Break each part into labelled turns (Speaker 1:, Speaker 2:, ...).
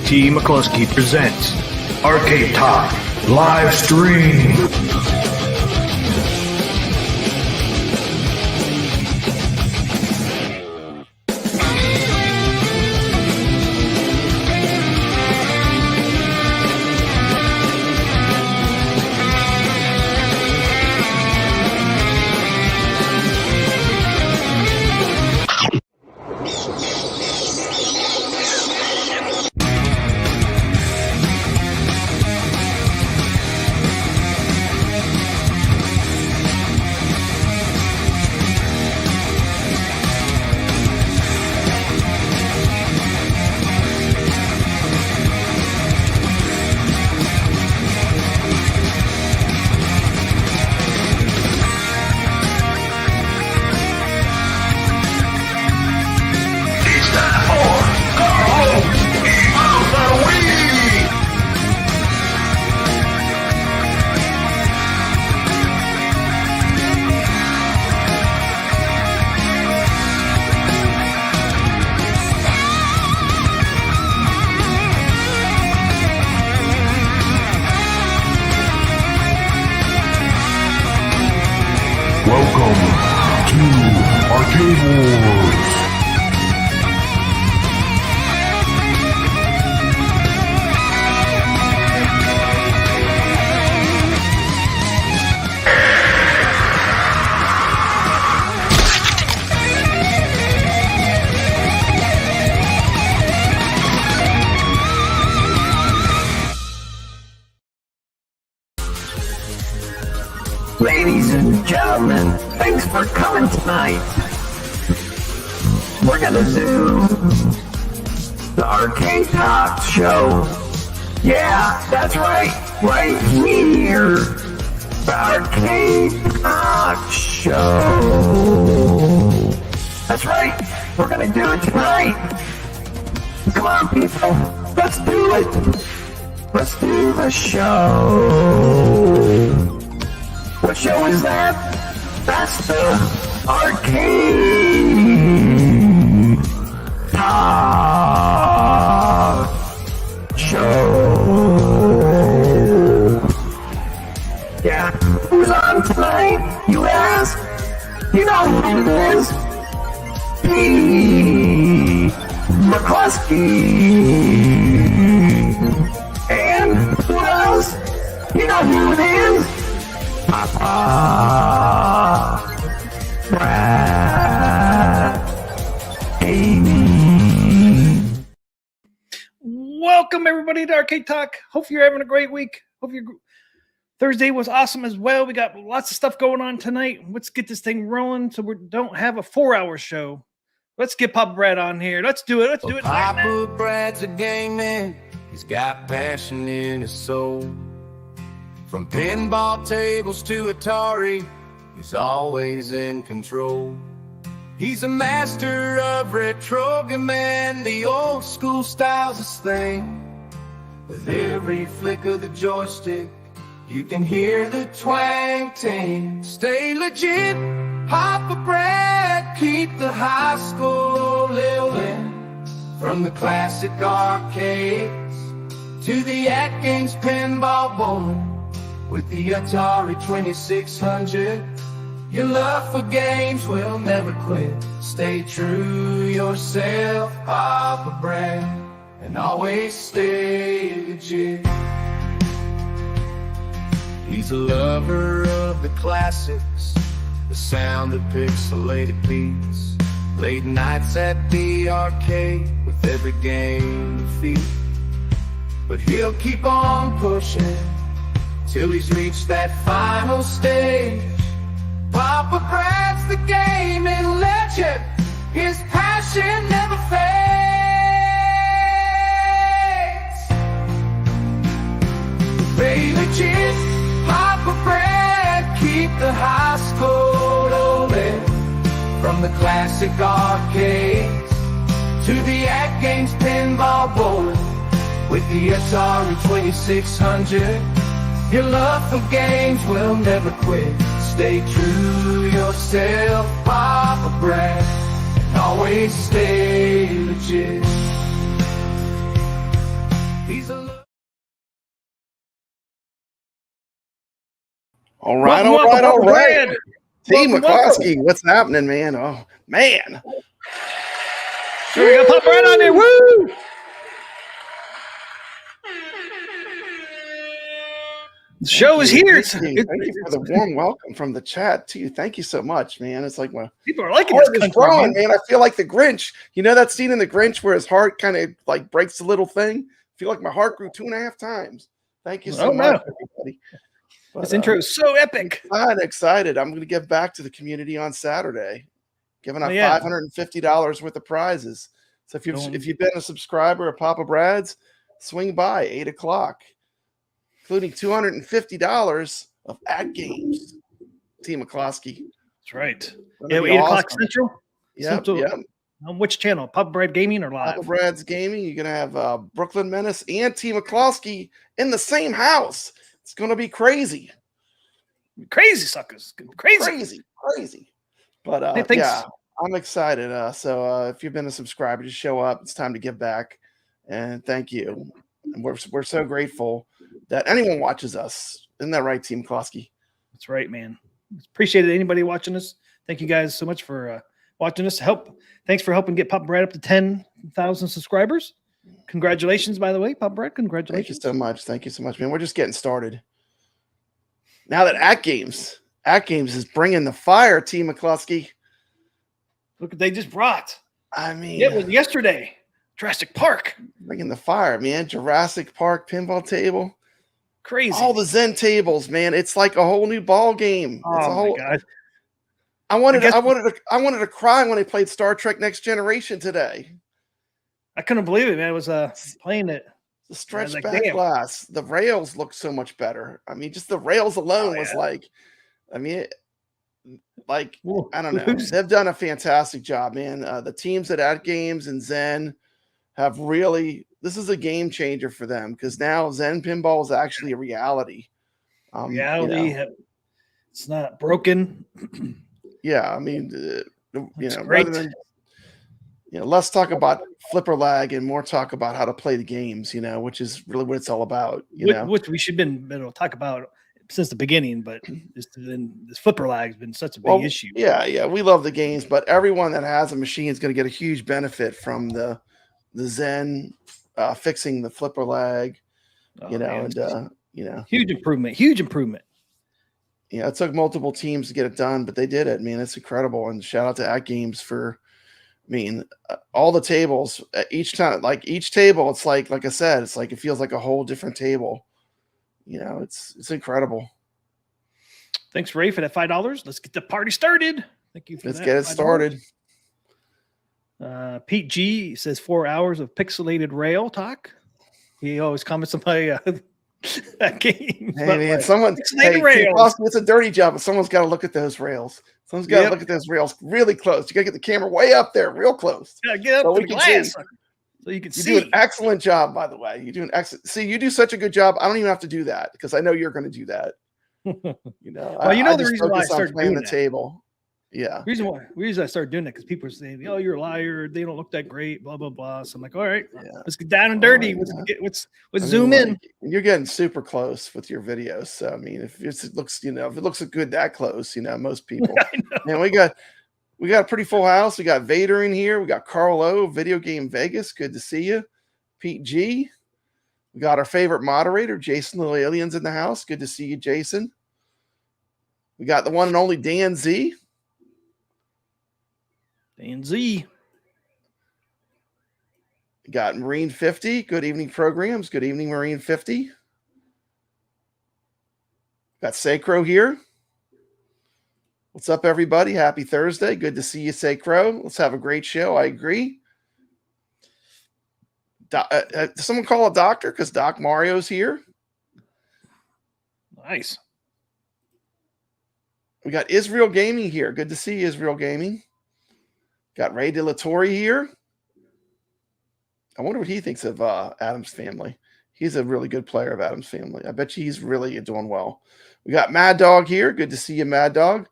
Speaker 1: T. McCluskey presents Arcade Talk live stream. Welcome to Arcade Wars.
Speaker 2: Ladies and gentlemen, thanks for coming tonight. We're gonna do the Arcade Talk show. Yeah, that's right here. The Arcade Talk show. That's right, we're gonna do it tonight. Come on, people, let's do it. Let's do the show. What show is that? That's the Arcade Talk show. Yeah, who's on tonight, you ask? You know who it is. P. McCluskey. And who else? You know who it is? Papa Brad.
Speaker 3: Welcome everybody to Arcade Talk. Hope you're having a great week. Hope your Thursday was awesome as well. We got lots of stuff going on tonight. Let's get this thing rolling so we don't have a 4-hour show. Let's get Papa Brad on here. Let's do it. Let's do it.
Speaker 4: Papa Brad's a gaming. He's got passion in his soul. From pinball tables to Atari, he's always in control. He's a master of retrogaming, the old school style's his thing. With every flick of the joystick, you can hear the twang ting. Stay legit, Papa Brad, keep the high school living. From the classic arcades to the AtGames pinball board. With the Atari 2600, your love for games will never quit. Stay true yourself, Papa Brad, and always stay legit. He's a lover of the classics, the sound of pixelated beats. Late nights at the arcade with every game to feed. But he'll keep on pushing till he's reached that final stage. Papa Brad's the gaming legend. His passion never fades. Stay legit, Papa Brad, keep the high school rolling. From the classic arcades to the AtGames pinball board. With the Atari 2600, your love for games will never quit. Stay true yourself, Papa Brad, and always stay legit.
Speaker 5: All right,
Speaker 3: Welcome,
Speaker 5: all right.
Speaker 3: Brad.
Speaker 5: Team
Speaker 3: Welcome.
Speaker 5: McCloskey, what's happening, man? Oh, man.
Speaker 3: So we got Pop Brad on there. Woo! The show is here.
Speaker 5: Thank you for the warm welcome from the chat, too. Thank you so much, man. It's like my
Speaker 3: People are liking
Speaker 5: heart
Speaker 3: this
Speaker 5: is
Speaker 3: country,
Speaker 5: growing,
Speaker 3: man.
Speaker 5: man. I feel like the Grinch. You know that scene in the Grinch where his heart kind of like breaks a little thing? I feel like my heart grew 2.5 times. Thank you so much, everybody. But,
Speaker 3: this intro is so epic.
Speaker 5: I'm excited. I'm going to give back to the community on Saturday, giving out $550 worth of prizes. So if you've been a subscriber of Papa Brad's, swing by 8 o'clock, including $250 of AtGames. Team McCloskey.
Speaker 3: That's right.
Speaker 5: Yeah,
Speaker 3: 8 o'clock Central.
Speaker 5: Yep.
Speaker 3: On which channel? Papa Brad Gaming or live?
Speaker 5: Papa Brad's Gaming. You're gonna have Brooklyn Menace and Team McCloskey in the same house. It's gonna be crazy.
Speaker 3: Crazy suckers. Crazy.
Speaker 5: But yeah, I'm excited. So if you've been a subscriber, just show up. It's time to give back. And thank you. And we're so grateful that anyone watches us. Isn't that right, Team McCloskey?
Speaker 3: That's right, man. Appreciate it. Anybody watching us. Thank you guys so much for watching us. Thanks for helping get Papa Brad up to 10,000 subscribers. Congratulations, by the way, Papa Brad. Congratulations.
Speaker 5: Thank you so much, man. We're just getting started. Now that AtGames is bringing the fire, Team McCloskey.
Speaker 3: Look what they just brought.
Speaker 5: I mean,
Speaker 3: it was yesterday. Jurassic Park.
Speaker 5: Bringing the fire, man. Jurassic Park pinball table.
Speaker 3: Crazy.
Speaker 5: All the Zen tables, man. It's like a whole new ball game.
Speaker 3: Oh,
Speaker 5: it's a whole,
Speaker 3: my God.
Speaker 5: I wanted to cry when I played Star Trek Next Generation today.
Speaker 3: I couldn't believe it, man. I was playing it.
Speaker 5: The stretch backglass. The rails look so much better. I mean, just the rails alone was like, I mean, I don't know. They've done a fantastic job, man. The teams at AtGames and Zen have really, this is a game changer for them because now Zen Pinball is actually a reality.
Speaker 3: It's not broken.
Speaker 5: Yeah, I mean, rather than, less talk about flipper lag and more talk about how to play the games, which is really what it's all about.
Speaker 3: Which we should have been talk about since the beginning, but this flipper lag has been such a big issue.
Speaker 5: Yeah, we love the games, but everyone that has a machine is going to get a huge benefit from the Zen fixing the flipper lag.
Speaker 3: Huge improvement.
Speaker 5: Yeah, it took multiple teams to get it done, but they did it. Man, it's incredible. And shout out to AtGames for, all the tables each time, like each table, it's like I said, it's like, it feels like a whole different table. It's incredible.
Speaker 3: Thanks, Ray, for that $5. Let's get the party started. Thank you for
Speaker 5: Let's get it started.
Speaker 3: Pete G says 4 hours of pixelated rail talk. He always comments on my game.
Speaker 5: Hey, man, it's a dirty job, but someone's got to look at those rails. Someone's got to look at those rails really close. You got to get the camera way up there, real close.
Speaker 3: Yeah, get up to the glass so you can see.
Speaker 5: You do an excellent job, by the way. You do an excellent. See, you do such a good job. I don't even have to do that because I know you're going to do that.
Speaker 3: The reason why I started
Speaker 5: playing
Speaker 3: doing
Speaker 5: the table. Yeah.
Speaker 3: The reason I started doing that because people are saying, "Oh, you're a liar. They don't look that great." Blah blah blah. So I'm like, "All right, let's get down and dirty. Let's zoom in."
Speaker 5: You're getting super close with your videos. So I mean, if it looks good that close, most people. Man, we got a pretty full house. We got Vader in here. We got Carl O, Video Game Vegas. Good to see you, Pete G. We got our favorite moderator, Jason Little Aliens, in the house. Good to see you, Jason. We got the one and only Dan Z.
Speaker 3: Dan Z.
Speaker 5: Got Marine 50. Good evening, programs. Good evening, Marine 50. Got Sacro here. What's up, everybody? Happy Thursday. Good to see you, Sacro. Let's have a great show. I agree. Someone call a doctor because Doc Mario's here.
Speaker 3: Nice.
Speaker 5: We got Israel Gaming here. Good to see you, Israel Gaming. Got Ray De La Torre here. I wonder what he thinks of Adam's Family. He's a really good player of Adam's Family. I bet you he's really doing well. We got Mad Dog here. Good to see you, Mad Dog.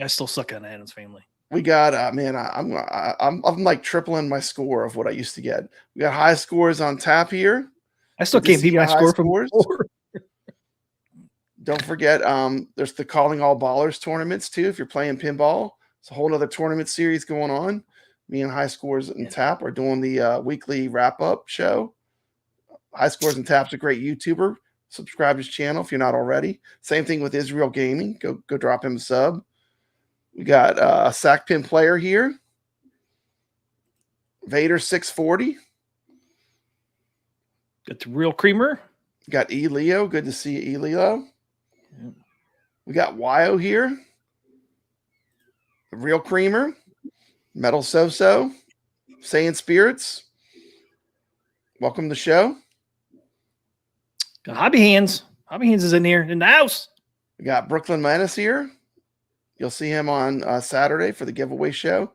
Speaker 3: I still suck on Adam's Family.
Speaker 5: We got I'm like tripling my score of what I used to get. We got high scores on tap here.
Speaker 3: I still can't beat my score from before.
Speaker 5: Don't forget, there's the Calling All Ballers tournaments too. If you're playing pinball, it's a whole other tournament series going on. Me and High Scores and Tap are doing the weekly wrap-up show. High Scores and Tap's a great YouTuber. Subscribe to his channel if you're not already. Same thing with Israel Gaming. Go drop him a sub. We got a Sack Pin Player here. Vader 640.
Speaker 3: Got the Real Creamer.
Speaker 5: Got E Leo. Good to see you, E Leo. Yeah. We got Wyo here. Real Creamer. Metal So-So. Saiyan Spirits. Welcome to the show.
Speaker 3: Got Hobby Hands. Hobby Hands is in here in the house.
Speaker 5: We got Brooklyn Menace here. You'll see him on Saturday for the giveaway show.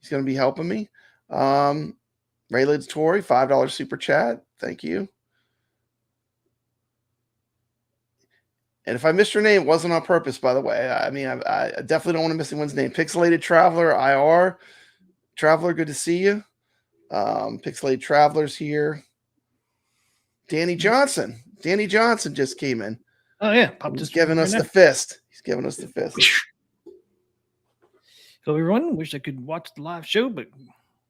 Speaker 5: He's going to be helping me. Raylids Tory, $5 super chat. Thank you. And if I missed your name, it wasn't on purpose, by the way. I mean, I definitely don't want to miss anyone's name. Pixelated Traveler, IR. Traveler, good to see you. Pixelated Traveler's here. Danny Johnson. Danny Johnson just came in.
Speaker 3: Oh, yeah.
Speaker 5: He's giving us the fist. He's giving us the fist.
Speaker 3: Hello, everyone. Wish I could watch the live show, but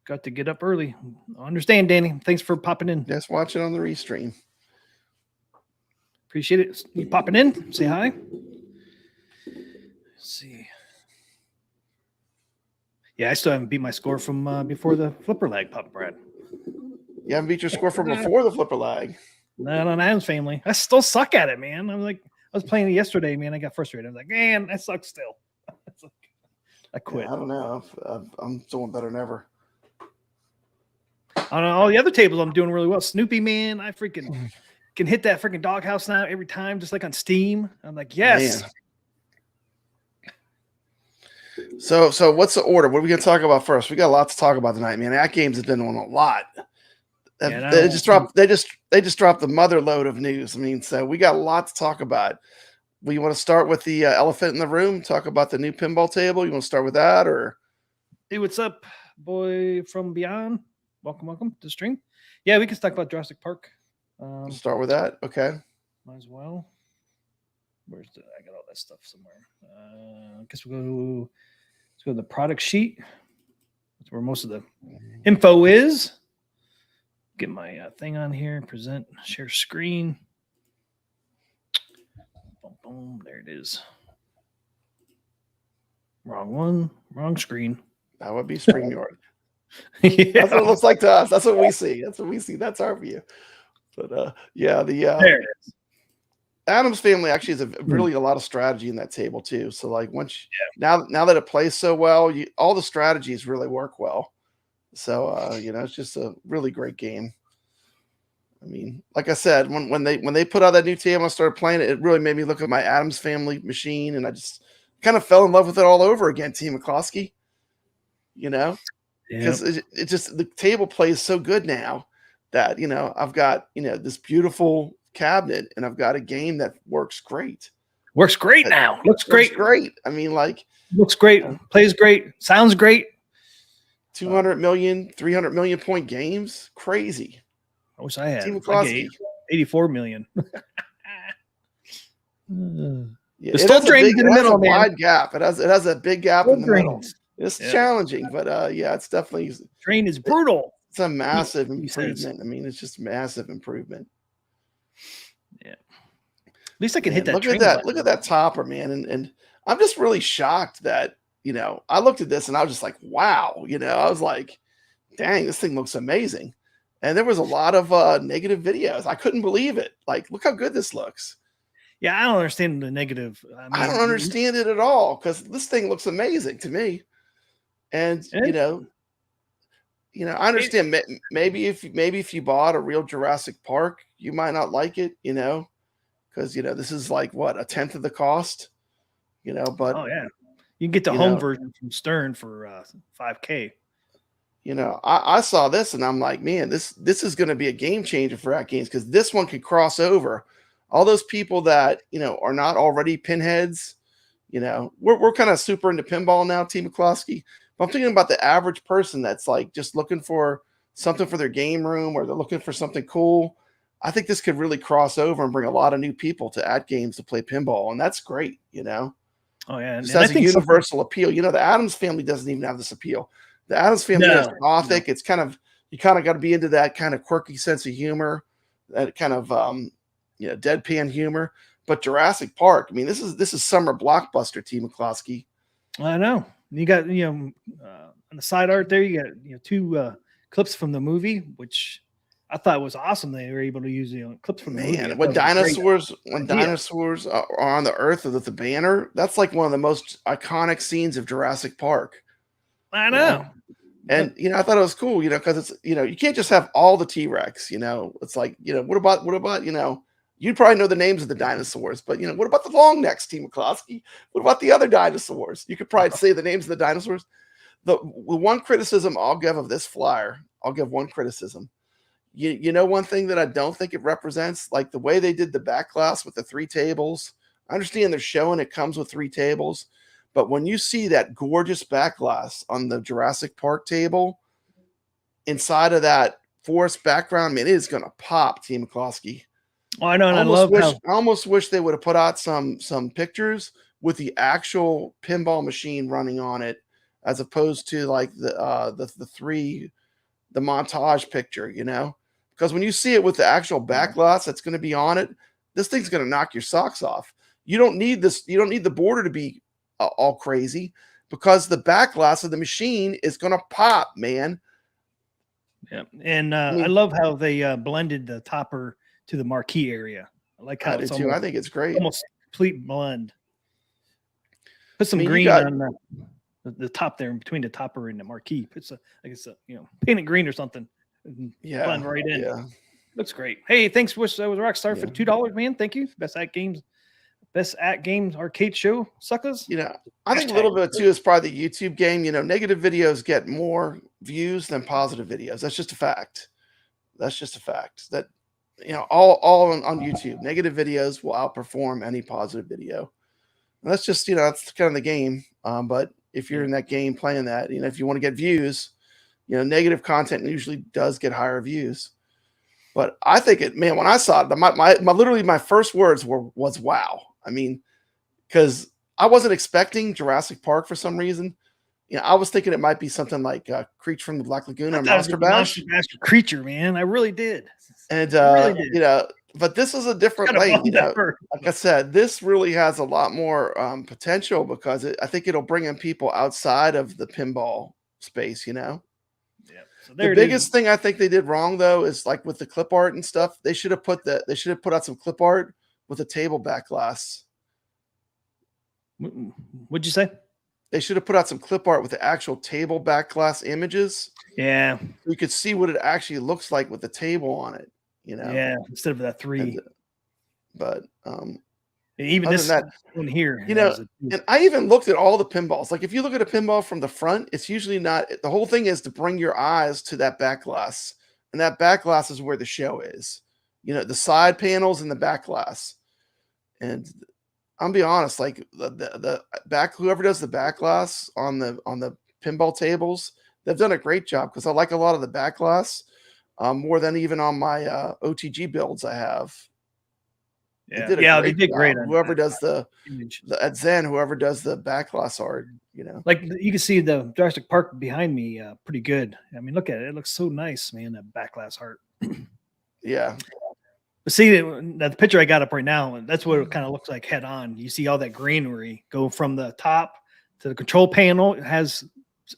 Speaker 3: got to get up early. I understand, Danny. Thanks for popping in.
Speaker 5: Just watch it on the restream.
Speaker 3: Appreciate it. You popping in? Say hi. Let's see. Yeah, I still haven't beat my score from before the flipper lag popped, Brad.
Speaker 5: You haven't beat your score from before the flipper lag.
Speaker 3: Not on Adam's Family. I still suck at it, man. I was playing it yesterday, man. I got frustrated. I was like, man, I suck still. I quit.
Speaker 5: Yeah, I don't know. I'm doing better than ever.
Speaker 3: On all the other tables, I'm doing really well. Snoopy, man, I freaking can hit that freaking doghouse now every time, just like on Steam. I'm like, yes.
Speaker 5: Man. So what's the order? What are we going to talk about first? We got a lot to talk about tonight, man. AtGames has been doing a lot.
Speaker 3: Yeah,
Speaker 5: they just dropped the mother load of news. I mean, so we got a lot to talk about. We want to start with the elephant in the room, talk about the new pinball table. You want to start with that, or?
Speaker 3: Hey, what's up, boy from beyond? Welcome to the stream. Yeah, we can talk about Jurassic Park.
Speaker 5: Start with that. Okay.
Speaker 3: Might as well. I got all that stuff somewhere. I guess let's go to the product sheet. That's where most of the info is. Get my thing on here. Present, share screen. Boom, boom. There it is. Wrong one. Wrong screen.
Speaker 5: That would be StreamYard.
Speaker 3: Yeah.
Speaker 5: That's what it looks like to us. That's what we see. That's our view. But there it is. Adam's Family actually has really a lot of strategy in that table too. So like now that it plays so well, all the strategies really work well. So it's just a really great game. I mean, like I said, when they put out that new table and I started playing it, it really made me look at my Adam's Family machine, and I just kind of fell in love with it all over again. Team McCloskey, because it just the table plays so good now that I've got this beautiful cabinet and I've got a game that works great.
Speaker 3: Works great now. Looks great.
Speaker 5: Great. I mean, like
Speaker 3: looks great. Plays great. Sounds great.
Speaker 5: 200 million, 300 million point games. Crazy.
Speaker 3: I wish I had.
Speaker 5: Team McCloskey.
Speaker 3: 84 million.
Speaker 5: It's
Speaker 3: still drains in the middle, man.
Speaker 5: Wide gap. It has a big gap in the middle. It's challenging, but it's definitely
Speaker 3: drain is brutal.
Speaker 5: It's a massive improvement. I mean, it's just massive improvement.
Speaker 3: Yeah. At least I can hit that.
Speaker 5: Look at that topper, man. And I'm just really shocked that, I looked at this and I was just like, wow, I was like, dang, this thing looks amazing. And there was a lot of negative videos. I couldn't believe it. Like, look how good this looks.
Speaker 3: Yeah, I don't understand the negative.
Speaker 5: I don't understand it at all because this thing looks amazing to me. And I understand maybe if you bought a real Jurassic Park, you might not like it, because this is like what, a tenth of the cost, but
Speaker 3: oh yeah, you can get the home version from Stern for $5,000.
Speaker 5: I saw this and I'm like, man, this is going to be a game changer for AtGames because this one could cross over all those people that are not already pinheads. We're kind of super into pinball now, Team McCloskey. But I'm thinking about the average person that's like just looking for something for their game room or they're looking for something cool. I think this could really cross over and bring a lot of new people to AtGames to play pinball, and that's great, you know.
Speaker 3: Oh yeah,
Speaker 5: Just
Speaker 3: and I
Speaker 5: has a
Speaker 3: think
Speaker 5: universal appeal. You know, the Adams family doesn't even have this appeal. The Adams family is gothic. It's kind of, you kind of got to be into that kind of quirky sense of humor, that kind of deadpan humor. But Jurassic Park, I mean, this is summer blockbuster, T. McCloskey.
Speaker 3: I know. You got on the side art there, you got two clips from the movie, which I thought was awesome. They were able to use clips from the movie.
Speaker 5: When dinosaurs are on the Earth with the banner, that's like one of the most iconic scenes of Jurassic Park.
Speaker 3: I know.
Speaker 5: And I thought it was cool, because it's you can't just have all the T-Rex. It's like what about you'd probably know the names of the dinosaurs, but what about the long necks, T. McCloskey? What about the other dinosaurs? You could probably say the names of the dinosaurs. The one criticism I'll give of this flyer, I'll give one criticism. One thing that I don't think it represents, like the way they did the Backglass with the 3 tables. I understand they're showing it comes with 3 tables, but when you see that gorgeous Backglass on the Jurassic Park table inside of that forest background, man, it is going to pop, T. McCloskey.
Speaker 3: Oh, I know, and
Speaker 5: I almost wish they would have put out some pictures with the actual pinball machine running on it, as opposed to like the montage picture, because when you see it with the actual Backglass that's going to be on it, this thing's going to knock your socks off. You don't need this. You don't need the border to be all crazy, because the Backglass of the machine is going to pop, man.
Speaker 3: Yeah, and I love how they blended the topper to the marquee area. I like how
Speaker 5: I think it's great.
Speaker 3: Almost complete blend. Put some green on the top there, in between the topper and the marquee. It's painted green or something.
Speaker 5: Yeah,
Speaker 3: blend right in.
Speaker 5: Yeah,
Speaker 3: looks great. Hey, thanks, Wish. That was Rockstar for $2, man. Thank you. Best AtGames arcade show, suckers.
Speaker 5: I think a little bit too is probably the YouTube game. Negative videos get more views than positive videos. That's just a fact. That all on YouTube, negative videos will outperform any positive video. And that's just that's kind of the game. But if you're in that game playing that, if you want to get views, negative content usually does get higher views. But I think when I saw it, literally my first words was wow. I mean, because I wasn't expecting Jurassic Park for some reason. I was thinking it might be something like Creature from the Black Lagoon or Monster Bash.
Speaker 3: Monster Creature, man. I really did.
Speaker 5: And but this is a different way. Like I said, this really has a lot more potential, because I think it'll bring in people outside of the pinball space. Yeah. So the biggest thing I think they did wrong, though, is like with the clip art and stuff. They should have put out some clip art with a table Backglass.
Speaker 3: What'd you say?
Speaker 5: They should have put out some clip art with the actual table Backglass images.
Speaker 3: Yeah,
Speaker 5: you could see what it actually looks like with the table on it.
Speaker 3: Yeah, instead of that 3.
Speaker 5: But
Speaker 3: even this one here,
Speaker 5: and I even looked at all the pinballs. Like if you look at a pinball from the front, it's usually not. The whole thing is to bring your eyes to that Backglass, and that Backglass is where the show is. The side panels and the Backglass. And I'm be honest, like the whoever does the Backglass on the pinball tables, they've done a great job, because I like a lot of the Backglass more than even on my OTG builds I have. They did great. Whoever does at Zen, whoever does the Backglass art,
Speaker 3: like you can see the Jurassic Park behind me, pretty good. I mean, look at it; it looks so nice, man. That Backglass art.
Speaker 5: Yeah.
Speaker 3: But see the picture I got up right now, that's what it kind of looks like head on. You see all that greenery go from the top to the control panel. It has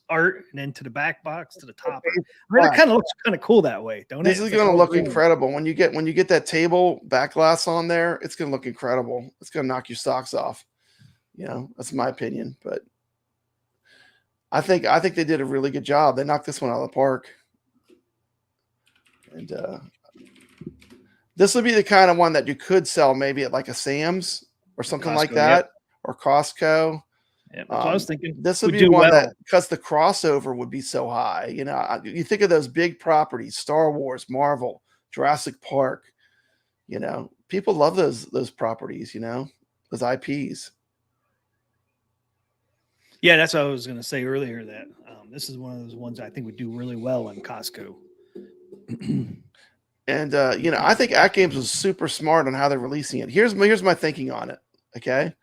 Speaker 3: art, and then to the back box to the top. It kind of looks kind of cool that way, don't it?
Speaker 5: This is going to look incredible when you get that table Backglass on there. It's going to look incredible. It's going to knock your socks off. That's my opinion, but I think they did a really good job. They knocked this one out of the park, and this would be the kind of one that you could sell maybe at like a Sam's or something like that, or Costco.
Speaker 3: Yeah, that's what I was thinking.
Speaker 5: This would be one that, because the crossover would be so high. You think of those big properties: Star Wars, Marvel, Jurassic Park. People love those properties. Those IPs.
Speaker 3: Yeah, that's what I was going to say earlier. That this is one of those ones I think would do really well in Costco.
Speaker 5: And I think AtGames was super smart on how they're releasing it. Here's my thinking on it. Okay,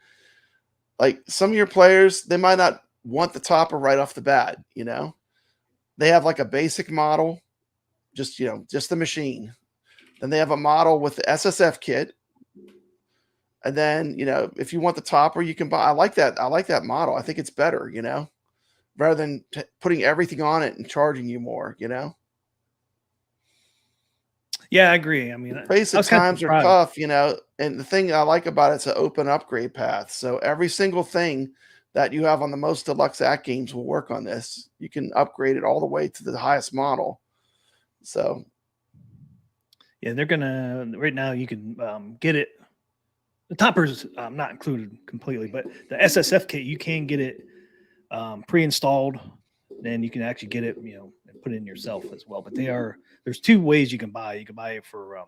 Speaker 5: like some of your players, they might not want the topper right off the bat. They have like a basic model, just the machine. Then they have a model with the SSF kit. And then, if you want the topper, you can buy. I like that model. I think it's better, rather than putting everything on it and charging you more,
Speaker 3: Yeah, I agree. I mean,
Speaker 5: basic times are tough, and the thing I like about it's an open upgrade path. So every single thing that you have on the most deluxe AtGames will work on this. You can upgrade it all the way to the highest model. So
Speaker 3: yeah, they're gonna right now. You can get it. The topper's not included completely, but the SSF kit you can get it pre-installed. Then you can actually get it, and put it in yourself as well. But there's two ways you can buy. You can buy it for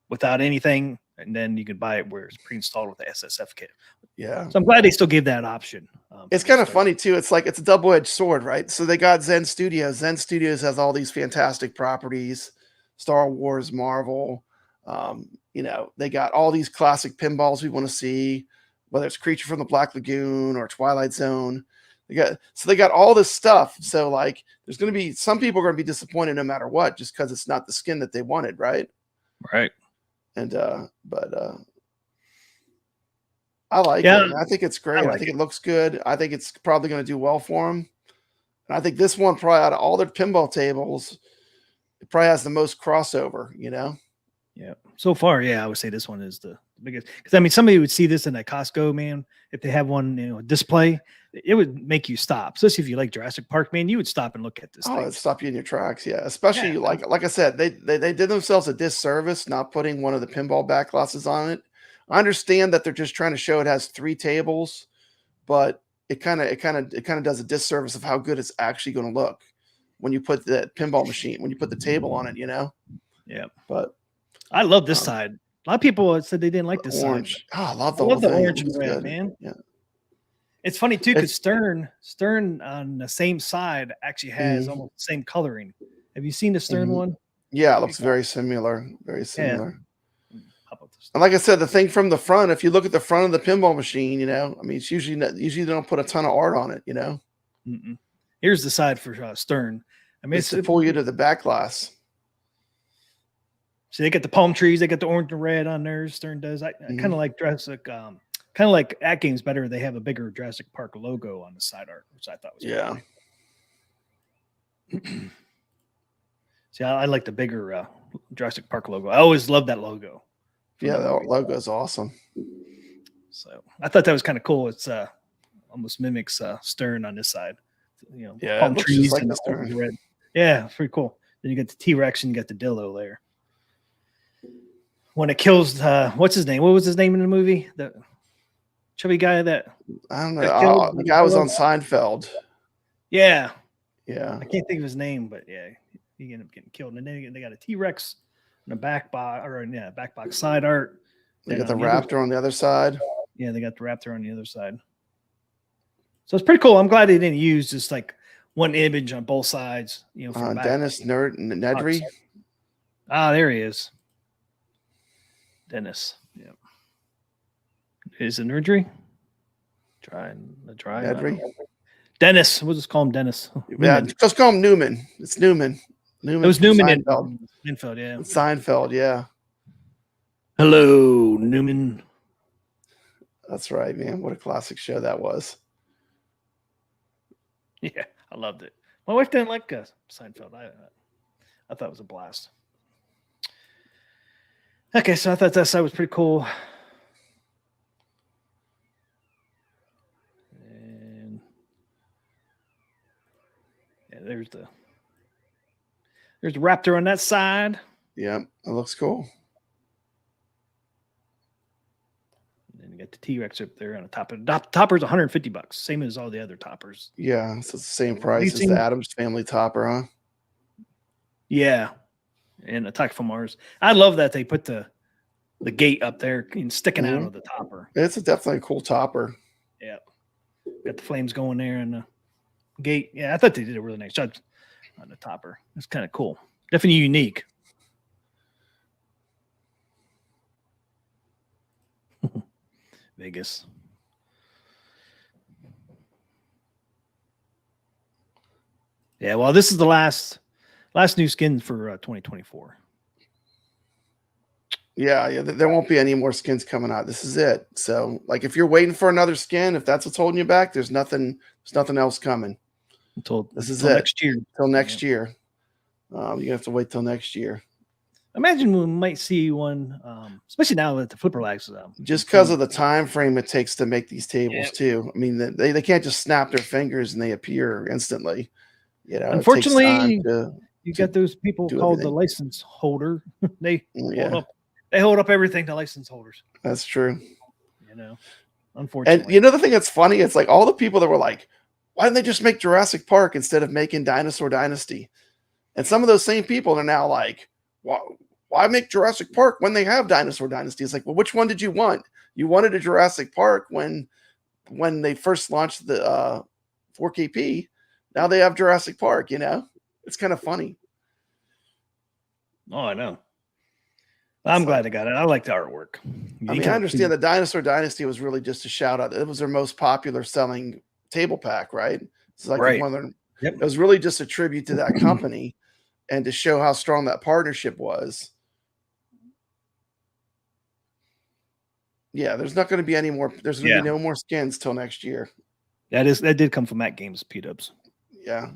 Speaker 3: without anything, and then you can buy it where it's pre-installed with the SSF kit.
Speaker 5: Yeah.
Speaker 3: So I'm glad they still gave that option.
Speaker 5: It's kind of funny too. It's like it's a double-edged sword, right? So they got Zen Studios. Zen Studios has all these fantastic properties, Star Wars, Marvel. They got all these classic pinballs we want to see, whether it's Creature from the Black Lagoon or Twilight Zone. They got all this stuff. So like, there's going to be some people are going to be disappointed no matter what, just because it's not the skin that they wanted, right?
Speaker 3: Right.
Speaker 5: And but I like it. I think it's great. I think it looks good. I think it's probably going to do well for them. And I think this one, probably out of all their pinball tables, it probably has the most crossover.
Speaker 3: Yeah. So far, yeah, I would say this one is the biggest. Because I mean, somebody would see this in a Costco, man. If they have one, display, it would make you stop. Especially if you like Jurassic Park, man, you would stop and look at this.
Speaker 5: Oh, it'd stop you in your tracks, yeah. Especially like I said, they did themselves a disservice not putting one of the pinball backglasses on it. I understand that they're just trying to show it has 3 tables, but it kind of does a disservice of how good it's actually going to look when you put the pinball machine, when you put the table on it,
Speaker 3: Yeah.
Speaker 5: But
Speaker 3: I love this side. A lot of people said they didn't like this
Speaker 5: orange.
Speaker 3: side.
Speaker 5: Oh, I love the
Speaker 3: orange and red, man.
Speaker 5: Yeah.
Speaker 3: It's funny too, because Stern on the same side actually has almost the same coloring. Have you seen the Stern one?
Speaker 5: Yeah, it looks very similar. Very similar.
Speaker 3: Yeah. How about this?
Speaker 5: And like I said, the thing from the front, if you look at the front of the pinball machine, I mean, it's usually they don't put a ton of art on it,
Speaker 3: Mm-mm. Here's the side for Stern. I mean,
Speaker 5: it's to pull you to the backglass.
Speaker 3: So they get the palm trees, they get the orange and red on theirs. Stern does. I kind of like Jurassic, kind of like AtGames better. They have a bigger Jurassic Park logo on the side art, which I thought was cool. See, I like the bigger Jurassic Park logo. I always loved that logo.
Speaker 5: Yeah, the logo is awesome.
Speaker 3: So I thought that was kind of cool. It's almost mimics Stern on this side.
Speaker 5: Yeah,
Speaker 3: palm
Speaker 5: it looks
Speaker 3: trees
Speaker 5: just like
Speaker 3: and
Speaker 5: the Stern.
Speaker 3: red. Yeah, it's pretty cool. Then you get the T-Rex and you got the Dillo there. When it kills, what's his name? What was his name in the movie? The chubby guy that
Speaker 5: I don't know. The guy was on Seinfeld.
Speaker 3: Yeah.
Speaker 5: Yeah.
Speaker 3: I can't think of his name, but yeah, he ended up getting killed. And then they got a T-Rex in the back box side art.
Speaker 5: They got the raptor on the other side.
Speaker 3: Yeah, they got the raptor on the other side. So it's pretty cool. I'm glad they didn't use just like one image on both sides.
Speaker 5: Dennis Nedry.
Speaker 3: Ah, there he is. Dennis. Yeah. Is it Nerdry?
Speaker 5: Nedry.
Speaker 3: Dennis. We'll just call him Dennis.
Speaker 5: Yeah, just call him Newman. It's Newman.
Speaker 3: It was Newman in
Speaker 5: Seinfeld.
Speaker 3: Yeah.
Speaker 5: Seinfeld, yeah.
Speaker 3: Hello, Newman.
Speaker 5: That's right, man. What a classic show that was.
Speaker 3: Yeah, I loved it. My wife didn't like Seinfeld. I thought it was a blast. Okay, so I thought that side was pretty cool. And yeah, there's the raptor on that side.
Speaker 5: Yeah, it looks cool.
Speaker 3: And then you got the T-Rex up there on the top. The topper's $150, same as all the other toppers.
Speaker 5: Yeah, so it's the same price as the Addams Family topper, huh?
Speaker 3: Yeah. And Attack from Mars. I love that they put the gate up there and sticking out of the topper.
Speaker 5: It's definitely a cool topper.
Speaker 3: Yeah. Got the flames going there and the gate. Yeah, I thought they did a really nice job on the topper. It's kind of cool. Definitely unique. Vegas. Yeah, well, this is the last new skin for 2024.
Speaker 5: Yeah, there won't be any more skins coming out. This is it. So, like, if you're waiting for another skin, if that's what's holding you back, there's nothing else coming.
Speaker 3: Until
Speaker 5: it.
Speaker 3: Next year.
Speaker 5: Till next year. You have to wait till next year.
Speaker 3: Imagine we might see one, especially now that the flipper lags.
Speaker 5: Just because of the time frame it takes to make these tables, too. I mean, they can't just snap their fingers and they appear instantly. You know,
Speaker 3: unfortunately, you got those people called the license holder. They hold up everything to license holders.
Speaker 5: That's true.
Speaker 3: You know, unfortunately.
Speaker 5: And you know the thing that's funny? It's like all the people that were like, why didn't they just make Jurassic Park instead of making Dinosaur Dynasty? And some of those same people are now like, why make Jurassic Park when they have Dinosaur Dynasty? It's like, well, which one did you want? You wanted a Jurassic Park when they first launched the 4KP. Now they have Jurassic Park, you know? It's kind of funny.
Speaker 3: Oh, I know. I'm glad they got it. I like the artwork.
Speaker 5: I understand that Dinosaur Dynasty was really just a shout out. It was their most popular selling table pack, right? It's like one of their, It was really just a tribute to that company and to show how strong that partnership was. Yeah, there's not going to be any more. There's going to be no more skins till next year.
Speaker 3: That did come from AtGames P-Dubs.
Speaker 5: Yeah.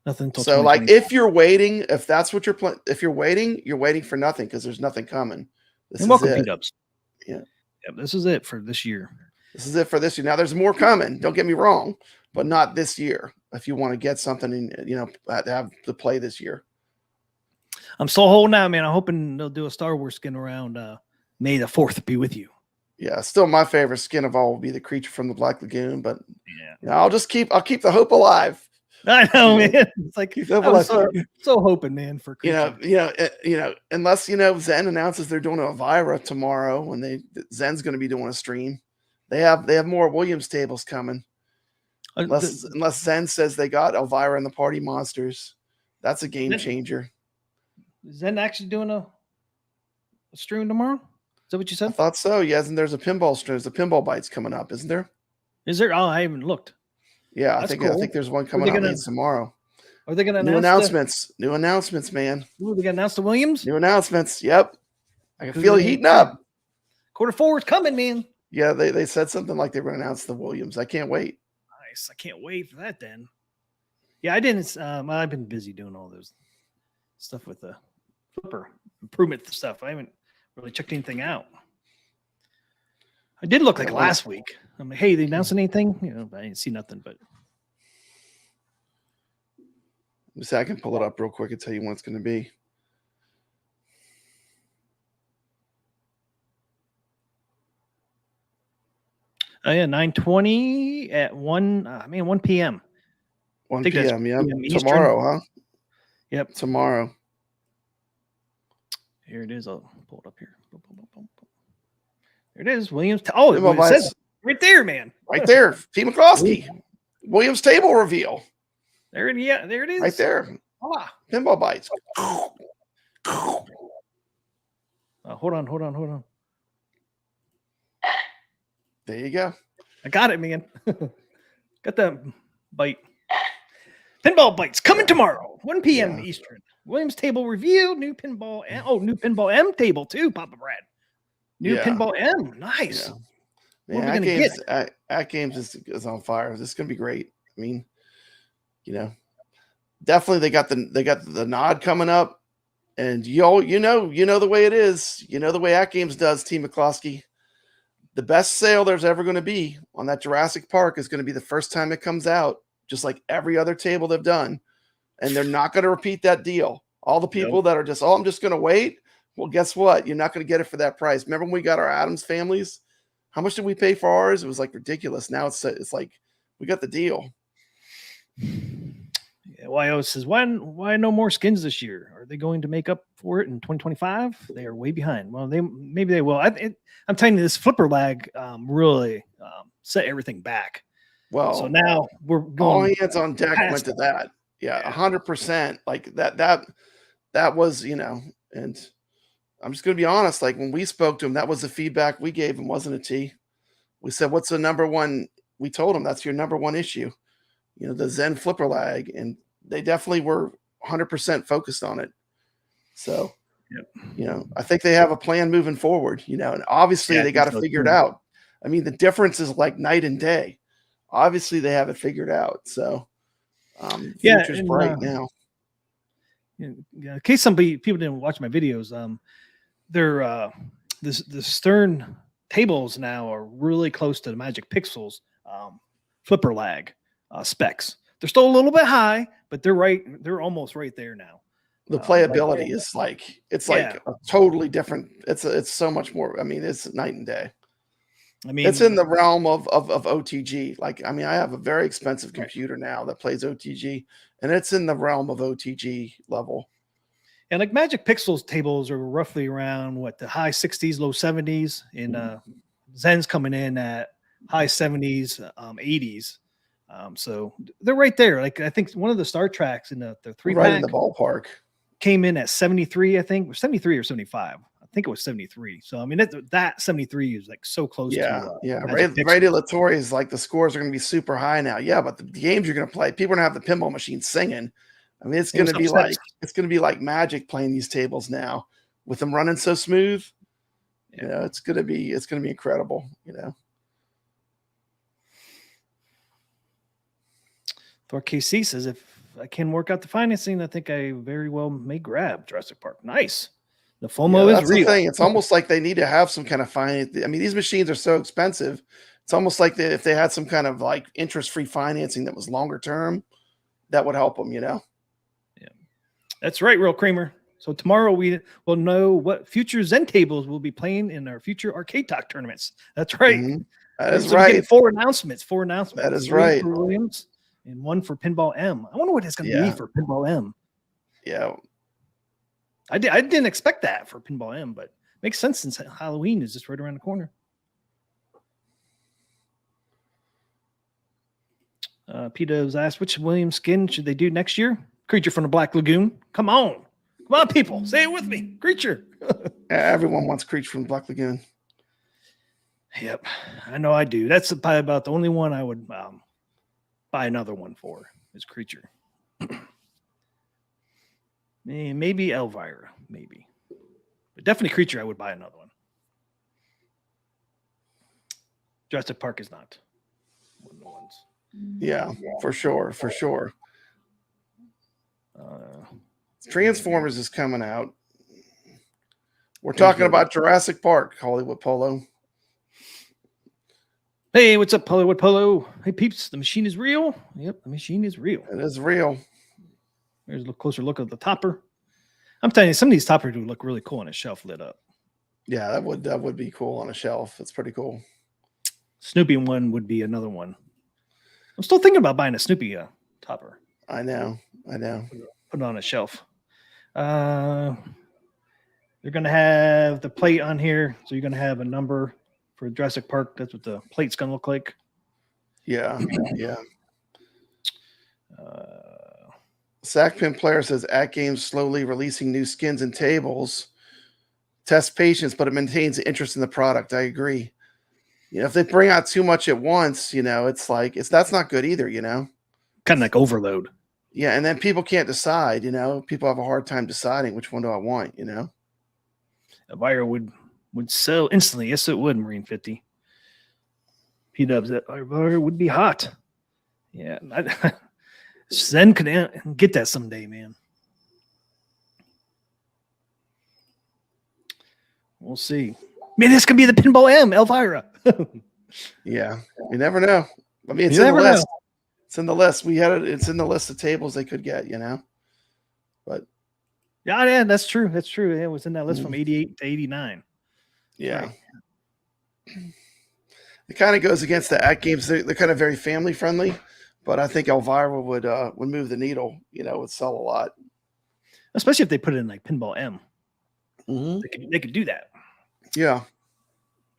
Speaker 3: Nothing until
Speaker 5: so like if you're waiting, if that's what if you're waiting for nothing because there's nothing coming. This is
Speaker 3: welcome,
Speaker 5: it.
Speaker 3: P-Dubs. Yeah. This is it for this year.
Speaker 5: This is it for this year. Now there's more coming. Don't get me wrong, but not this year. If you want to get something and have to play this year.
Speaker 3: I'm so holding out, man. I'm hoping they'll do a Star Wars skin around May the 4th be with you.
Speaker 5: Yeah, still my favorite skin of all will be the creature from the Black Lagoon, but I'll keep the hope alive.
Speaker 3: I know, man. It's like I'm so hoping, man, for creature.
Speaker 5: Unless Zen announces they're doing Elvira tomorrow when Zen's going to be doing a stream. They have more Williams tables coming. Unless Zen says they got Elvira and the Party Monsters, that's a game changer.
Speaker 3: Is Zen actually doing a stream tomorrow? Is that what you said?
Speaker 5: I thought so. Yes, and there's a pinball stream. There's a pinball bites coming up, isn't there?
Speaker 3: Is there? Oh, I haven't looked.
Speaker 5: Yeah, I think there's one coming out tomorrow.
Speaker 3: Are they going to
Speaker 5: announce new announcements, man?
Speaker 3: Ooh, they going to announce the Williams?
Speaker 5: New announcements. Yep. I can feel it heating up.
Speaker 3: Q4 is coming, man.
Speaker 5: Yeah, they said something like they were going to announce the Williams. I can't wait.
Speaker 3: Nice. I can't wait for that then. Yeah, I didn't. I've been busy doing all those stuff with the flipper improvement stuff. I haven't really checked anything out. I did look like last week. I'm like, hey, they announcing anything? I didn't see nothing, but.
Speaker 5: So I can pull it up real quick and tell you when it's going to be.
Speaker 3: Oh, yeah, 9:20 at 1 p.m.
Speaker 5: 1 p.m., yeah. Tomorrow, huh?
Speaker 3: Yep.
Speaker 5: Tomorrow.
Speaker 3: Here it is. I'll pull it up here. There it is. Williams. Oh, it says right there, man.
Speaker 5: Right there. T. McCloskey. Williams table reveal.
Speaker 3: There it is.
Speaker 5: Right there. Pinball bites.
Speaker 3: Hold on.
Speaker 5: There you go.
Speaker 3: I got it, man. Got the bite. Pinball bites coming tomorrow, 1 p.m. Eastern. Williams table review, new pinball M table too, Papa Brad. New pinball M. Nice.
Speaker 5: Yeah. What are we gonna get? AtGames is on fire. This is gonna be great. I mean, definitely they got the nod coming up. And you know the way it is. You know the way AtGames does, T. McCloskey. The best sale there's ever going to be on that Jurassic Park is going to be the first time it comes out, just like every other table they've done. And they're not going to repeat that deal. All the people that are just, I'm just going to wait. Well, guess what? You're not going to get it for that price. Remember when we got our Adams families? How much did we pay for ours? It was like ridiculous. Now it's like we got the deal.
Speaker 3: Yeah, YO says, why no more skins this year? Are they going to make up for it in 2025? They are way behind. Well, maybe they will. I'm telling you, this flipper lag really set everything back.
Speaker 5: Well,
Speaker 3: so now we're going.
Speaker 5: All hands on deck went to that. Yeah, 100%. Like that was, and I'm just going to be honest. Like when we spoke to him, that was the feedback we gave him, wasn't it, T? We said, what's the number one? We told him that's your number one issue, the Zen flipper lag. And they definitely were 100% focused on it. So, I think they have a plan moving forward, and obviously they got to figure it out. I mean, the difference is like night and day. Obviously they have it figured out. So, future's bright now.
Speaker 3: In case people didn't watch my videos, the Stern tables now are really close to the Magic Pixels flipper lag specs. They're still a little bit high, but they're almost right there now.
Speaker 5: The playability is like a totally different. It's so much more. I mean, it's night and day. I mean, it's in the realm of OTG. Like, I mean, I have a very expensive computer now that plays OTG, and it's in the realm of OTG level.
Speaker 3: And like Magic Pixels tables are roughly around the high 60s, low 70s, and Zen's coming in at high 70s, 80s. So they're right there. Like I think one of the Star Treks in the 3-pack
Speaker 5: right in the ballpark
Speaker 3: came in at 73, I think, or 73 or 75. I think it was 73. So I mean that 73 is like so close to
Speaker 5: regulatory is like the scores are going to be super high now. Yeah, but the games you're going to play, people are going to have the pinball machine singing. I mean, it's going to be like magic playing these tables now with them running so smooth.
Speaker 3: Yeah.
Speaker 5: It's going to be incredible.
Speaker 3: Thor KC says, if I can work out the financing, I think I very well may grab Jurassic Park. Nice. The FOMO is real.
Speaker 5: The thing. It's almost like they need to have some kind of finance. I mean, these machines are so expensive. It's almost like if they had some kind of like interest-free financing that was longer term, that would help them, Yeah,
Speaker 3: that's right, Real Kramer. So tomorrow we will know what future Zen tables will be playing in our future Arcade Talk tournaments. That's right.
Speaker 5: Mm-hmm. That is right.
Speaker 3: Four announcements.
Speaker 5: That is right.
Speaker 3: For Williams and one for Pinball M. I wonder what it's going to be for Pinball M.
Speaker 5: Yeah.
Speaker 3: I didn't expect that for Pinball M, but it makes sense since Halloween is just right around the corner. PETA was asked, which Williams skin should they do next year? Creature from the Black Lagoon. Come on, people, say it with me. Creature.
Speaker 5: Everyone wants Creature from the Black Lagoon.
Speaker 3: Yep, I know I do. That's probably about the only one I would buy another one for is Creature. Maybe Elvira, maybe, but definitely Creature. I would buy another one. Jurassic Park is not one of the ones.
Speaker 5: Yeah, for sure. Transformers is coming out. We're talking about Jurassic Park, Hollywood Polo.
Speaker 3: Hey, what's up, Hollywood Polo? Hey, peeps, the machine is real. Yep, the machine is real.
Speaker 5: It is real.
Speaker 3: There's a closer look at the topper. I'm telling you, some of these toppers would look really cool on a shelf lit up.
Speaker 5: Yeah, that would be cool on a shelf. It's pretty cool.
Speaker 3: Snoopy one would be another one. I'm still thinking about buying a Snoopy topper.
Speaker 5: I know.
Speaker 3: Put it on a shelf. They're going to have the plate on here. So you're going to have a number for Jurassic Park. That's what the plate's going to look like.
Speaker 5: Yeah. Sackpin Player says AtGames slowly releasing new skins and tables. Test patience, but it maintains interest in the product. I agree. If they bring out too much at once, it's like that's not good either, Kind
Speaker 3: of like overload.
Speaker 5: Yeah, and then people can't decide, People have a hard time deciding which one do I want,
Speaker 3: A buyer would sell instantly. Yes, it would, Marine 50. P-dubs that buyer would be hot. Yeah. Zen could get that someday, man. We'll see. Man, this could be the Pinball M, Elvira.
Speaker 5: Yeah, you never know. I mean, it's in the list. It's in the list. It's in the list of tables they could get, But
Speaker 3: yeah, that's true. That's true. It was in that list from 88 to 89.
Speaker 5: Yeah.
Speaker 3: Right.
Speaker 5: It kind of goes against the AtGames. They're kind of very family friendly, but I think Elvira would move the needle. Would sell a lot,
Speaker 3: especially if they put it in like Pinball M.
Speaker 5: Mm-hmm.
Speaker 3: They could do that.
Speaker 5: Yeah.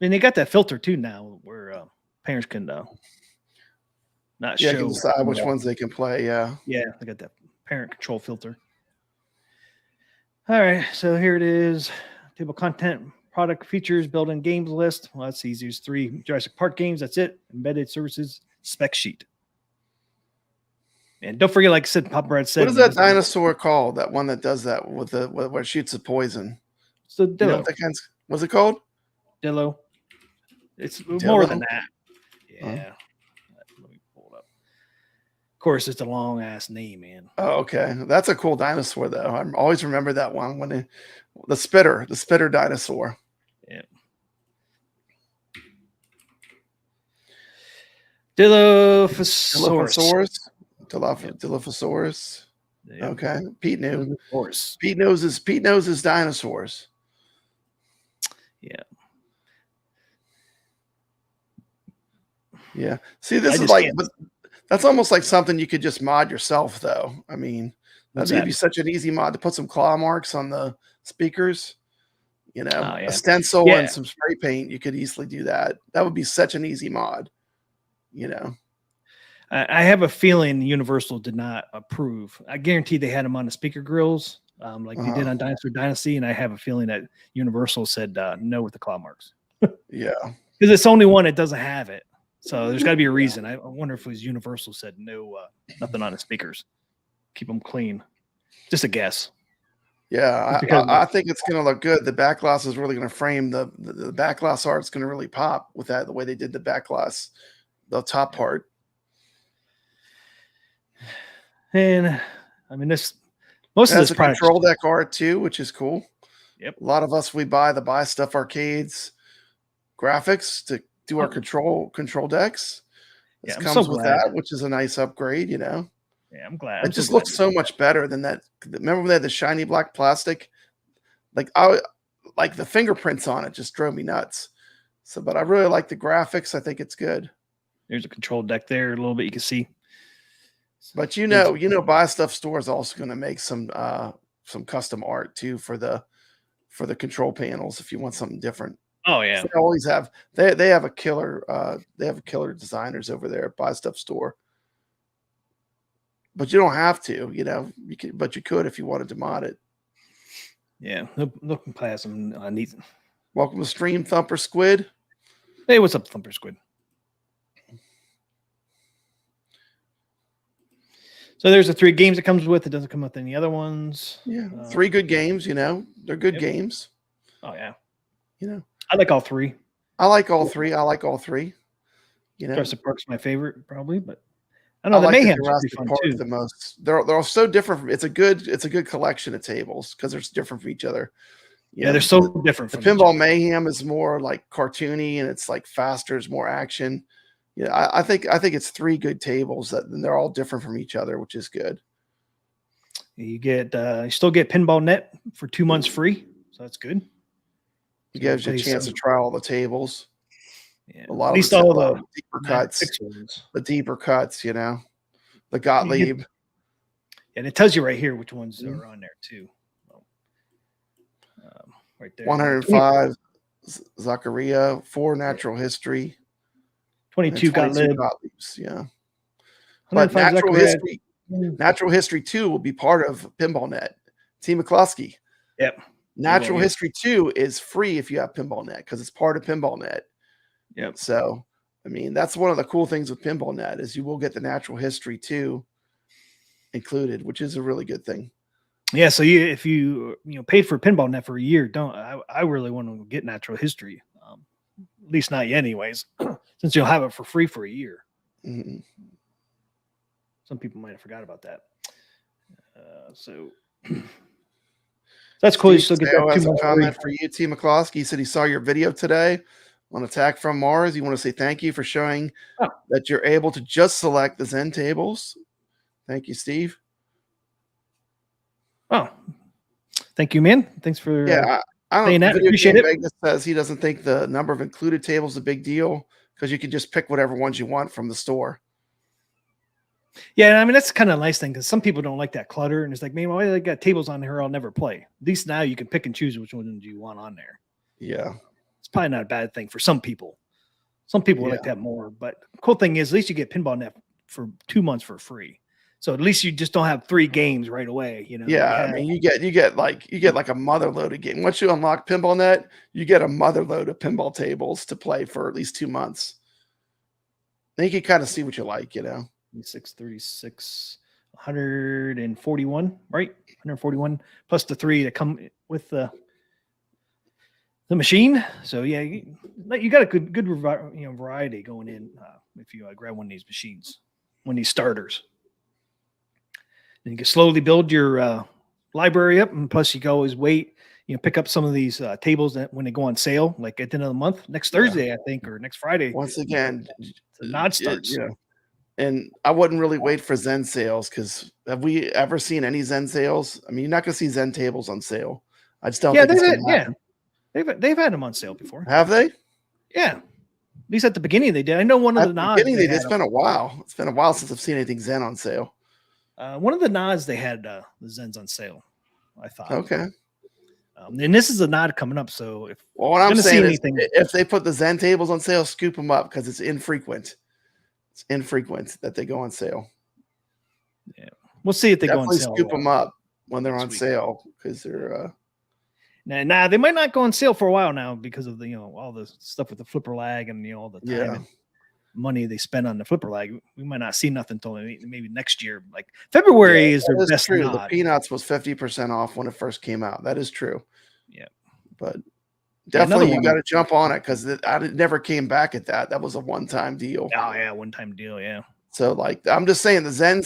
Speaker 3: And they got that filter too now, where parents can not show.
Speaker 5: Can decide which ones they can play. Yeah.
Speaker 3: Yeah, they got that parent control filter. All right, so here it is. table content, product features, built-in games list. Well, that's easy. There's 3 Jurassic Park games. That's it. Embedded services spec sheet. And don't forget, like I said, Papa Brad said.
Speaker 5: What is that dinosaur called? That one that does that with the where it shoots the poison.
Speaker 3: It's the
Speaker 5: You know
Speaker 3: Dillo.
Speaker 5: what that kind's, what's it called?
Speaker 3: Dillo. It's
Speaker 5: Dillo?
Speaker 3: more than that. Yeah.
Speaker 5: Huh.
Speaker 3: Let me pull it up. Of course, it's a long ass name, man.
Speaker 5: Oh, okay. That's a cool dinosaur, though. I always remember that one when the spitter dinosaur.
Speaker 3: Yeah. Dilophosaurus.
Speaker 5: Dilophosaurus.
Speaker 3: Yeah.
Speaker 5: Okay. Pete knew.
Speaker 3: Dilophosaurus.
Speaker 5: Pete knows his dinosaurs.
Speaker 3: Yeah.
Speaker 5: Yeah. See, this
Speaker 3: I
Speaker 5: is
Speaker 3: just
Speaker 5: like,
Speaker 3: can't-
Speaker 5: but that's almost like something you could just mod yourself, though. I mean,
Speaker 3: What's
Speaker 5: that'd
Speaker 3: that?
Speaker 5: be such an easy mod to put some claw marks on the speakers. You know,
Speaker 3: Oh, yeah.
Speaker 5: a stencil
Speaker 3: Yeah.
Speaker 5: and some spray paint. You could easily do that. That would be such an easy mod. You know.
Speaker 3: I have a feeling Universal did not approve. I guarantee they had them on the speaker grills, like they did on Dinosaur Dynasty, and I have a feeling that Universal said no with the claw marks
Speaker 5: Yeah.
Speaker 3: because it's the only one that doesn't have it. So there's got to be a reason. I wonder if it was Universal said no, nothing on the speakers, keep them clean. Just a guess.
Speaker 5: Yeah,
Speaker 3: Because-
Speaker 5: I think it's going to look good. The backglass is really going to frame the backglass art's going to really pop with that, the way they did the backglass, the top part.
Speaker 3: And I mean, most
Speaker 5: It
Speaker 3: of
Speaker 5: has
Speaker 3: this
Speaker 5: a
Speaker 3: product.
Speaker 5: control deck art too, which is cool.
Speaker 3: Yep.
Speaker 5: A lot of us, we buy the Buy Stuff Arcades graphics to do our control decks. This
Speaker 3: Yeah, I'm
Speaker 5: comes
Speaker 3: so
Speaker 5: with
Speaker 3: glad.
Speaker 5: that, which is a nice upgrade, you know.
Speaker 3: Yeah, I'm glad.
Speaker 5: It just looks so much better than that. Remember when they had the shiny black plastic? Like the fingerprints on it just drove me nuts. So, but I really like the graphics. I think it's good.
Speaker 3: There's a control deck there, a little bit you can see.
Speaker 5: But you know, Buy Stuff Store is also going to make some custom art too for the control panels if you want something different.
Speaker 3: Oh yeah,
Speaker 5: They always have they have a killer designers over there at Buy Stuff Store. But you don't have to, you know. But you could if you wanted to mod it.
Speaker 3: yeah. Looking past some neat.
Speaker 5: Welcome to Stream Thumper Squid.
Speaker 3: Hey, what's up, Thumper Squid? So there's the 3 games it comes with. It doesn't come with any other ones.
Speaker 5: Yeah, 3 good games. You know, they're good games.
Speaker 3: Oh yeah,
Speaker 5: You know,
Speaker 3: I like all 3.
Speaker 5: I like all 3. You know,
Speaker 3: Jurassic Park's my favorite, probably, but I don't
Speaker 5: I
Speaker 3: know. The
Speaker 5: like the
Speaker 3: Mayhem's
Speaker 5: Jurassic
Speaker 3: pretty fun
Speaker 5: Park
Speaker 3: too.
Speaker 5: the most. They're all so different. It's a good collection of tables because they're different from each other.
Speaker 3: Yeah, they're so different.
Speaker 5: The
Speaker 3: From each
Speaker 5: Pinball
Speaker 3: other.
Speaker 5: Mayhem is more like cartoony and it's like faster, it's more action. Yeah, I think it's 3 good tables and they're all different from each other, which is good.
Speaker 3: You get you still get Pinball Net for 2 months free, so that's good.
Speaker 5: It gives you a chance to try all the tables.
Speaker 3: Yeah,
Speaker 5: A lot
Speaker 3: at
Speaker 5: of
Speaker 3: least
Speaker 5: it's
Speaker 3: all
Speaker 5: the
Speaker 3: the
Speaker 5: deeper cuts,
Speaker 3: pixels.
Speaker 5: the deeper cuts, you know, the Gottlieb.
Speaker 3: And it tells you right here which ones
Speaker 5: Mhm.
Speaker 3: are on there too. Right there.
Speaker 5: 105 Zachariah, 4 natural history, and
Speaker 3: 22 Gottlieb.
Speaker 5: Gottliebs, yeah. But
Speaker 3: 105 Zachariah.
Speaker 5: Natural History 2 will be part of Pinball Net. T. McCluskey.
Speaker 3: Yep.
Speaker 5: Natural
Speaker 3: Yeah.
Speaker 5: History 2 is free if you have Pinball Net because it's part of Pinball Net.
Speaker 3: Yep.
Speaker 5: So, I mean, that's one of the cool things with Pinball Net is you will get the Natural History 2 included, which is a really good thing.
Speaker 3: Yeah. So if you paid for Pinball Net for a year, I really want to get Natural History. At least not yet, anyways, since you'll have it for free for a year.
Speaker 5: Mhm.
Speaker 3: Some people might have forgot about that. So that's cool. You still
Speaker 5: Steve
Speaker 3: get that
Speaker 5: has
Speaker 3: 2
Speaker 5: a
Speaker 3: months free.
Speaker 5: comment for you, T. McCloskey. He said he saw your video today on Attack from Mars. You want to say thank you for showing that you're able to just select the Zen tables. Thank you, Steve.
Speaker 3: Oh, thank you, man. Thanks for
Speaker 5: Yeah, I don't
Speaker 3: saying
Speaker 5: know.
Speaker 3: that.
Speaker 5: Video
Speaker 3: Appreciate
Speaker 5: Game
Speaker 3: it.
Speaker 5: Vegas says he doesn't think the number of included tables is a big deal because you can just pick whatever ones you want from the store.
Speaker 3: Yeah, I mean that's kind of a nice thing because some people don't like that clutter, and it's like, man, why they got tables on here I'll never play? At least now you can pick and choose which ones you want on there.
Speaker 5: Yeah.
Speaker 3: It's probably not a bad thing for some people. Some people would like that more, but the cool thing is at least you get Pinball Net for 2 months for free. So at least you just don't have 3 games right away. You know.
Speaker 5: Yeah, I mean, you get like a mother load of game. Once you unlock Pinball Net, you get a mother load of pinball tables to play for at least 2 months. Then you can kind of see what you like, you know.
Speaker 3: 36, 141, right? 141 plus the 3 that come with the machine. So yeah, you got a good variety going in if you grab one of these machines, one of these starters. Then you can slowly build your library up, and plus you can always wait. Pick up some of these tables that when they go on sale, like at the end of the month, next Thursday, I think, or next Friday.
Speaker 5: Once again,
Speaker 3: the nod starts.
Speaker 5: And I wouldn't really wait for Zen sales, because have we ever seen any Zen sales? I mean, you're not going to see Zen tables on sale. I just don't think it's going to happen.
Speaker 3: They've had them on sale before.
Speaker 5: Have they?
Speaker 3: Yeah. At least at the beginning they did. I know one of the nods.
Speaker 5: It's been a while. It's been a while since I've seen anything Zen on sale.
Speaker 3: One of the nods they had the Zens on sale, I thought.
Speaker 5: Okay.
Speaker 3: And this is a nod coming up, so
Speaker 5: what I'm saying is, if they put the Zen tables on sale, scoop them up, because it's infrequent. It's infrequent that they go on sale.
Speaker 3: Yeah, we'll see if they go on sale.
Speaker 5: Scoop them up when they're on sale, because they're.
Speaker 3: Nah, they might not go on sale for a while now because of the all the stuff with the flipper lag and all the time and money they spend on the flipper lag. We might not see nothing until maybe next year. Like February is their best.
Speaker 5: True. The Peanuts was 50% off when it first came out. That is true.
Speaker 3: Yeah,
Speaker 5: but definitely you got to jump on it, because it never came back at that. That was a one-time deal.
Speaker 3: Oh yeah, one-time deal. Yeah.
Speaker 5: So like I'm just saying, the Zen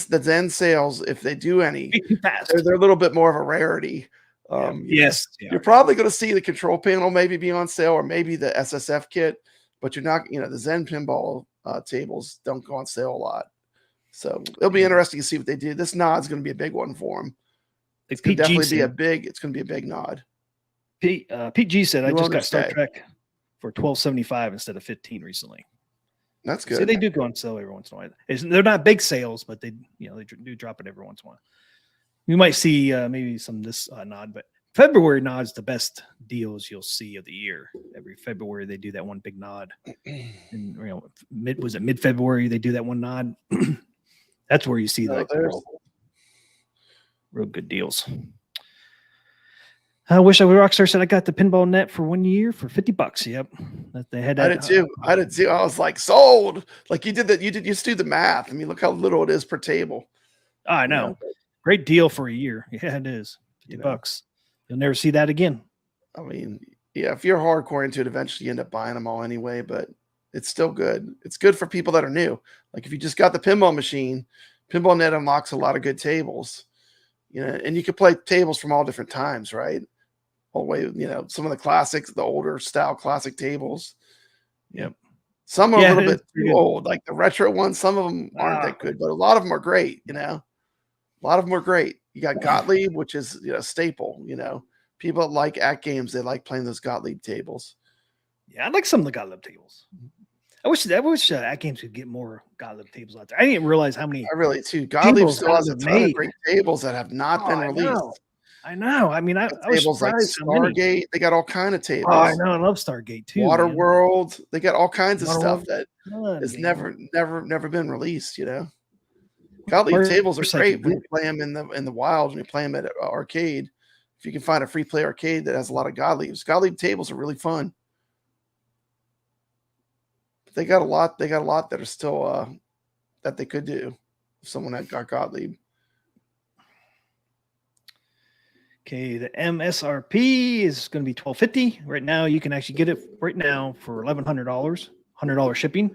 Speaker 5: sales, if they do any, they're a little bit more of a rarity.
Speaker 3: Yes,
Speaker 5: you're probably going to see the control panel maybe be on sale, or maybe the SSF kit, but you're not. The Zen pinball tables don't go on sale a lot, so it'll be interesting to see what they do. This nod's going to be a big one for them. It's going to definitely be a big. It's going to be a big nod.
Speaker 3: Pete G said, I just got Star Trek for $12.75 instead of $15 recently.
Speaker 5: That's good.
Speaker 3: So they do go on sale every once in a while. They're not big sales, but they do drop it every once in a while. We might see maybe some this nod, but February nod's the best deals you'll see of the year. Every February they do that one big nod, and mid-February they do that one nod. That's where you see real good deals. I wish Rockstar said I got the Pinball Net for 1 year for $50. Yep, they had that.
Speaker 5: I did too. I was like, sold. Like you did that. You just do the math. I mean, look how little it is per table.
Speaker 3: Oh, I know. Great deal for a year. Yeah, it is. $50. You'll never see that again.
Speaker 5: I mean, yeah, if you're hardcore into it, eventually you end up buying them all anyway, but it's still good. It's good for people that are new. Like if you just got the pinball machine, Pinball Net unlocks a lot of good tables. And you can play tables from all different times, right? All the way, some of the classics, the older style classic tables.
Speaker 3: Yep.
Speaker 5: Some are a little bit too old, like the retro ones. Some of them aren't that good, but a lot of them are great, A lot of them are great. You got Gottlieb, which is a staple, People that like AtGames, they like playing those Gottlieb tables.
Speaker 3: Yeah, I like some of the Gottlieb tables. I wish AtGames could get more Gottlieb tables out there. I didn't realize how many.
Speaker 5: I really too. Gottlieb still has a ton of great tables that have not been released.
Speaker 3: I know. I mean, I was surprised
Speaker 5: like Stargate. They got all kind of tables.
Speaker 3: Oh, I know. I love Stargate too.
Speaker 5: Waterworld. They got all kinds of stuff that has never been released. Gottlieb tables are great when you play them in the wild. When you play them at arcade, if you can find a free play arcade that has a lot of Gottliebs, Gottlieb tables are really fun. They got a lot. They got a lot that are still that they could do. If someone had got Gottlieb.
Speaker 3: Okay, the MSRP is going to be $12.50 right now. You can actually get it right now for $1,100, $100 shipping.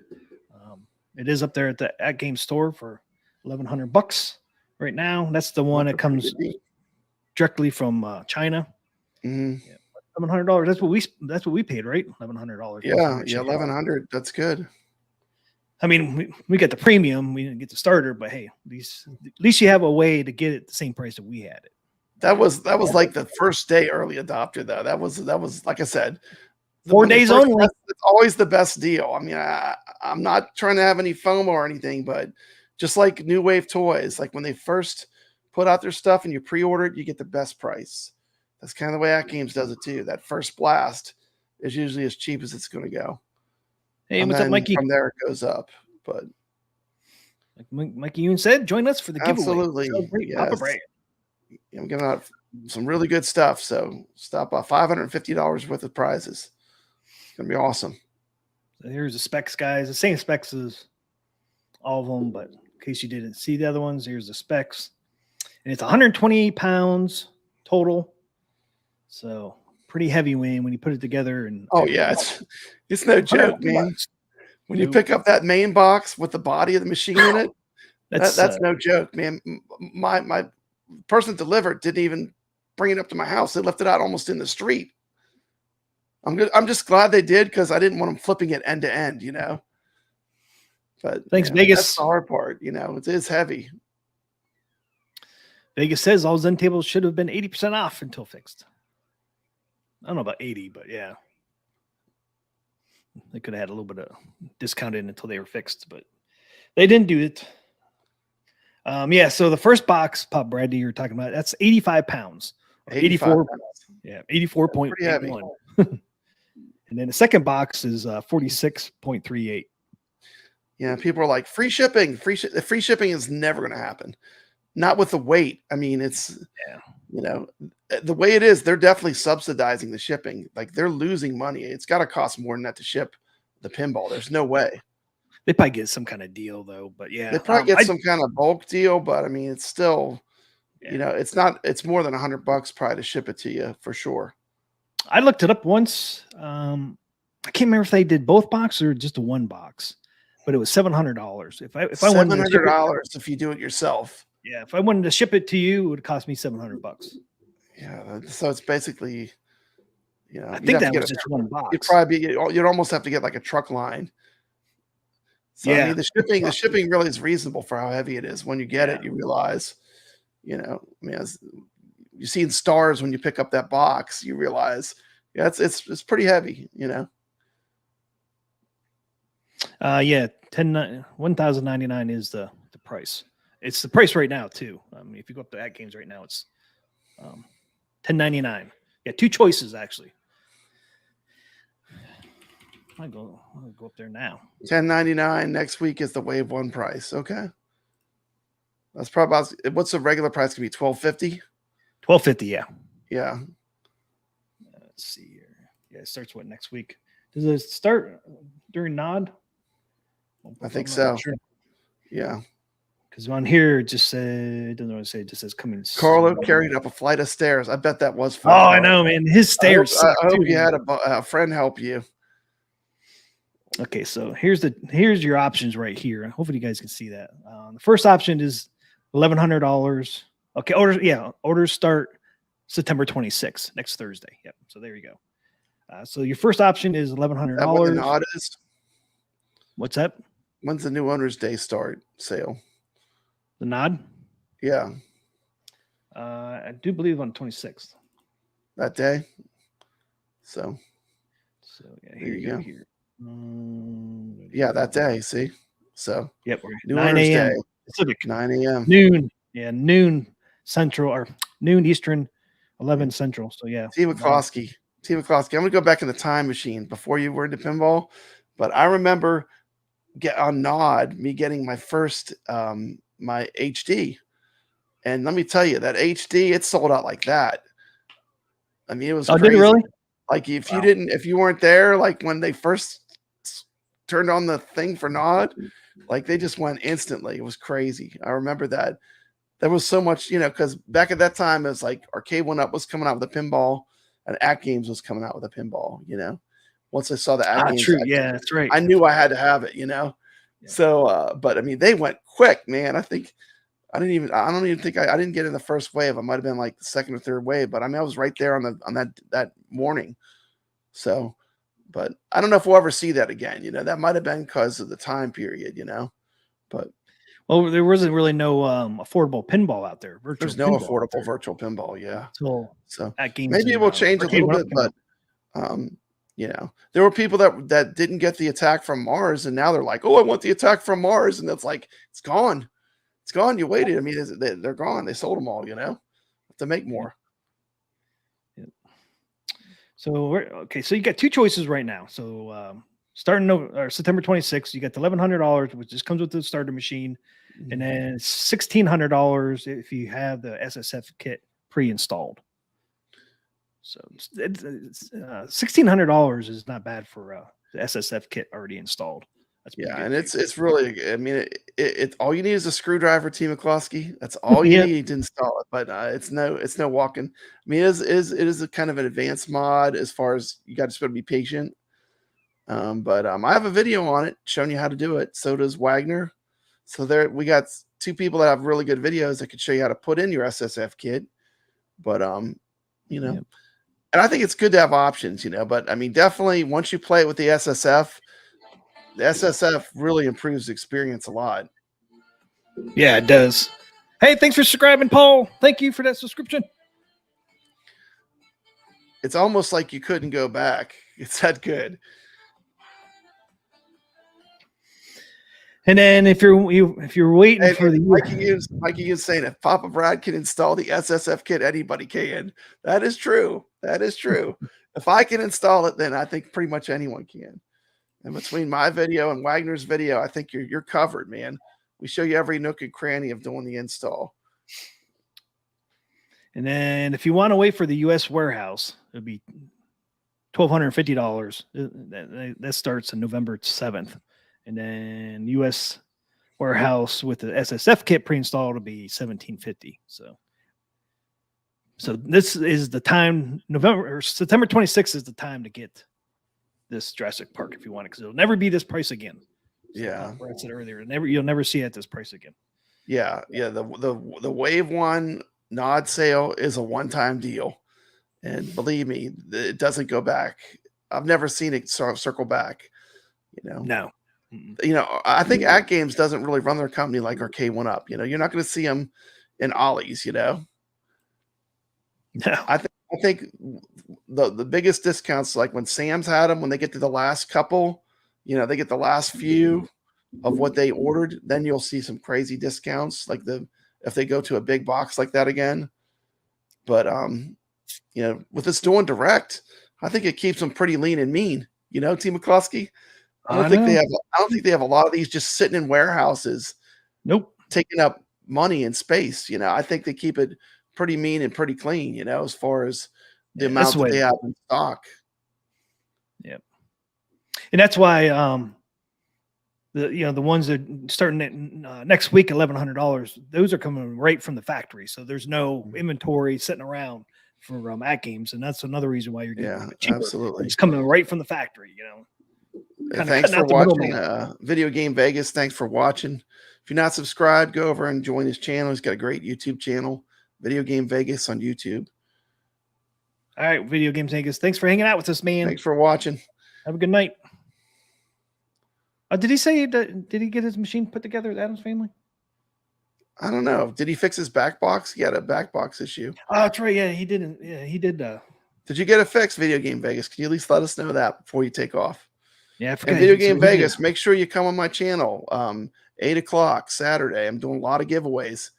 Speaker 3: It is up there at the AtGames store for $1,100 right now. That's the one that comes directly from China.
Speaker 5: Mm-hmm.
Speaker 3: Yeah, $1,100. That's what we paid, right? $1,100.
Speaker 5: Yeah, $1,100. That's good.
Speaker 3: I mean, we got the premium. We didn't get the starter, but hey, at least you have a way to get it at the same price that we had it.
Speaker 5: That was like the first day early adopter though. That was like I said,
Speaker 3: 4 days only.
Speaker 5: It's always the best deal. I mean, I'm not trying to have any FOMO or anything, but just like New Wave Toys, like when they first put out their stuff and you pre-order it, you get the best price. That's kind of the way AtGames does it too. That first blast is usually as cheap as it's going to go.
Speaker 3: Hey, what's up, Mikey?
Speaker 5: From there it goes up, but
Speaker 3: Like Mikey Yoon said, join us for the giveaway.
Speaker 5: Absolutely.
Speaker 3: Celebrate
Speaker 5: Yes.
Speaker 3: Papa Brad.
Speaker 5: I'm giving out some really good stuff. So stop by $550 worth of prizes. It's going to be awesome.
Speaker 3: So here's the specs, guys. The same specs as all of them, but in case you didn't see the other ones, here's the specs. And it's 128 pounds total. So pretty heavy when you put it together. And
Speaker 5: oh, yeah. It's no joke, man. When you pick up that main box with the body of the machine in it, that's no joke, man. My person delivered didn't even bring it up to my house. They left it out almost in the street. I'm just glad they did, because I didn't want them flipping it end to end, But
Speaker 3: thanks, Vegas.
Speaker 5: That's the hard part, It is heavy.
Speaker 3: Vegas says all Zen tables should have been 80% off until fixed. I don't know about 80, but yeah. They could have had a little bit of discounted until they were fixed, but they didn't do it. Yeah, so the first box, Pop Brady, you're talking about, that's 85 pounds. 84 pounds. Yeah, 84.81. And then the second box is 46.38.
Speaker 5: Yeah, people are like, free shipping. Free shipping is never going to happen. Not with the weight. I mean, it's, the way it is, they're definitely subsidizing the shipping. Like, they're losing money. It's got to cost more than that to ship the pinball. There's no way.
Speaker 3: They probably get some kind of deal, though. But yeah,
Speaker 5: they probably get some kind of bulk deal. But I mean, it's still, it's not. It's more than $100 probably to ship it to you for sure.
Speaker 3: I looked it up once. I can't remember if they did both boxes or just a one box, but it was $700. If I wanted
Speaker 5: $700 if you do it yourself.
Speaker 3: Yeah, if I wanted to ship it to you, it would cost me $700.
Speaker 5: Yeah, so it's basically,
Speaker 3: I think that was just one box.
Speaker 5: You'd almost have to get like a truck line. So, I mean, the shipping really is reasonable for how heavy it is. When you get it, you realize, I mean, as you see in stars when you pick up that box, you realize, it's pretty heavy,
Speaker 3: Yeah, $1,099 is the price. It's the price right now too. I mean, if you go up to AtGames right now, it's $10.99. Yeah, two choices actually. I'll go up there now.
Speaker 5: $10.99 next week is the Wave 1 price. Okay, that's probably what's the regular price gonna be? $12.50.
Speaker 3: $12.50. Yeah.
Speaker 5: Yeah.
Speaker 3: Let's see here. Yeah, it starts next week? Does it start during Nod?
Speaker 5: I think so. Sure. Yeah.
Speaker 3: Because on here it just it doesn't want to say, it just says coming.
Speaker 5: Carlo carried up a flight of stairs. I bet that was
Speaker 3: fun. Oh, I know, man. His stairs.
Speaker 5: I hope you had a friend help you.
Speaker 3: Okay, so here's your options right here. Hopefully you guys can see that. The first option is $1,100. Okay, orders start September 26th, next Thursday. Yep. So there you go. So your first option is $1,100.
Speaker 5: That what the Nod is?
Speaker 3: What's that?
Speaker 5: When's the new Owner's Day start sale?
Speaker 3: The Nod?
Speaker 5: Yeah.
Speaker 3: I do believe on 26th.
Speaker 5: That day? So
Speaker 3: yeah, here you go. Here.
Speaker 5: Yeah, that day. See? So
Speaker 3: yep, we're
Speaker 5: new 9 a.m.
Speaker 3: Pacific.
Speaker 5: 9 a.m.
Speaker 3: Noon. Yeah, noon Central or noon Eastern, 11 Central. So yeah.
Speaker 5: T. McCloskey. I'm gonna go back in the time machine before you were into pinball, but I remember on Nod me getting my first my HD, and let me tell you that HD, it sold out like that. I mean, it was crazy.
Speaker 3: Did it really?
Speaker 5: Like if you weren't there, like when they first turned on the thing for Nod, like they just went instantly. It was crazy. I remember that. There was so much, because back at that time it was like Arcade 1UP was coming out with a pinball, and AtGames was coming out with a pinball. Once I saw the AtGames,
Speaker 3: true. Yeah, that's right.
Speaker 5: I knew I had to have it. Yeah. So, but I mean, they went quick, man. I don't even think I didn't get in the first wave. I might have been like the second or third wave, but I mean, I was right there on that morning. So, but I don't know if we'll ever see that again. That might have been because of the time period, but.
Speaker 3: Well, there wasn't really no affordable pinball out there.
Speaker 5: There's no affordable virtual pinball. Yeah.
Speaker 3: So
Speaker 5: AtGames maybe it will change a little bit, but, there were people that didn't get the Attack from Mars, and now they're like, oh, I want the Attack from Mars. And it's like, it's gone. It's gone. You waited. I mean, they're gone. They sold them all, have to make more.
Speaker 3: Yeah. So, so you got two choices right now. So starting or September 26th. You got the $1,100, which just comes with the starter machine, and then $1,600 if you have the SSF kit pre-installed. So it's $1,600 is not bad for the SSF kit already installed. That's
Speaker 5: and it's really, I mean, it all you need is a screwdriver, T. McCloskey. That's all you need to install it. But it's no walking. I mean, it is a kind of an advanced mod as far as you got to be patient. But I have a video on it showing you how to do it. So does Wagner. So there we got two people that have really good videos that could show you how to put in your SSF kit. But you know, and I think it's good to have options, you know. But I mean, definitely once you play it with the SSF really improves the experience a lot.
Speaker 3: Yeah, it does. Hey, thanks for subscribing, Paul. Thank you for that subscription.
Speaker 5: It's almost like you couldn't go back. It's that good.
Speaker 3: And then if you're waiting for the
Speaker 5: Mikey is saying if Papa Brad can install the SSF kit, anybody can. That is true. That is true. If I can install it, then I think pretty much anyone can. And between my video and Wagner's video, I think you're covered, man. We show you every nook and cranny of doing the install.
Speaker 3: And then if you want to wait for the U.S. warehouse, it'll be $1,250. That starts on November 7th. And then U.S. warehouse with the SSF kit pre-installed will be $1,750. So this is the time. September 26th is the time to get this Jurassic Park if you want it, because it'll never be this price again.
Speaker 5: Yeah,
Speaker 3: I said earlier, you'll never see it at this price again.
Speaker 5: Yeah. The Wave 1 nod sale is a one-time deal, and believe me, it doesn't go back. I've never seen it circle back. You know,
Speaker 3: no.
Speaker 5: You know, I think AtGames doesn't really run their company like Rcade went up. You know, you're not going to see them in Ollie's. You know,
Speaker 3: no.
Speaker 5: I think the biggest discounts, like when Sam's had them, when they get to the last couple, you know, they get the last few of what they ordered, then you'll see some crazy discounts, like if they go to a big box like that again. But you know, with this doing direct, I think it keeps them pretty lean and mean. You know, T. McCloskey. I don't think they have a lot of these just sitting in warehouses.
Speaker 3: Nope.
Speaker 5: Taking up money and space. You know, I think they keep it pretty mean and pretty clean, you know, as far as the amount that they have in stock.
Speaker 3: Yep. And that's why the ones that starting at next week, $1,100, those are coming right from the factory. So there's no inventory sitting around for AtGames, and that's another reason why you're getting it cheaper.
Speaker 5: Absolutely.
Speaker 3: It's coming right from the factory, you know.
Speaker 5: Thanks for watching Video Game Vegas. Thanks for watching. If you're not subscribed, go over and join his channel. He's got a great YouTube channel, Video Game Vegas on YouTube.
Speaker 3: All right, Video Game Vegas. Thanks for hanging out with us, man.
Speaker 5: Thanks for watching.
Speaker 3: Have a good night. Did he say that? Did he get his machine put together at Adam's Family?
Speaker 5: I don't know. Did he fix his back box? He had a back box issue.
Speaker 3: Oh, that's right. Yeah, he didn't. Yeah, he did.
Speaker 5: Did you get it fixed, Video Game Vegas? Can you at least let us know that before you take off?
Speaker 3: Yeah,
Speaker 5: and Video Game Vegas, make sure you come on my channel. 8 o'clock Saturday. I'm doing a lot of giveaways.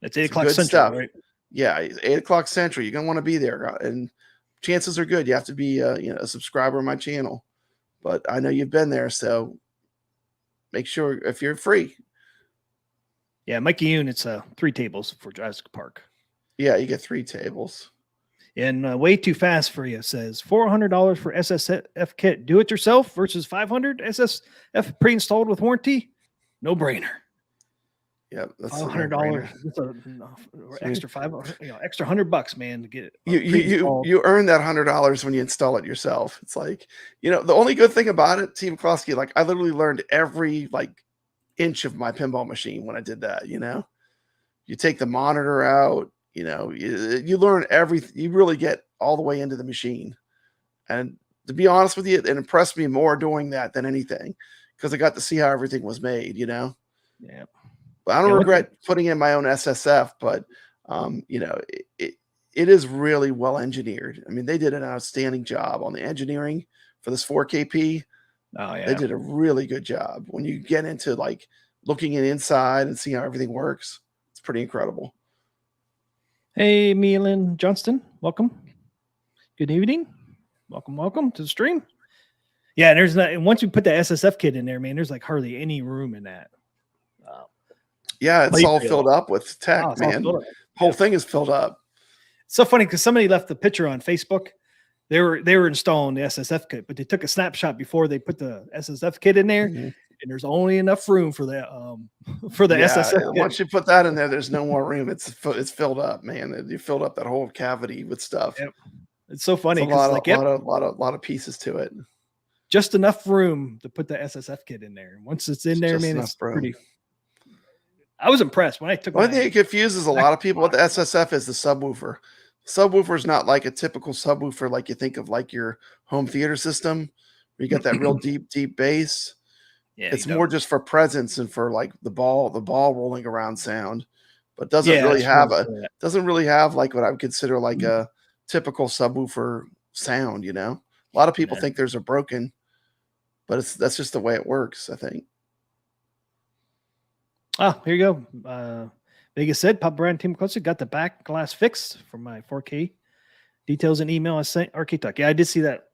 Speaker 3: It's 8 o'clock Central, stuff. Right?
Speaker 5: Yeah, 8 o'clock Central. You're gonna want to be there, and chances are good you have to be a subscriber of my channel. But I know you've been there, so make sure if you're free.
Speaker 3: Yeah, Mikey Yoon, it's 3 tables for Jurassic Park.
Speaker 5: Yeah, you get 3 tables.
Speaker 3: And way too fast for you says $400 for SSF kit. Do it yourself versus $500 SSF pre-installed with warranty. No brainer.
Speaker 5: Yeah, that's
Speaker 3: $500. Extra $100, man, to get it.
Speaker 5: You earn that $100 when you install it yourself. It's like, you know, the only good thing about it, Team McCloskey, like I literally learned every inch of my pinball machine when I did that. You know, you take the monitor out. You know, you learn everything. You really get all the way into the machine. And to be honest with you, it impressed me more doing that than anything, because I got to see how everything was made, you know?
Speaker 3: Yeah.
Speaker 5: But I don't regret putting in my own SSF, but, you know, it is really well engineered. I mean, they did an outstanding job on the engineering for this 4KP.
Speaker 3: Oh, yeah.
Speaker 5: They did a really good job. When you get into looking inside and seeing how everything works, it's pretty incredible.
Speaker 3: Hey, Milan Johnston, welcome. Good evening. Welcome to the stream. Yeah, and there's not. And once you put the SSF kit in there, man, there's like hardly any room in that.
Speaker 5: Yeah, it's all
Speaker 3: Playfield.
Speaker 5: filled up with tech,
Speaker 3: Oh, it's all
Speaker 5: man.
Speaker 3: filled up.
Speaker 5: Whole thing is filled up.
Speaker 3: It's so funny because somebody left the picture on Facebook. They were installing the SSF kit, but they took a snapshot before they put the SSF kit in there, and there's only enough room for the SSF kit.
Speaker 5: Once you put that in there, there's no more room. It's filled up, man. You filled up that whole cavity with stuff.
Speaker 3: Yep. It's so funny
Speaker 5: It's a lot of pieces to it.
Speaker 3: Just enough room to put the SSF kit in there. Once it's in there, man, it's pretty. I was impressed when I took.
Speaker 5: One thing that confuses a lot of people with the SSF is the subwoofer. Subwoofer is not like a typical subwoofer like you think of, like your home theater system, where you got that real deep bass. Yeah, it's more just for presence and for like the ball rolling around sound, but doesn't really have like what I would consider like a typical subwoofer sound. A lot of people think there's a broken, but that's just the way it works, I think.
Speaker 3: Oh, here you go. Vegas said, Pop Brand Team Closer got the Backglass fixed for my 4K. Details in email I sent Rcade Talk. Yeah, I did see that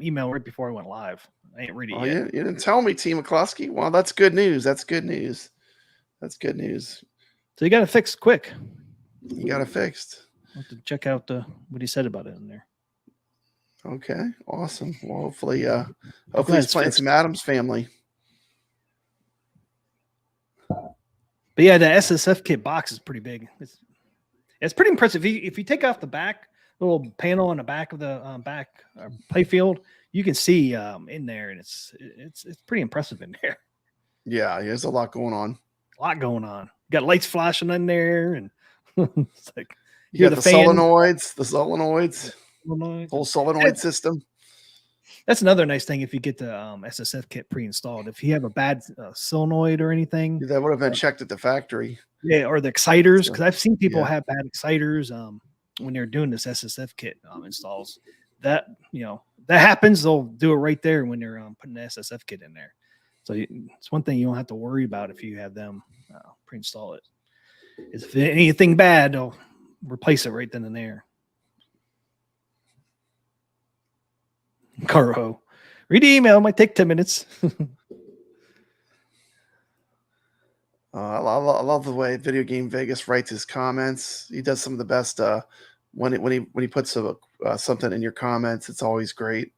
Speaker 3: email right before I went live. I ain't ready yet.
Speaker 5: You didn't tell me, Team McCloskey. Well, that's good news. That's good news.
Speaker 3: So you got it fixed quick.
Speaker 5: You got it fixed.
Speaker 3: I'll have to check out what he said about it in there.
Speaker 5: Okay, awesome. Well, hopefully he's playing some Adams Family.
Speaker 3: But yeah, the SSF kit box is pretty big. It's pretty impressive. If you take off the back little panel on the back of the playfield, you can see in there, and it's pretty impressive in there.
Speaker 5: Yeah, there's a lot going on.
Speaker 3: You got lights flashing in there, and it's like
Speaker 5: you got the solenoids, whole solenoid system.
Speaker 3: That's another nice thing if you get the SSF kit pre-installed. If you have a bad solenoid or anything,
Speaker 5: that would have been checked at the factory.
Speaker 3: Yeah, or the exciters, because I've seen people have bad exciters when they're doing this SSF kit installs. That happens. They'll do it right there when they're putting the SSF kit in there. So it's one thing you don't have to worry about if you have them pre-install it. Is if anything bad, they'll replace it right then and there. Caro, read the email. It might take 10 minutes.
Speaker 5: I love the way Video Game Vegas writes his comments. He does some of the best when he puts something in your comments. It's always great.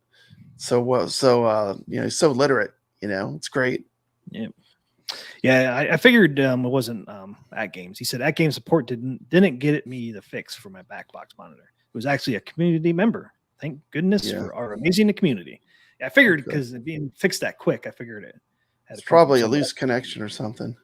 Speaker 5: He's so literate. It's great. Yeah. I figured it wasn't AtGames. He said AtGames support didn't get me the fix for my backbox monitor. It was actually a community member. Thank goodness for our amazing community. Yeah, I figured because it being fixed that quick, I figured it. It's probably a loose connection or something.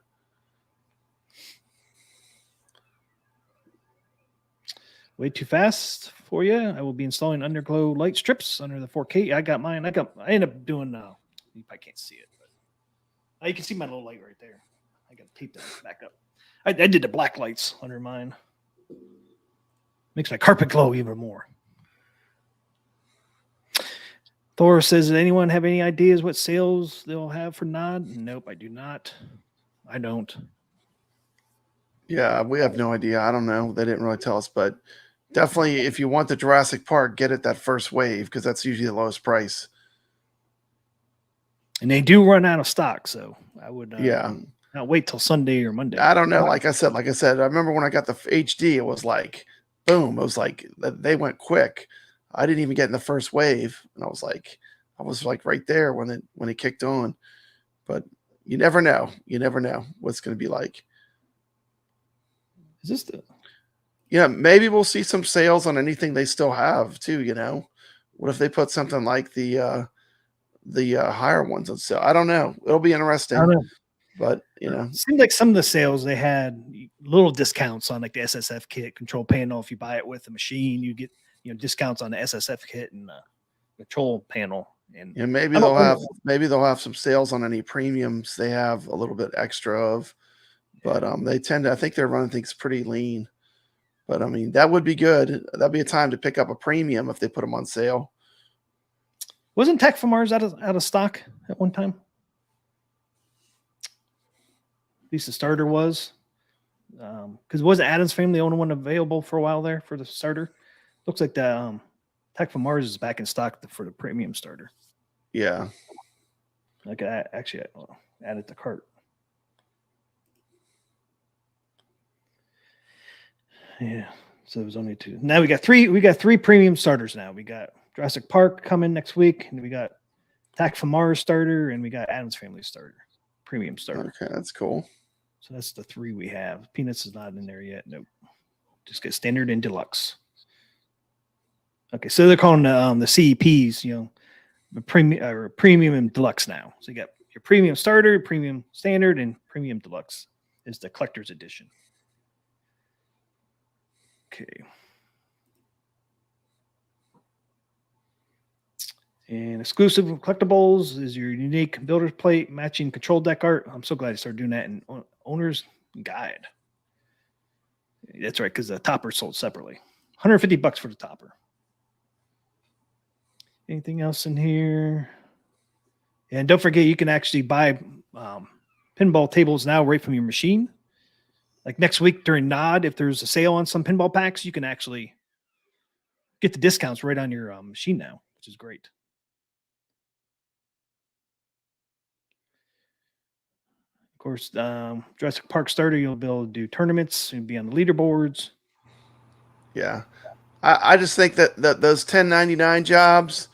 Speaker 3: Way too fast for you. I will be installing underglow light strips under the 4K. I got mine. I ended up doing. You probably can't see it, but you can see my little light right there. I got to tape that back up. I did the black lights under mine. Makes my carpet glow even more. Thor says, does anyone have any ideas what sales they'll have for Nod? Nope, I do not. I don't.
Speaker 5: Yeah, we have no idea. I don't know. They didn't really tell us, but definitely if you want the Jurassic Park, get it that first wave because that's usually the lowest price.
Speaker 3: And they do run out of stock, so I would not wait till Sunday or Monday.
Speaker 5: I don't know. Like I said, I remember when I got the HD, it was like, boom. It was like they went quick. I didn't even get in the first wave, and I was like right there when it kicked on. But you never know. You never know what's going to be like.
Speaker 3: Is this the?
Speaker 5: Yeah, maybe we'll see some sales on anything they still have too. What if they put something like the higher ones on sale? I don't know. It'll be interesting. I don't know. But
Speaker 3: it seems like some of the sales they had little discounts on like the SSF kit control panel. If you buy it with the machine, you get discounts on the SSF kit and the control panel. And
Speaker 5: maybe they'll have some sales on any premiums they have a little bit extra of. But they tend to, I think they're running things pretty lean. But I mean, that would be good. That'd be a time to pick up a premium if they put them on sale.
Speaker 3: Wasn't Tech from Mars out of stock at one time? At least the starter was. Because wasn't Adam's Family the only one available for a while there for the starter? Looks like the Tech from Mars is back in stock for the premium starter.
Speaker 5: Yeah.
Speaker 3: Okay, actually add it to cart. Yeah. So it was only 2. Now we got 3. We got 3 premium starters now. We got Jurassic Park coming next week, and we got Attack from Mars starter, and we got Adam's Family starter, premium starter.
Speaker 5: Okay, that's cool.
Speaker 3: So that's the 3 we have. Peanuts is not in there yet. Nope. Just get standard and deluxe. Okay, so they're calling the CEPs, the premium and deluxe now. So you got your premium starter, premium standard, and premium deluxe is the collector's edition. Okay. And exclusive collectibles is your unique builder's plate matching control deck art. I'm so glad I started doing that in owner's guide. That's right, because the topper sold separately. $150 for the topper. Anything else in here? And don't forget, you can actually buy pinball tables now right from your machine. Like next week during NOD, if there's a sale on some pinball packs, you can actually get the discounts right on your machine now, which is great. Of course, Jurassic Park starter, you'll be able to do tournaments. You'll be on the leaderboards.
Speaker 5: Yeah. I just think that those 1099 jobs,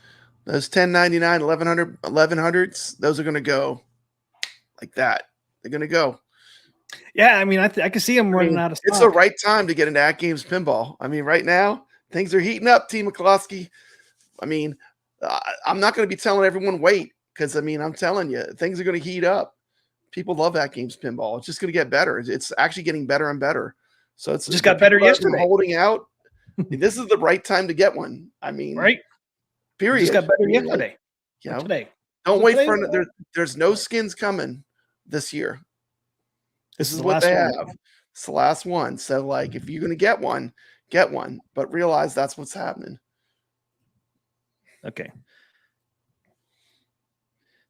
Speaker 5: those 1099, 1100s, those are going to go like that. They're going to go.
Speaker 3: Yeah, I mean, I can see them running out of stock.
Speaker 5: It's the right time to get into AtGames Pinball. I mean, right now, things are heating up, T. McCloskey. I mean, I'm not going to be telling everyone wait because, I mean, I'm telling you, things are going to heat up. People love AtGames Pinball. It's just going to get better. It's actually getting better and better. So it's
Speaker 3: just got better yesterday.
Speaker 5: Holding out. This is the right time to get one. I mean,
Speaker 3: right?
Speaker 5: Period.
Speaker 3: Just got better yesterday.
Speaker 5: Today. Don't wait for another. There's no skins coming this year. This is what they have. It's the last one. So, like, if you're going to get one, but realize that's what's happening.
Speaker 3: Okay.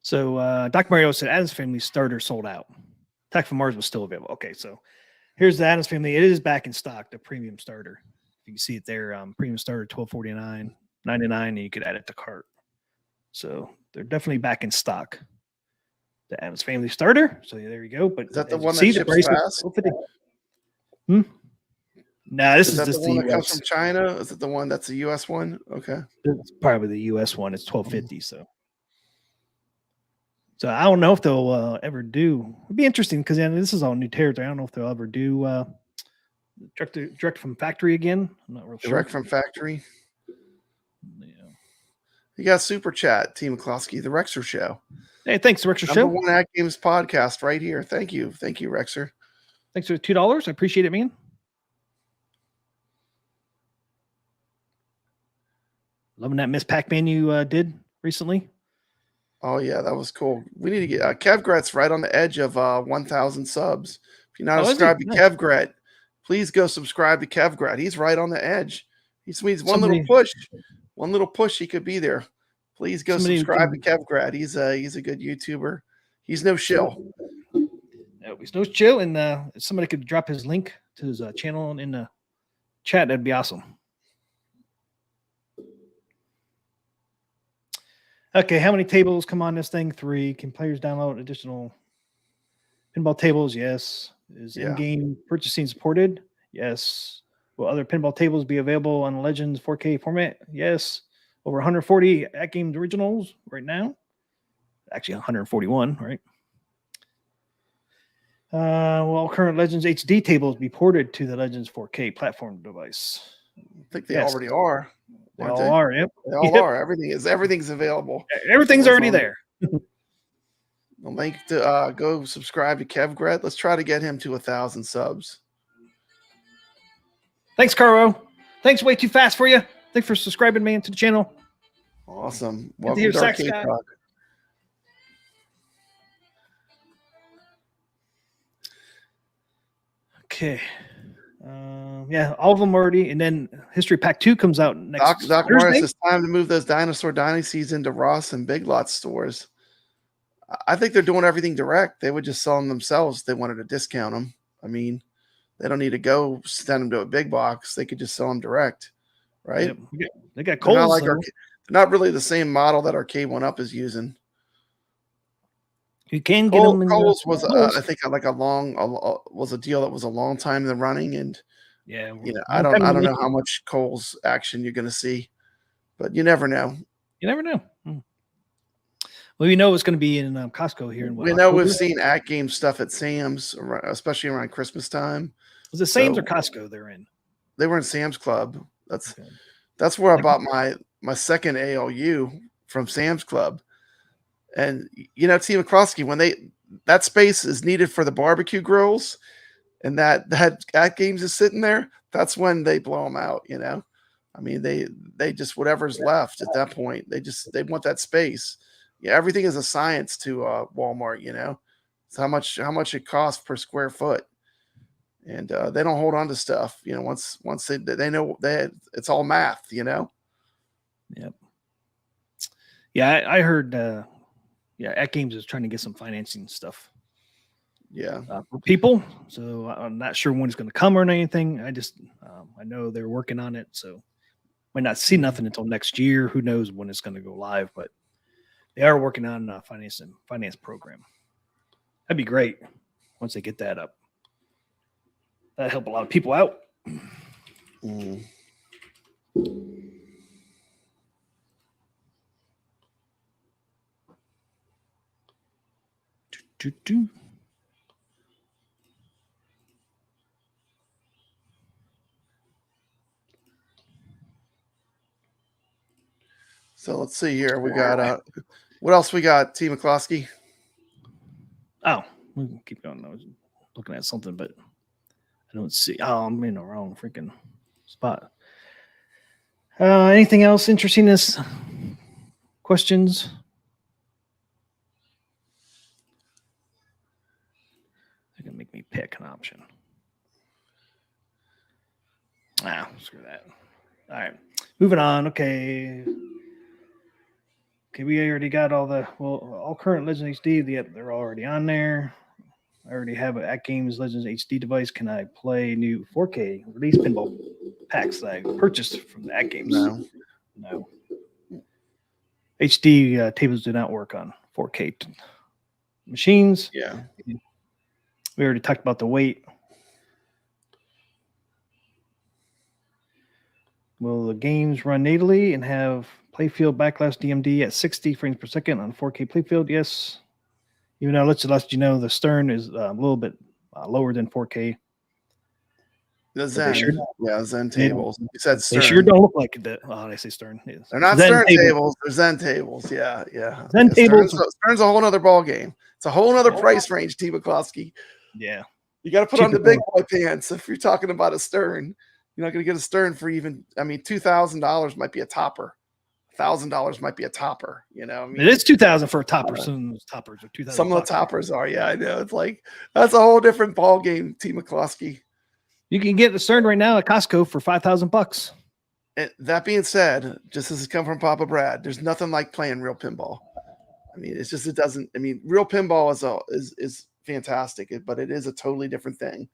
Speaker 3: So, Doc Mario said Adam's Family starter sold out. Attack from Mars was still available. Okay, so here's the Adam's Family. It is back in stock, the premium starter. You can see it there. Premium starter, $12.49.99, and you could add it to cart. So they're definitely back in stock. The Adam's Family starter. So there you go. But
Speaker 5: is that the one that ships fast?
Speaker 3: No, this is
Speaker 5: just
Speaker 3: the
Speaker 5: one
Speaker 3: that
Speaker 5: comes from China. Is it the one that's a U.S. one? Okay,
Speaker 3: it's probably the U.S. one. It's $12.50. So I don't know if they'll ever do. It'd be interesting because this is all new territory. I don't know if they'll ever do direct from factory again. I'm not real sure.
Speaker 5: Direct from factory. Yeah. You got super chat, T. McCloskey, the Rexer Show.
Speaker 3: Hey, thanks, Rexer Show.
Speaker 5: Number 1 AtGames podcast right here. Thank you, Rexer.
Speaker 3: Thanks for the $2. I appreciate it, man. Loving that Miss Pac-Man you did recently.
Speaker 5: Oh, yeah, that was cool. We need to get Kevgret's right on the edge of 1,000 subs. If you're not subscribed to Kevgret, please go subscribe to Kevgret. He's right on the edge. He's one little push, he could be there. Please go subscribe to Kevgret. He's a good YouTuber. He's no shill.
Speaker 3: No, he's no shill. And if somebody could drop his link to his channel in the chat, that'd be awesome. Okay, how many tables come on this thing? 3. Can players download additional pinball tables? Yes. Is in-game purchasing supported? Yes. Will other pinball tables be available on Legends 4K format? Yes. Over 140 AtGames originals right now. Actually, 141, right? Will current Legends HD tables be ported to the Legends 4K platform device?
Speaker 5: I think they already are.
Speaker 3: They all are. Yep.
Speaker 5: They all are. Everything's available.
Speaker 3: Everything's already there.
Speaker 5: The link to go subscribe to Kevgret. Let's try to get him to 1,000 subs.
Speaker 3: Thanks, Caro. Thanks way too fast for you. Thanks for subscribing, man, to the channel.
Speaker 5: Awesome. Welcome to Arcade Talk.
Speaker 3: Okay. Yeah, all of them already. And then History Pack 2 comes out next
Speaker 5: Doc Morris, it's time to move those Dinosaur Dynasties into Ross and Big Lots stores. I think they're doing everything direct. They would just sell them themselves if they wanted to discount them. I mean, they don't need to go send them to a big box. They could just sell them direct, right?
Speaker 3: Yep. They got Kohl's.
Speaker 5: not really the same model that Arcade 1-Up is using.
Speaker 3: You can get them in
Speaker 5: Coles was, I think, like was a deal that was a long time in the running, and
Speaker 3: yeah,
Speaker 5: I don't know how much Coles action you're going to see, but you never know.
Speaker 3: You never know. Well, you know it's going to be in Costco here in
Speaker 5: We know we've seen AtGames stuff at Sam's, especially around Christmas time.
Speaker 3: Was it Sam's or Costco they're in?
Speaker 5: They were in Sam's Club. That's where I bought my second ALU from Sam's Club. And T. McCloskey, when that space is needed for the barbecue grills, and that AtGames is sitting there, that's when they blow them out. I mean, they just whatever's left at that point, they want that space. Yeah, everything is a science to Walmart. It's how much it costs per square foot, and they don't hold on to stuff. Once they know it's all math.
Speaker 3: Yep. Yeah, I heard. AtGames is trying to get some financing stuff.
Speaker 5: Yeah,
Speaker 3: for people. So I'm not sure when it's going to come or anything. I just I know they're working on it, so might not see nothing until next year. Who knows when it's going to go live? But they are working on a finance program. That'd be great once they get that up. That'd help a lot of people out.
Speaker 5: So let's see here. We got what else we got, T. McCloskey?
Speaker 3: Oh, we can keep going. I was looking at something, but I don't see. Oh, I'm in the wrong freaking spot. Anything else interesting? This questions? They're gonna make me pick an option. Screw that. All right, moving on. Okay, we already got all current Legends HD. They're already on there. I already have an AtGames Legends HD device. Can I play new 4K release pinball packs that I purchased from the AtGames? No. HD tables do not work on 4K machines.
Speaker 5: Yeah.
Speaker 3: We already talked about the weight. Will the games run natively and have playfield Backglass DMD at 60 frames per second on 4K playfield? Yes. Even though let's let you know the stern is a little bit lower than 4K.
Speaker 5: The Zen tables. You said stern.
Speaker 3: They sure don't look like that. Oh, they say stern. Yes.
Speaker 5: They're not Zen tables. They're Zen tables. Yeah.
Speaker 3: Zen tables.
Speaker 5: Stern's a whole other ball game. It's a whole other price range, T. McCloskey.
Speaker 3: Yeah.
Speaker 5: You got to put on the big boy pants if you're talking about a stern. You're not going to get a stern for $2,000 might be a topper. $1,000 might be a topper. It
Speaker 3: is $2,000 for a topper. Some toppers are $2,000.
Speaker 5: Some of the toppers are. Yeah, I know. It's like that's a whole different ball game, T. McCloskey.
Speaker 3: You can get the stern right now at Costco for $5,000.
Speaker 5: That being said, just as it come from Papa Brad, there's nothing like playing real pinball. It's just real pinball is fantastic, but it is a totally different thing.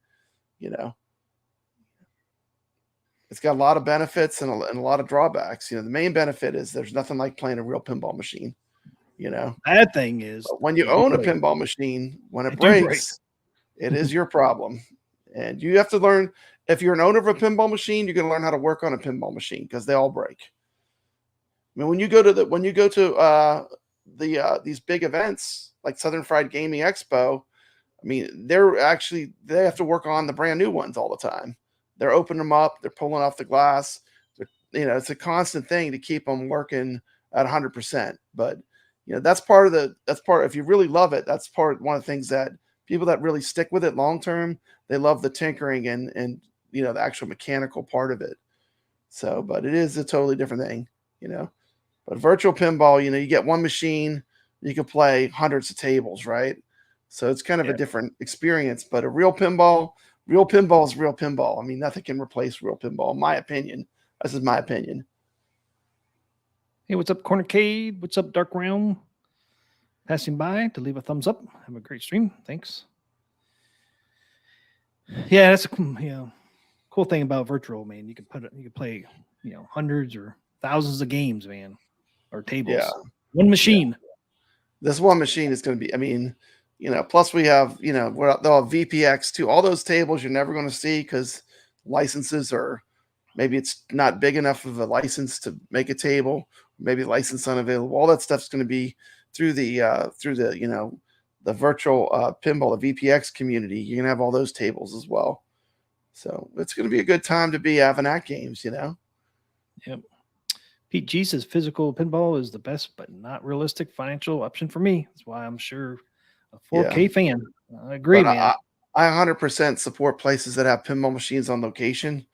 Speaker 5: It's got a lot of benefits and a lot of drawbacks. The main benefit is there's nothing like playing a real pinball machine.
Speaker 3: Bad thing is
Speaker 5: when you own a pinball machine, when it breaks, it is your problem. And you have to learn, if you're an owner of a pinball machine, you're going to learn how to work on a pinball machine because they all break. When you go to these big events like Southern Fried Gaming Expo, they have to work on the brand new ones all the time. They're opening them up. They're pulling off the glass. It's a constant thing to keep them working at 100%. But that's part. If you really love it, that's one of the things that people that really stick with it long term, they love the tinkering and the actual mechanical part of it. So, but it is a totally different thing, But virtual pinball, you get one machine, you can play hundreds of tables, right? So it's kind of a different experience. But a real pinball is real pinball. Nothing can replace real pinball, in my opinion. This is my opinion.
Speaker 3: Hey, what's up, Cornercade? What's up, Dark Realm? Passing by to leave a thumbs up. Have a great stream. Thanks. Yeah, that's a cool thing about virtual, man. You can play hundreds or thousands of games, man. or tables.
Speaker 5: Yeah.
Speaker 3: One machine.
Speaker 5: This one machine is going to be, I mean, plus we have, they'll have VPX too. All those tables you're never going to see because licenses are, maybe it's not big enough of a license to make a table. Maybe license unavailable. All that stuff's going to be through the the virtual pinball, the VPX community. You're going to have all those tables as well. So it's going to be a good time to be having AtGames,
Speaker 3: Yep. Pete G says physical pinball is the best, but not realistic financial option for me. That's why I'm sure a 4K fan. I agree,
Speaker 5: But
Speaker 3: man.
Speaker 5: I 100% support places that have pinball machines on location.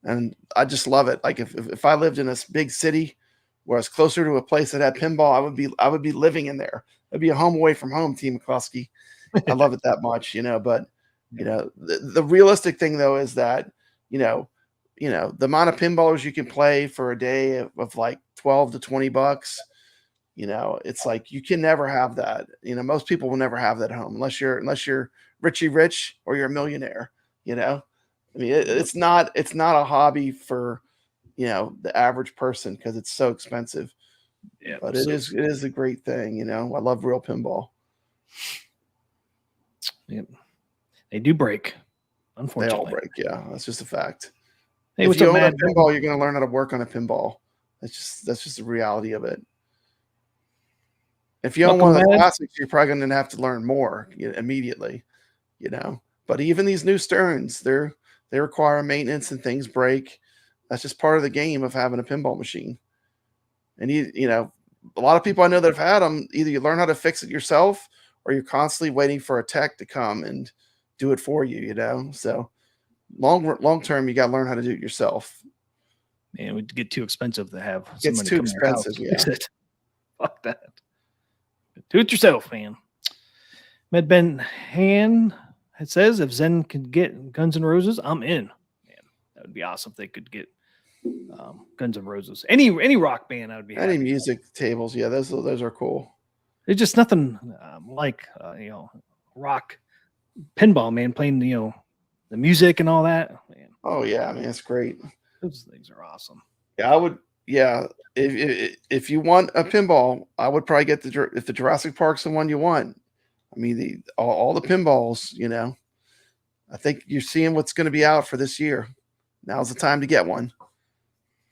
Speaker 5: And I just love it. Like if I lived in a big city where I was closer to a place that had pinball, I would be living in there. It'd be a home away from home, Team McCluskey. I love it that much, but the realistic thing though is that, the amount of pinballers you can play for a day of like $12 to $20, it's like you can never have that. Most people will never have that at home unless you're Richie Rich or you're a millionaire. I mean, it's not a hobby for the average person because it's so expensive.
Speaker 3: Yeah,
Speaker 5: but it is a great thing. I love real pinball.
Speaker 3: Yep. They do break, unfortunately.
Speaker 5: They all break. Yeah, that's just a fact.
Speaker 3: Hey,
Speaker 5: if
Speaker 3: what's
Speaker 5: you
Speaker 3: up,
Speaker 5: own
Speaker 3: man?
Speaker 5: a pinball, you're going to learn how to work on a pinball. That's just the reality of it. If you own one of the classics, you're probably going to have to learn more immediately. But even these new Sterns, they require maintenance and things break. That's just part of the game of having a pinball machine. And a lot of people I know that have had them, either you learn how to fix it yourself or you're constantly waiting for a tech to come and do it for you, So long term, you got to learn how to do it yourself.
Speaker 3: Man, it would get too expensive to have.
Speaker 5: It's too expensive. Yeah.
Speaker 3: Fuck that. Do it yourself, man. MedBen Han, it says if Zen could get Guns N' Roses, I'm in. Man, that would be awesome if they could get Guns N' Roses. Any rock band, I would be happy.
Speaker 5: Any music tables, yeah, those are cool.
Speaker 3: There's just nothing like rock pinball, man, playing the music and all that. Man.
Speaker 5: Oh yeah, I mean it's great.
Speaker 3: Those things are awesome.
Speaker 5: Yeah, I would. Yeah, if you want a pinball, I would probably get if the Jurassic Park's the one you want. I mean, all the pinballs, I think you're seeing what's going to be out for this year. Now's the time to get one.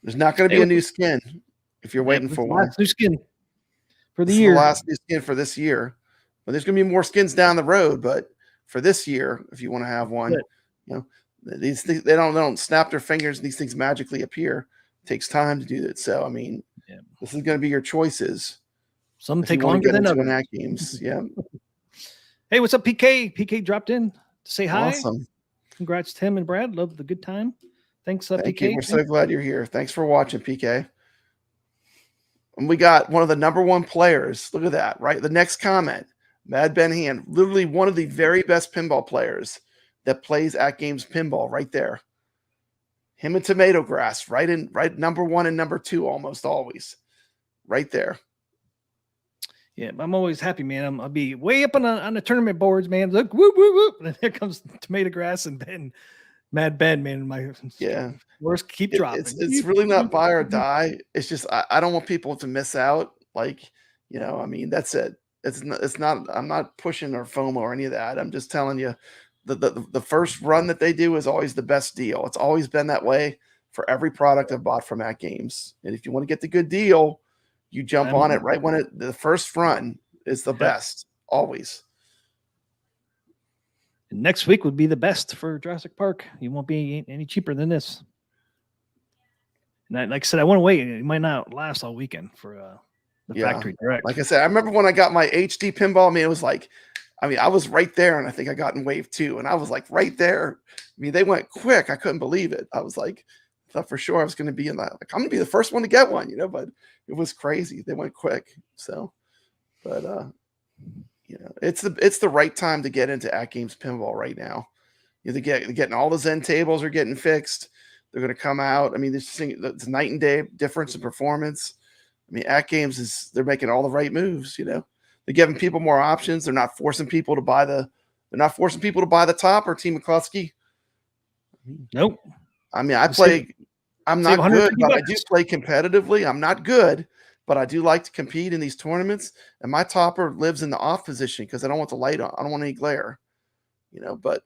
Speaker 5: There's not going to be a new skin if you're waiting for one.
Speaker 3: Last new skin for the year.
Speaker 5: The last new skin for this year. But there's going to be more skins down the road. But for this year, if you want to have one, these things, they don't snap their fingers and these things magically appear. It takes time to do that. So I mean, this is going to be your choices.
Speaker 3: Some take longer than others.
Speaker 5: AtGames. Yeah.
Speaker 3: Hey, what's up, PK? PK dropped in to say hi.
Speaker 5: Awesome.
Speaker 3: Congrats, Tim and Brad. Love the good time. Thanks,
Speaker 5: Thank
Speaker 3: PK.
Speaker 5: you. We're so glad you're here. Thanks for watching, PK. And we got one of the #1 players. Look at that, right? The next comment, Mad Ben Hand, literally one of the very best pinball players that plays AtGames pinball right there. Him and Tomato Grass, right #1 and #2 almost always. Right there.
Speaker 3: Yeah, I'm always happy, man. I'll be way up on the tournament boards, man. Look, whoop, whoop, whoop. And here comes Tomato Grass and Ben, Mad Ben, man. My worst keep dropping.
Speaker 5: It's really not buy or die. It's just I don't want people to miss out. Like, I mean, that's it. It's not. I'm not pushing or FOMO or any of that. I'm just telling you, the first run that they do is always the best deal. It's always been that way for every product I've bought from AtGames. And if you want to get the good deal, you jump on it right when the first run is the best, always.
Speaker 3: And next week would be the best for Jurassic Park. You won't be any cheaper than this. And like I said, I want to wait. It might not last all weekend for the factory direct.
Speaker 5: Like I said, I remember when I got my HD pinball. I mean, it was like, I was right there, and I think I got in wave 2, and I was like right there. I mean, they went quick. I couldn't believe it. I was like, I thought for sure I was going to be in that. Like, I'm going to be the first one to get one, but it was crazy. They went quick. So, but it's the right time to get into AtGames pinball right now. They're getting all the Zen tables are getting fixed. They're going to come out. I mean, it's night and day difference in performance. I mean, AtGames they're making all the right moves. They're giving people more options. They're not forcing people to buy the top or Team McCluskey.
Speaker 3: Nope.
Speaker 5: I mean, I'm not good, but I do play competitively. I'm not good, but I do like to compete in these tournaments. And my topper lives in the off position because I don't want the light on. I don't want any glare, But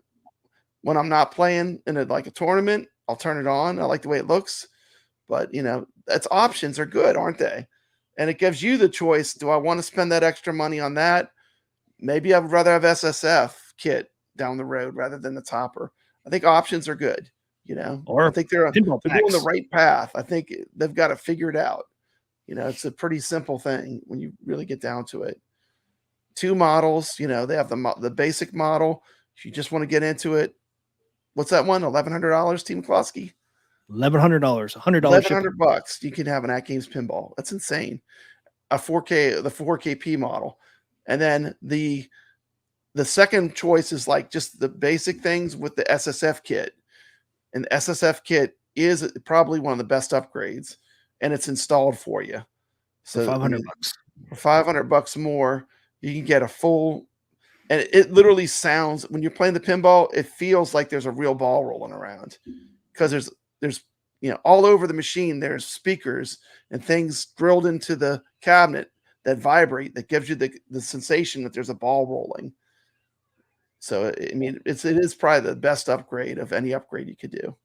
Speaker 5: when I'm not playing in a tournament, I'll turn it on. I like the way it looks. But, its options are good, aren't they? And it gives you the choice. Do I want to spend that extra money on that? Maybe I'd rather have SSF kit down the road rather than the topper. I think options are good,
Speaker 3: Or
Speaker 5: I think they're doing the
Speaker 3: packs.
Speaker 5: right path. I think they've got it figured out. It's a pretty simple thing when you really get down to it. 2 models, they have the basic model. If you just want to get into it, what's that one? $1,100, Team McCloskey?
Speaker 3: $1,100, $100
Speaker 5: $1,100. You can have an AtGames Pinball. That's insane. The 4KP model. And then the second choice is like just the basic things with the SSF kit. And the SSF kit is probably one of the best upgrades, and it's installed for you. So
Speaker 3: for $500.
Speaker 5: For $500 more, you can get a full, and it literally sounds, when you're playing the pinball, it feels like there's a real ball rolling around, because there's all over the machine, there's speakers and things drilled into the cabinet that vibrate, that gives you the sensation that there's a ball rolling. So, I mean, it is probably the best upgrade of any upgrade you could do.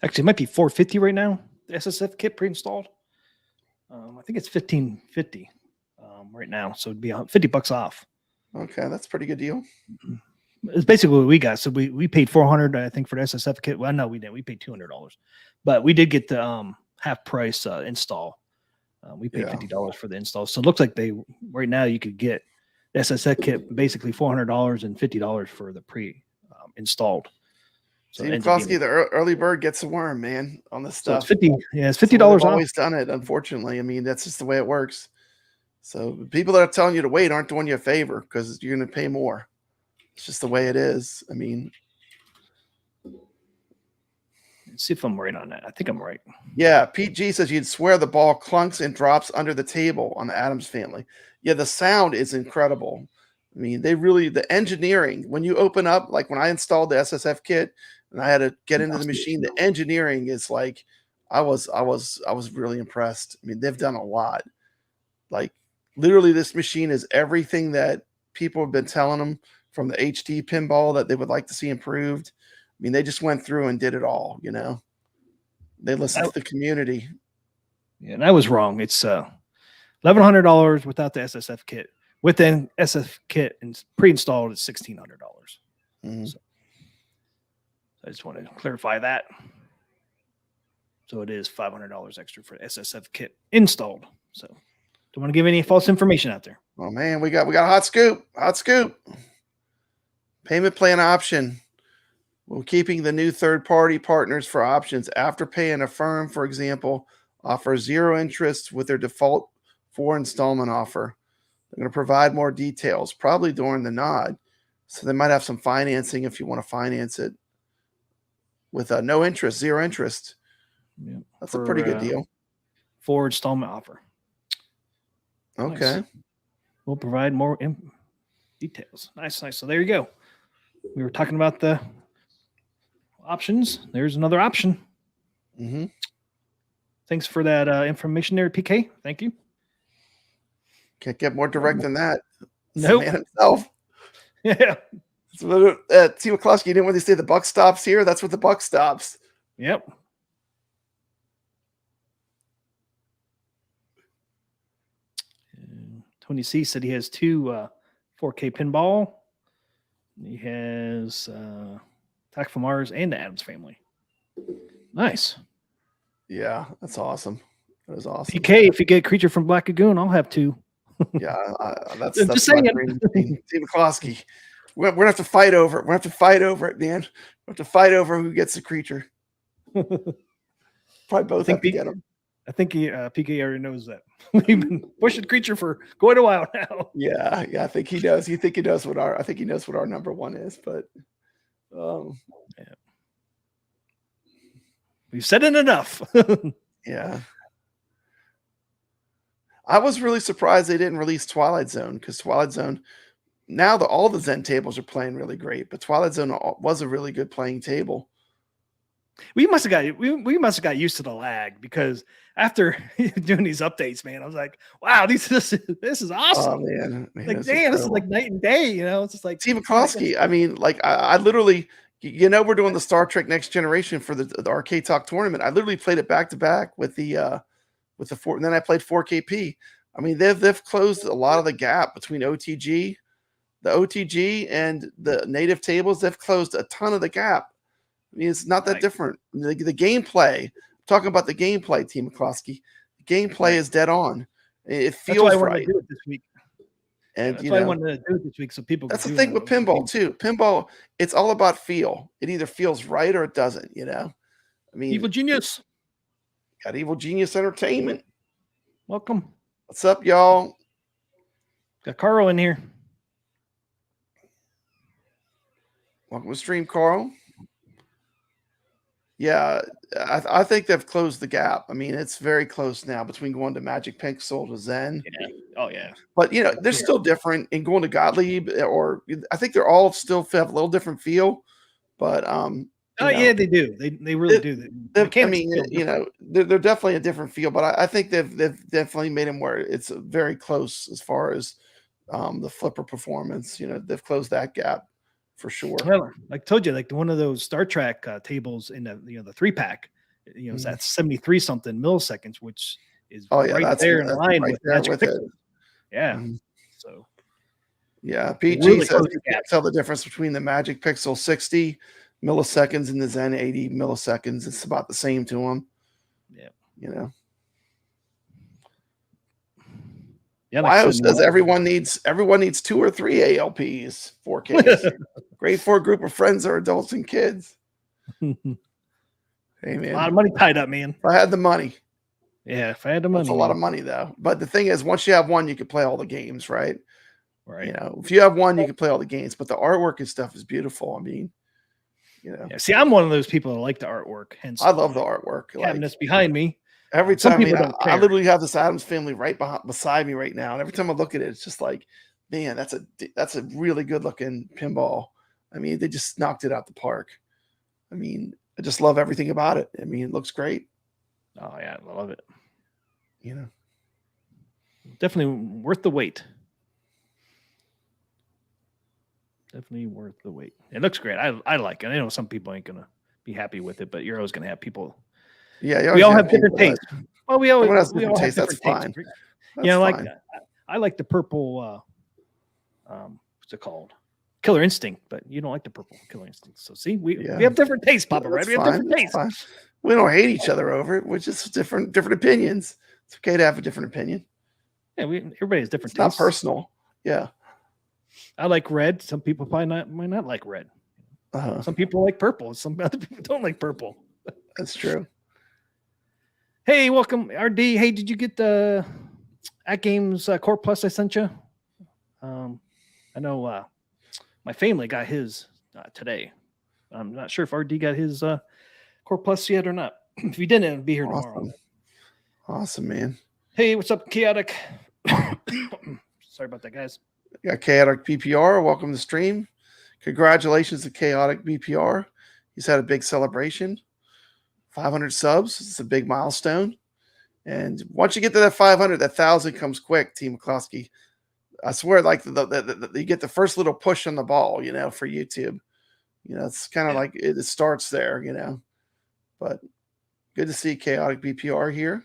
Speaker 3: Actually, it might be $450 right now. The SSF kit pre-installed. I think it's $1,550 right now, so it'd be $50 off.
Speaker 5: Okay, that's a pretty good deal.
Speaker 3: It's basically what we got. So we paid $400, I think, for the SSF kit. Well, no, we didn't. We paid $200, but we did get the half price install. We paid $50 for the install. So it looks like right now you could get the SSF kit basically $400 and $50 for the pre-installed.
Speaker 5: So the early bird gets the worm, man, on this stuff.
Speaker 3: So it's $50 off.
Speaker 5: Always done it, unfortunately. I mean, that's just the way it works. So people that are telling you to wait aren't doing you a favor, because you're going to pay more. It's just the way it is. I mean,
Speaker 3: let's see if I'm right on that. I think I'm right.
Speaker 5: Yeah, Pete G says you'd swear the ball clunks and drops under the table on the Addams Family. Yeah, the sound is incredible. I mean, the engineering, when you open up, like when I installed the SSF kit and I had to get into the machine, the engineering is like, I was really impressed. I mean, they've done a lot. Like, literally, this machine is everything that people have been telling them from the HD pinball that they would like to see improved. I mean, they just went through and did it all, They listened to the community.
Speaker 3: Yeah, and I was wrong. It's $1,100 without the SSF kit. With the SSF kit and pre-installed, it's $1,600.
Speaker 5: Mm-hmm.
Speaker 3: So I just want to clarify that. So it is $500 extra for the SSF kit installed. So don't want to give any false information out there.
Speaker 5: Oh man, we got a hot scoop. Hot scoop. Payment plan option. We're keeping the new third-party partners for options. After paying, a firm, for example, offers 0 interest with their default 4 installment offer. They're going to provide more details, probably during the nod. So they might have some financing if you want to finance it with no interest, 0 interest.
Speaker 3: Yeah,
Speaker 5: that's a pretty good deal.
Speaker 3: 4 installment offer.
Speaker 5: Okay.
Speaker 3: Nice. We'll provide more details. Nice. So there you go. We were talking about the options. There's another option.
Speaker 5: Mm-hmm.
Speaker 3: Thanks for that information there, PK. Thank you.
Speaker 5: Can't get more direct than that.
Speaker 3: Nope.
Speaker 5: The man himself.
Speaker 3: Yeah.
Speaker 5: T. McCluskey, you didn't want to say the buck stops here? That's what the buck stops.
Speaker 3: Yep. Tony C said he has 2 4K pinball. He has Attack from Mars and the Addams Family. Nice.
Speaker 5: Yeah, that's awesome. That was awesome.
Speaker 3: PK, if you get Creature from Black Lagoon, I'll have 2.
Speaker 5: Yeah, that's
Speaker 3: just saying.
Speaker 5: T. McCloskey. We're gonna have to fight over it. We're gonna have to fight over it, man. We have to fight over who gets the creature. Probably both have to get them.
Speaker 3: I think PK already knows that. We've been pushing Creature for quite a while now.
Speaker 5: Yeah, I think he does. I think he knows what our number 1 is, but
Speaker 3: yeah. We've said it enough.
Speaker 5: Yeah. I was really surprised they didn't release Twilight Zone, because Twilight Zone, now all the Zen tables are playing really great, but Twilight Zone was a really good playing table.
Speaker 3: We must have got used to the lag, because after doing these updates, man, I was like, wow, this is awesome.
Speaker 5: Oh man,
Speaker 3: Like, damn, this is like night and day, you know. It's just like
Speaker 5: Steve McCloskey. I mean, like I literally, we're doing the Star Trek Next Generation for the Arcade Talk tournament. I literally played it back to back with the four, and then I played 4KP. I mean, they've closed a lot of the gap between the OTG and the native tables. They've closed a ton of the gap. I mean, it's not that different. The gameplay, talking about the gameplay, Team McCloskey, the gameplay is dead on. It feels right.
Speaker 3: Do it this week.
Speaker 5: And
Speaker 3: that's why I wanted to do it this week, so people.
Speaker 5: That's the thing with pinball too. Pinball, it's all about feel. It either feels right or it doesn't. I mean,
Speaker 3: Evil Genius.
Speaker 5: Got Evil Genius Entertainment.
Speaker 3: Welcome.
Speaker 5: What's up, y'all?
Speaker 3: Got Carl in here.
Speaker 5: Welcome to stream, Carl. Yeah, I think they've closed the gap. I mean, it's very close now between going to Magic Pixel to Zen.
Speaker 3: Yeah. Oh yeah.
Speaker 5: But they're still different in going to Gottlieb, or I think they're all still have a little different feel. But
Speaker 3: yeah, they do. They really do.
Speaker 5: I mean, they're definitely a different feel. But I think they've definitely made them where it's very close as far as the flipper performance. They've closed that gap. For sure.
Speaker 3: Well, like I told you, like one of those Star Trek tables in the the 3-pack, it's at 73 something milliseconds, which is right there in line with Magic Pixel. Yeah. So
Speaker 5: yeah, PG says you can't tell the difference between the Magic Pixel 60 milliseconds and the Zen 80 milliseconds. It's about the same to them. Yeah. Yeah, Bio says everyone needs 2 or 3 ALPs, 4Ks. Great for a group of friends or adults and kids. Hey man,
Speaker 3: a lot of money tied up, man.
Speaker 5: If I had the money.
Speaker 3: Yeah, if I had the money.
Speaker 5: That's a lot of money though. But the thing is, once you have one, you can play all the games, right?
Speaker 3: Right.
Speaker 5: If you have one, you can play all the games. But the artwork and stuff is beautiful. I mean,
Speaker 3: Yeah, see, I'm one of those people that like the artwork. Hence,
Speaker 5: I love the artwork.
Speaker 3: Cabinets behind me.
Speaker 5: Every time I literally have this Addams Family right beside me right now, and every time I look at it, it's just like, man, that's a really good looking pinball. I mean, they just knocked it out the park. I mean, I just love everything about it. I mean, it looks great.
Speaker 3: Oh yeah, I love it.
Speaker 6: Definitely worth the wait. Definitely worth the wait. It looks great. I like it. I know some people ain't gonna be happy with it, but you're always gonna have people.
Speaker 5: Yeah,
Speaker 6: we all have different tastes. Well, we all have
Speaker 5: different tastes. That's fine.
Speaker 6: I like the purple. What's it called? Killer Instinct, but you don't like the purple Killer Instinct. So see, we have different tastes, Papa. Right? We have different tastes.
Speaker 5: We don't hate each other over it. We're just different opinions. It's okay to have a different opinion.
Speaker 6: Yeah, everybody has different
Speaker 5: tastes. Not personal. Yeah.
Speaker 6: I like red. Some people probably might not like red. Some people like purple. Some other people don't like purple.
Speaker 5: That's true.
Speaker 6: Hey, welcome, RD. Hey, did you get the AtGames Core Plus I sent you? I know my family got his today. I'm not sure if RD got his Core Plus yet or not. If he didn't, it'll be here tomorrow.
Speaker 5: Awesome, man.
Speaker 6: Hey, what's up, Chaotic? Sorry about that, guys.
Speaker 5: We got Chaotic BPR. Welcome to the stream. Congratulations to Chaotic BPR. He's had a big celebration. 500 subs. It's a big milestone. And once you get to that 500, that 1,000 comes quick, Team McCloskey. I swear, like you get the first little push on the ball, for YouTube. It's kind of like it starts there, But good to see Chaotic BPR here.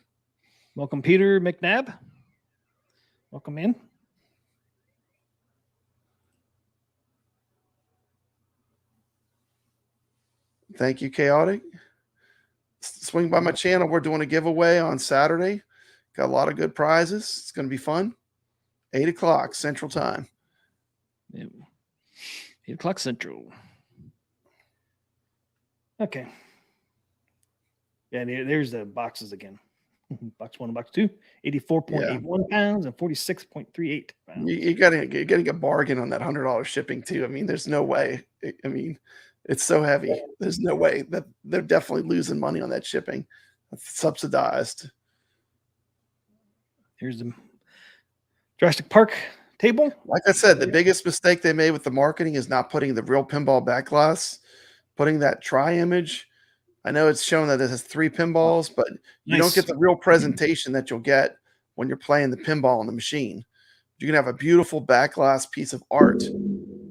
Speaker 6: Welcome, Peter McNabb. Welcome in.
Speaker 5: Thank you, Chaotic. Swing by my channel. We're doing a giveaway on Saturday. Got a lot of good prizes. It's going to be fun. 8 o'clock Central Time.
Speaker 6: 8 o'clock Central. Okay. Yeah, there's the boxes again. Box 1 and box 2, 84.81 pounds and 46.38 pounds.
Speaker 5: You're getting a bargain on that $100 shipping too. I mean, there's no way. I mean, it's so heavy. There's no way that they're definitely losing money on that shipping. That's subsidized.
Speaker 6: Here's the Jurassic Park table.
Speaker 5: Like I said, the biggest mistake they made with the marketing is not putting the real pinball backglass, putting that tri-image I know it's shown that it has 3 pinballs, but you don't
Speaker 3: Nice.
Speaker 5: get the real presentation that you'll get when you're playing the pinball on the machine. You can have a beautiful backglass piece of art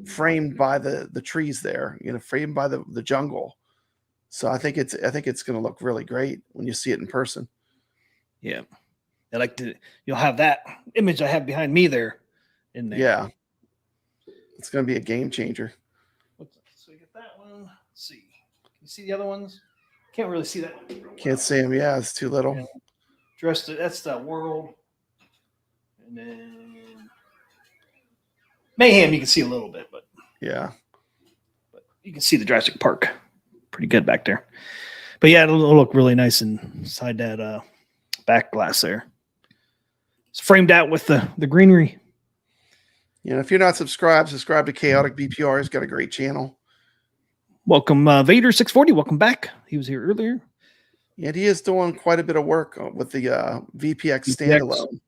Speaker 5: framed by the trees there, framed by the jungle. So I think it's going to look really great when you see it in person.
Speaker 3: Yeah. I like to, you'll have that image I have behind me there in there.
Speaker 5: Yeah. It's going to be a game changer.
Speaker 3: So we get that one. Let's see. Can you see the other ones? Can't really see that one.
Speaker 5: Can't see them. Yeah, it's too little.
Speaker 3: Yeah. That's the world. And then Mayhem, you can see a little bit, but
Speaker 5: Yeah.
Speaker 3: you can see the Jurassic Park pretty good back there. But yeah, it'll look really nice inside that back glass there. It's framed out with the greenery.
Speaker 5: If you're not subscribed to Chaotic BPR. He's got a great channel.
Speaker 3: Welcome, Vader640. Welcome back. He was here earlier.
Speaker 5: And he is doing quite a bit of work with the VPX standalone.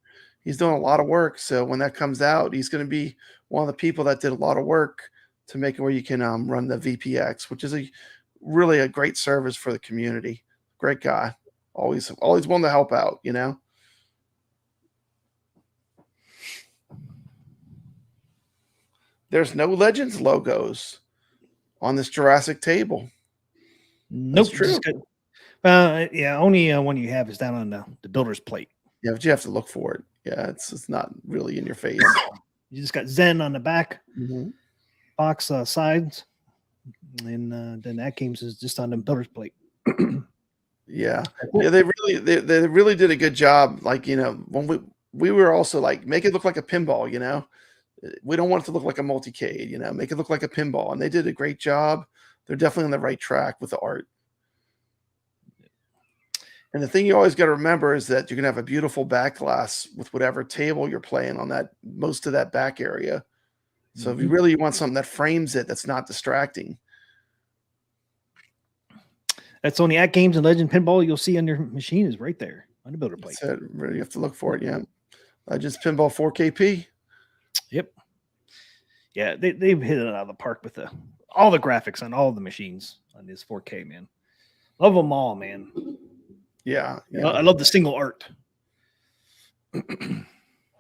Speaker 5: He's doing a lot of work. So when that comes out, he's going to be one of the people that did a lot of work to make it where you can run the VPX, which is really a great service for the community. Great guy. Always willing to help out, There's no Legends logos on this Jurassic table.
Speaker 3: Nope.
Speaker 5: That's true.
Speaker 3: Yeah, only one you have is down on the builder's plate.
Speaker 5: Yeah, but you have to look for it. Yeah, it's not really in your face.
Speaker 3: You just got Zen on the back,
Speaker 5: Mm-hmm.
Speaker 3: box sides, and then AtGames is just on the builder's plate.
Speaker 5: Yeah, they really did a good job. Like when we were also like, make it look like a pinball. We don't want it to look like a multicade. Make it look like a pinball, and they did a great job. They're definitely on the right track with the art. And the thing you always got to remember is that you're gonna have a beautiful back glass with whatever table you're playing on that most of that back area. So if you really want something that frames it, that's not distracting.
Speaker 3: That's only AtGames and Legend Pinball you'll see on your machine is right there on the builder plate.
Speaker 5: So really, you have to look for it. Yeah, Legends Pinball 4KP.
Speaker 3: Yep. Yeah, they've hit it out of the park with all the graphics on all the machines on this 4K, man. Love them all, man.
Speaker 5: Yeah.
Speaker 3: I love the single art.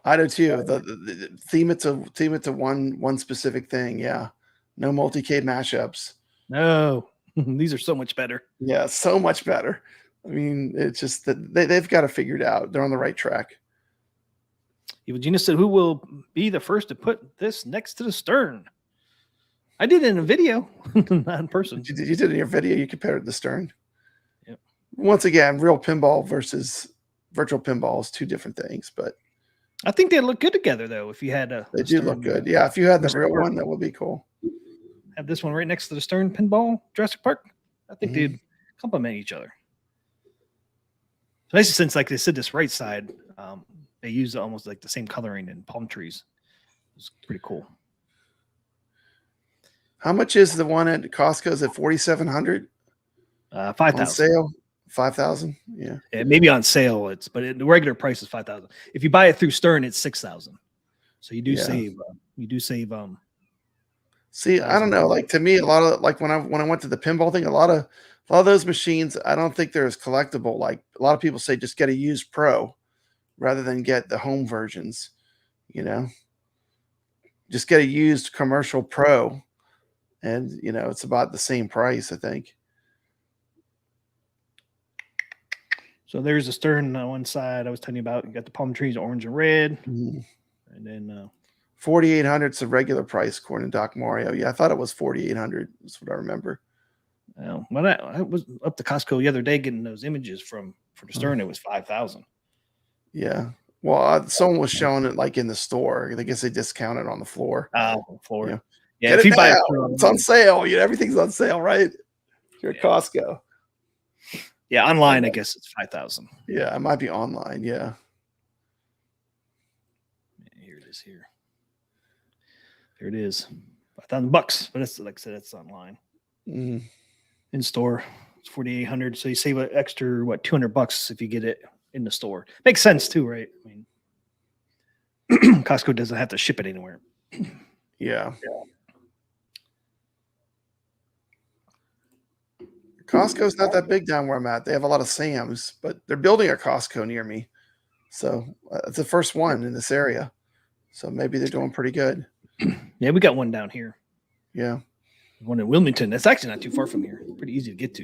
Speaker 5: I do too. The theme it to one specific thing. Yeah, no multi-cade mashups.
Speaker 3: No, these are so much better.
Speaker 5: Yeah, so much better. I mean, it's just that they've got it figured out. They're on the right track.
Speaker 3: Evil Genius said, "Who will be the first to put this next to the stern?" I did it in a video, not in person.
Speaker 5: You did it in your video. You compared it to the stern.
Speaker 3: Yep.
Speaker 5: Once again, real pinball versus virtual pinball is two different things, but
Speaker 3: I think they look good together, though. If you had
Speaker 5: they do look good. Yeah, if you had the real one, that would be cool.
Speaker 3: Have this one right next to the stern pinball Jurassic Park. I think they'd complement each other. Especially since, like they said, this right side, they use almost like the same coloring in palm trees. It's pretty cool.
Speaker 5: How much is the one at Costco's at 4,700?
Speaker 3: 5,000
Speaker 5: on sale. 5,000. Yeah.
Speaker 3: Maybe on sale the regular price is 5,000. If you buy it through Stern, it's 6,000. So you do save. You do save.
Speaker 5: See, I don't know. Like to me, a lot of like when I went to the pinball thing, a lot of those machines, I don't think they're as collectible. Like a lot of people say, just get a used Pro rather than get the home versions. Just get a used commercial Pro, and it's about the same price, I think.
Speaker 3: So there's the Stern on one side I was telling you about. You got the palm trees, orange and red, and then
Speaker 5: 4,800 is the regular price according to Doc Mario. Yeah, I thought it was 4,800. That's what I remember.
Speaker 3: When I was up to Costco the other day getting those images from the Stern, it was 5,000.
Speaker 5: Yeah. Well, someone was showing it like in the store. I guess they discounted on the floor.
Speaker 3: Floor.
Speaker 5: Yeah.
Speaker 3: If you buy it,
Speaker 5: it's on sale. Everything's on sale, right? You're at Costco.
Speaker 3: Yeah, online, I guess it's 5,000.
Speaker 5: Yeah, it might be online. Yeah.
Speaker 3: Here it is. Here it is. $5,000, but it's like I said, it's online. In store, it's 4,800. So you save an extra $200 if you get it in the store. Makes sense too, right? I mean, Costco doesn't have to ship it anywhere.
Speaker 5: Yeah. Costco's not that big down where I'm at. They have a lot of Sam's, but they're building a Costco near me. So it's the first one in this area. So maybe they're doing pretty good.
Speaker 6: Yeah, we got one down here.
Speaker 5: Yeah.
Speaker 6: One in Wilmington. That's actually not too far from here. Pretty easy to get to.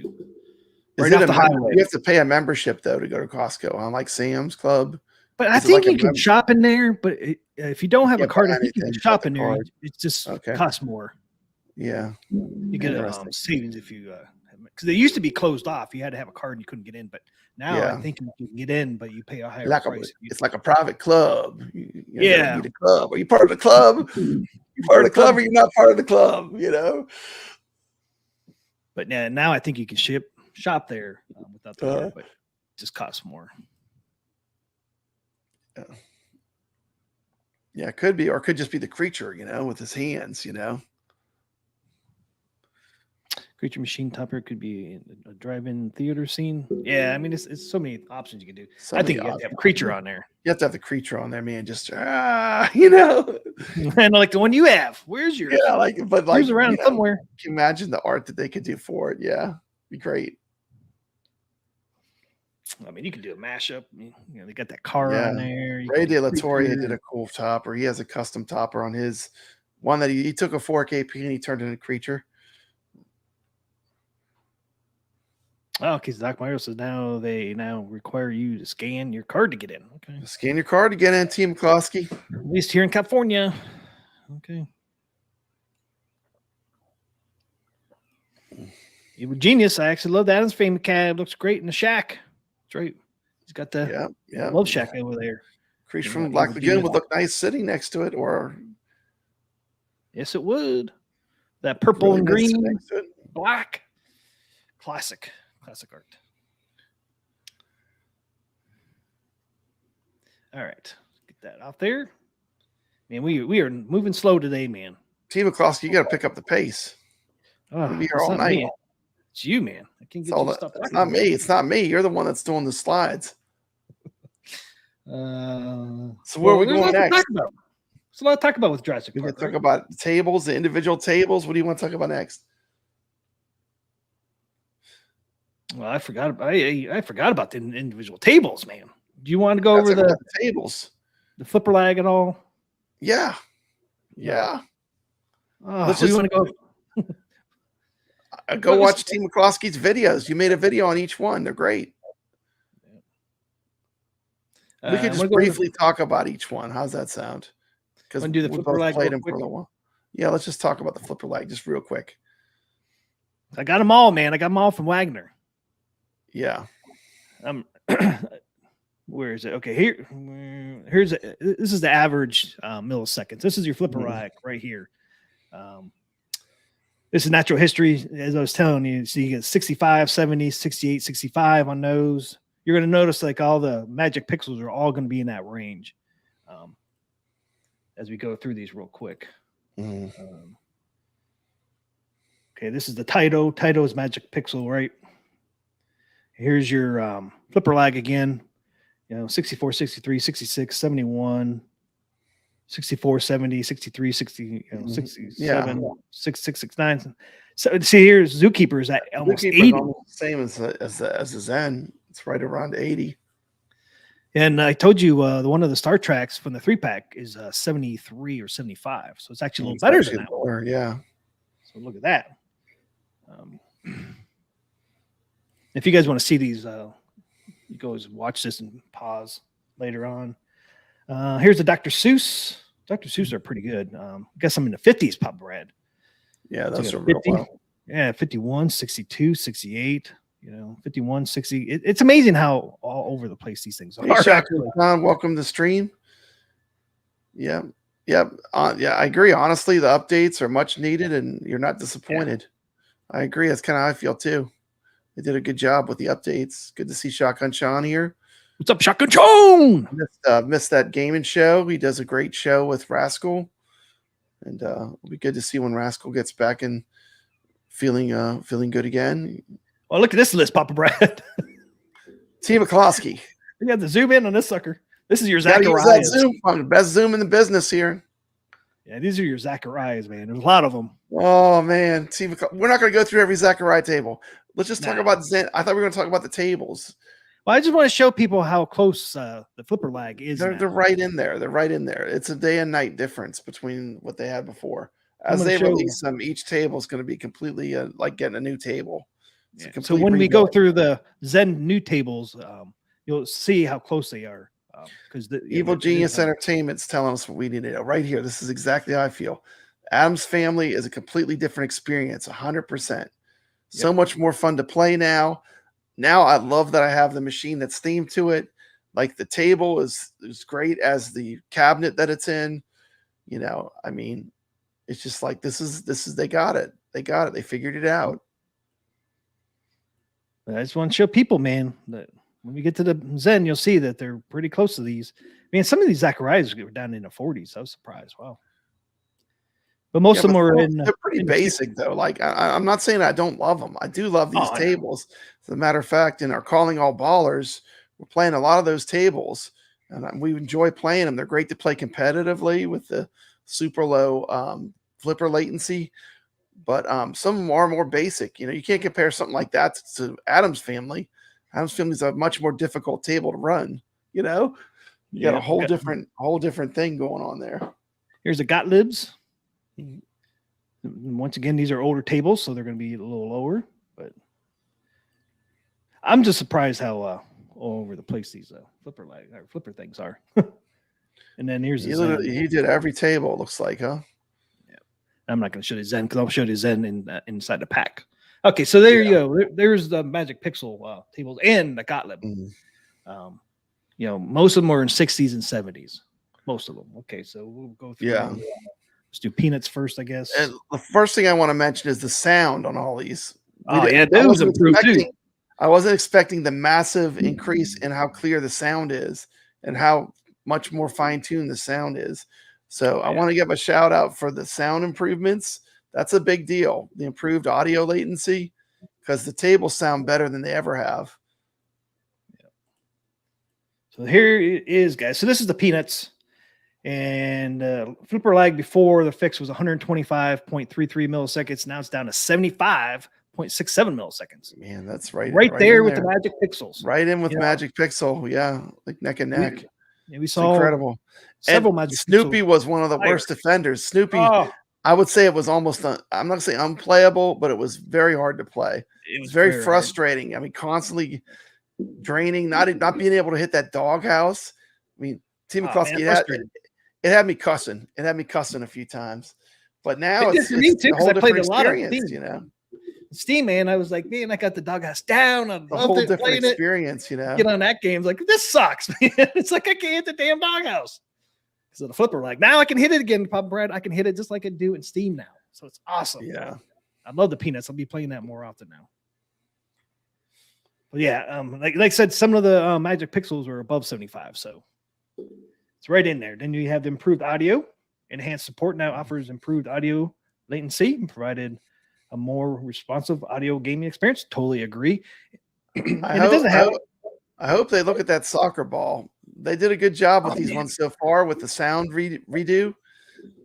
Speaker 5: Is it you have to pay a membership though to go to Costco, unlike Sam's Club.
Speaker 6: But I think you can shop in there. But if you don't have a card, I think you can shop in there. It just costs more.
Speaker 5: Yeah,
Speaker 6: you get savings if you because they used to be closed off. You had to have a card and you couldn't get in. But now I think you can get in, but you pay a higher price.
Speaker 5: It's like a private club. You need a club. Are you part of the club? You part of the club, or you're not part of the club? You know.
Speaker 6: But now I think you can shop there without the card, but it just costs more.
Speaker 5: Yeah, it could be, or it could just be the creature, with his hands,
Speaker 6: Creature machine topper could be a drive-in theater scene. Yeah, I mean, it's so many options you can do. I think you have to have a creature on there.
Speaker 5: You have to have the creature on there, man. Just
Speaker 6: and like the one you have. Where's yours?
Speaker 5: Yeah,
Speaker 6: where's around somewhere.
Speaker 5: Can you imagine the art that they could do for it? Yeah, be great.
Speaker 6: I mean, you can do a mashup. They got that car on there.
Speaker 5: Ray De La Torre did a cool topper. He has a custom topper on his one that he took a 4K and he turned into a creature.
Speaker 6: Oh, okay. So Doc Mario says they require you to scan your card to get in. Okay.
Speaker 5: Scan your card to get in, Team McCloskey.
Speaker 6: At least here in California. Okay. You were genius. I actually love Adam's famous cab. Looks great in the shack. That's right. He's got the love shack over there.
Speaker 5: Creature from Black Lagoon would look nice sitting next to it, or
Speaker 6: yes, it would. That purple and green, black, classic art. All right, get that out there. Man, we are moving slow today, man.
Speaker 5: Team McCloskey, you got to pick up the pace.
Speaker 6: We'll be here all night. It's you, man. I can't get you stuff.
Speaker 5: It's not me. It's not me. You're the one that's doing the slides.
Speaker 6: So
Speaker 5: where are we going next?
Speaker 6: There's a lot to talk about with Jurassic Park.
Speaker 5: We can talk about the tables, the individual tables. What do you want to talk about next?
Speaker 6: Well, I forgot about the individual tables, man. Do you want to go over the
Speaker 5: tables,
Speaker 6: the flipper lag at all?
Speaker 5: Yeah.
Speaker 6: Let's just want to
Speaker 5: go watch Team McCloskey's videos. You made a video on each one. They're great. We could just briefly talk about each one. How's that sound? Because
Speaker 6: do the flipper lag
Speaker 5: played them for a little while. Yeah, let's just talk about the flipper lag just real quick.
Speaker 6: I got them all, man. I got them all from Wagner.
Speaker 5: Yeah.
Speaker 6: Where is it? Okay, this is the average milliseconds. This is your flipper lag right here. This is natural history, as I was telling you. So you get 65, 70, 68, 65 on those. You're going to notice like all the magic pixels are all going to be in that range as we go through these real quick. Okay, this is the Taito. Taito is magic pixel, right? Here's your flipper lag again. 64, 63, 66, 71, 64, 70, 63, 60, 67, 66, 69. So see here's Zookeeper is at almost 80.
Speaker 5: Almost the same as the Zen. It's right around 80.
Speaker 6: And I told you the one of the Star Treks from the 3-pack is 73 or 75. So it's actually a little better than that.
Speaker 5: Lower, yeah.
Speaker 6: So look at that. If you guys want to see these, you go watch this and pause later on. Here's the Dr. Seuss. Dr. Seuss are pretty good. I guess I'm in the 50s, Pop Brad.
Speaker 5: Yeah, that's a real well.
Speaker 6: Yeah, 51, 62, 68. 51, 60. It's amazing how all over the place these things are.
Speaker 5: Hey, John, welcome to the stream. Yeah. I agree. Honestly, the updates are much needed, and you're not disappointed. Yeah. I agree. That's kind of how I feel too. They did a good job with the updates. Good to see Shotgun Sean here.
Speaker 6: What's up, Shotgun Sean?
Speaker 5: Missed that gaming show. He does a great show with Rascal, and it'll be good to see when Rascal gets back and feeling good again.
Speaker 6: Well, look at this list, Papa Brad.
Speaker 5: Team McCloskey.
Speaker 6: You got to zoom in on this sucker. This is your Zacharias.
Speaker 5: Zoom. Best zoom in the business here.
Speaker 6: Yeah, these are your Zacharias, man. There's a lot of them.
Speaker 5: Oh man, we're not going to go through every Zachariah table. let's just talk about Zen. I thought we were going to talk about the tables.
Speaker 6: Well, I just want to show people how close the flipper lag is.
Speaker 5: They're right in there. They're right in there. It's a day and night difference between what they had before. As they release them, each table is going to be completely like getting a new table.
Speaker 6: Yeah. So when we go through the Zen new tables, you'll see how close they are. Because the
Speaker 5: Evil Genius Entertainment's telling us what we need to know right here. This is exactly how I feel. Adam's Family is a completely different experience, 100%. So much more fun to play now. Now I love that I have the machine that's themed to it. Like the table is great as the cabinet that it's in. You know, I mean, it's just like this is they got it. They got it. They figured it out.
Speaker 6: I just want to show people, man, that when we get to the Zen, you'll see that they're pretty close to these. Man, some of these Zacharias were down in the 40s. I was surprised. Wow. But most of them are
Speaker 5: they're pretty basic though. Like I'm not saying I don't love them. I do love these tables. As a matter of fact, in our Calling All Ballers, we're playing a lot of those tables, and we enjoy playing them. They're great to play competitively with the super low flipper latency. But some of them are more basic. You know, you can't compare something like that to Adam's Family. Adam's Family is a much more difficult table to run. You know, you got a whole different thing going on there.
Speaker 6: Here's the Gottliebs. Once again, these are older tables, so they're going to be a little lower. But I'm just surprised how all over the place these flipper things are. And then here's the
Speaker 5: he did every table. It looks like, huh?
Speaker 6: Yeah. I'm not going to show you Zen because I'll show you Zen inside the pack. Okay, so there you go. There's the Magic Pixel tables and the Gottlieb. You know, most of them are in 60s and 70s. Most of them. Okay, so we'll go through.
Speaker 5: Yeah.
Speaker 6: Let's do Peanuts first, I guess.
Speaker 5: And the first thing I want to mention is the sound on all these.
Speaker 6: Those improved too.
Speaker 5: I wasn't expecting the massive increase in how clear the sound is and how much more fine-tuned the sound is. So I want to give a shout out for the sound improvements. That's a big deal. The improved audio latency, because the tables sound better than they ever have.
Speaker 6: So here it is, guys. So this is the Peanuts. And flipper lag before the fix was 125.33 milliseconds. Now it's down to 75.67 milliseconds.
Speaker 5: Man, that's right
Speaker 6: there with the Magic Pixels.
Speaker 5: Right in with Magic Pixel. Yeah, like neck and neck.
Speaker 6: We saw
Speaker 5: incredible.
Speaker 6: Several Magic
Speaker 5: Snoopy
Speaker 6: Pixels.
Speaker 5: was one of the worst defenders. Snoopy, I would say it was almost, I'm not going to say unplayable, but it was very hard to play. It was very frustrating. I mean, constantly draining, not being able to hit that doghouse. I mean, Tim McCluskey it had me cussing. It had me cussing a few times. But now it's
Speaker 6: me too, because I played a lot of
Speaker 5: Steam, you know.
Speaker 6: Steam, man. I was like, man, I got the doghouse down. I
Speaker 5: a whole different experience, you know.
Speaker 6: Get on that game, like, this sucks, man. It's like I can't hit the damn doghouse. So the flipper lag. Now I can hit it again, Papa Brad. I can hit it just like I do in Steam now. So it's awesome.
Speaker 5: Yeah.
Speaker 6: I love the Peanuts. I'll be playing that more often now. But yeah, like I said, some of the Magic Pixels were above 75, so it's right in there. Then you have the improved audio. Enhanced support now offers improved audio latency and provided a more responsive audio gaming experience. Totally agree.
Speaker 5: I hope they look at that soccer ball. They did a good job with these ones so far with the sound redo.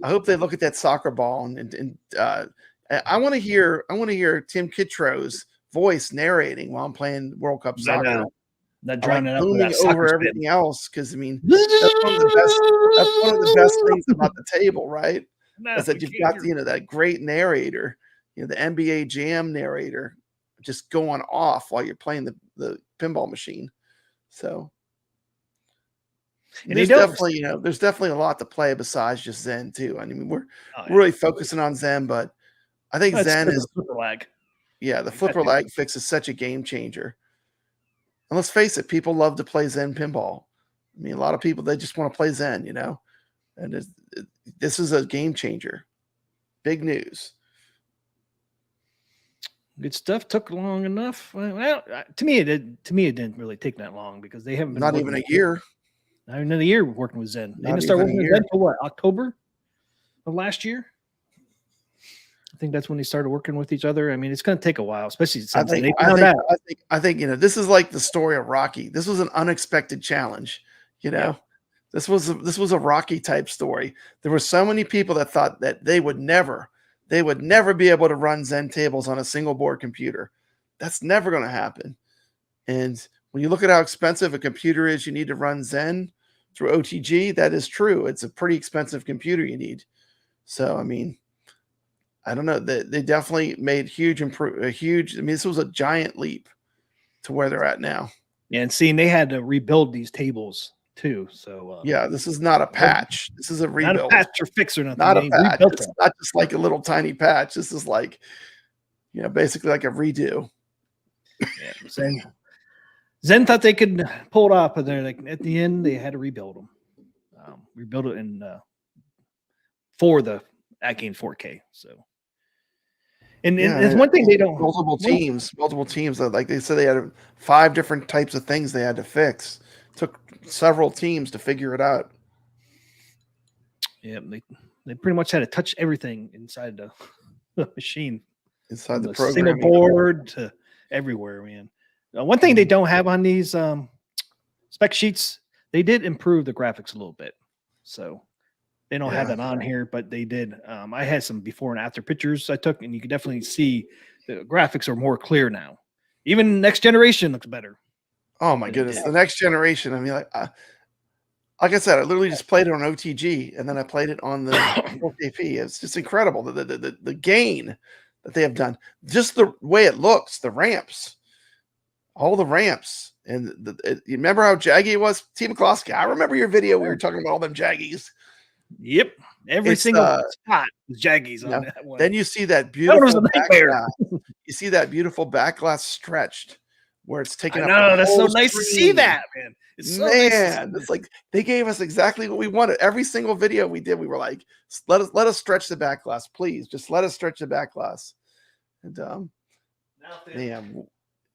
Speaker 5: I hope they look at that soccer ball and I want to hear Tim Kittrow's voice narrating while I'm playing World Cup soccer.
Speaker 6: Not drowning
Speaker 5: out over everything else, because I mean that's one of the best things about the table, right? Is that you've got that great narrator, the NBA Jam narrator, just going off while you're playing the pinball machine. So there's definitely a lot to play besides just Zen too. I mean, we're really focusing on Zen, but I think Zen is
Speaker 6: flipper lag.
Speaker 5: Yeah, the flipper lag fix is such a game changer. And let's face it, people love to play Zen pinball. I mean, a lot of people, they just want to play Zen, and this is a game changer. Big news.
Speaker 6: Good stuff. Took long enough. Well, to me, it didn't really take that long because they haven't been
Speaker 5: not even a year.
Speaker 6: Not even a year working with Zen. They didn't start working with Zen until what, October of last year? I think that's when they started working with each other. I mean, it's going to take a while, especially since
Speaker 5: I think this is like the story of Rocky. This was an unexpected challenge. This was a Rocky type story. There were so many people that thought that they would never be able to run Zen tables on a single board computer. That's never going to happen. And when you look at how expensive a computer is, you need to run Zen through OTG. That is true. It's a pretty expensive computer you need. So, I mean, I don't know. They definitely made this was a giant leap to where they're at now.
Speaker 6: Yeah, and seeing they had to rebuild these tables too. So
Speaker 5: yeah, this is not a patch. This is a rebuild.
Speaker 6: Not a patch or fix or nothing.
Speaker 5: Not a patch. It's not just like a little tiny patch. This is like, basically like a redo.
Speaker 6: Yeah, Zen thought they could pull it off, but they're like at the end they had to rebuild them. Rebuild it in for the AtGames 4K. So, and it's one thing they don't
Speaker 5: multiple teams. Like they said, they had 5 different types of things they had to fix. Took several teams to figure it out.
Speaker 6: Yeah, they pretty much had to touch everything inside the machine,
Speaker 5: inside the
Speaker 6: program,
Speaker 5: programming
Speaker 6: single board to everywhere, man. One thing they don't have on these spec sheets, they did improve the graphics a little bit. So they don't have that on here, but they did. I had some before and after pictures I took, and you can definitely see the graphics are more clear now. Even next generation looks better.
Speaker 5: Oh my goodness, the next generation. I mean, like I said, I literally just played it on OTG, and then I played it on the 4KP. It's just incredible the gain that they have done. Just the way it looks, the ramps. All the ramps, and you remember how jaggy it was? T. McCloskey, I remember your video. We were talking about all them jaggies.
Speaker 6: Yep, every single spot was jaggies on that one.
Speaker 5: Then you see that beautiful backglass. You see that beautiful backglass stretched, where it's taking up.
Speaker 6: No, that's so nice to see that, man.
Speaker 5: It's so nice. It's like they gave us exactly what we wanted. Every single video we did, we were like, let us stretch the backglass, please. Just let us stretch the backglass. And man.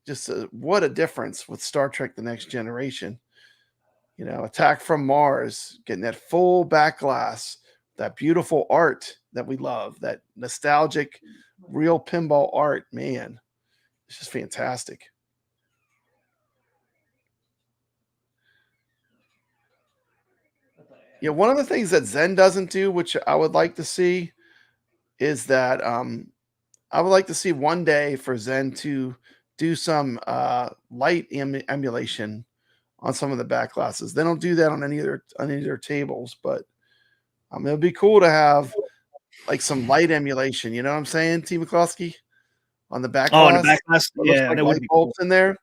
Speaker 5: Just what a difference with Star Trek: The Next Generation. Attack from Mars, getting that full backglass, that beautiful art that we love, that nostalgic, real pinball art. Man, it's just fantastic. Yeah, one of the things that Zen doesn't do, which I would like to see, is that I would like to see one day for Zen to do some light emulation on some of the backglasses. They don't do that on any of their tables, but it would be cool to have like some light emulation. You know what I'm saying, T. McCloskey? On the backglass.
Speaker 6: Oh, on the backglass,
Speaker 5: yeah, like light bulbs in there.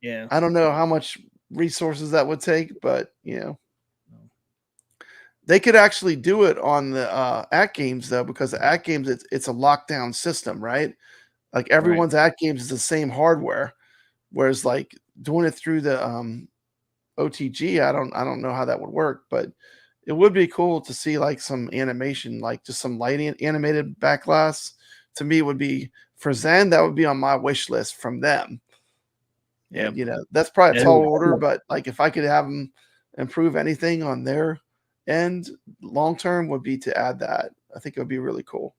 Speaker 6: Yeah,
Speaker 5: I don't know how much resources that would take, but they could actually do it on the AtGames though, because the AtGames it's a lockdown system, right? Like everyone's AtGames is the same hardware, whereas like doing it through the OTG, I don't know how that would work, but it would be cool to see like some animation, like just some lighting animated backglass. To me, would be for Zen. That would be on my wish list from them. Yeah, that's probably a tall order, but like if I could have them improve anything on their end, long term would be to add that. I think it would be really cool.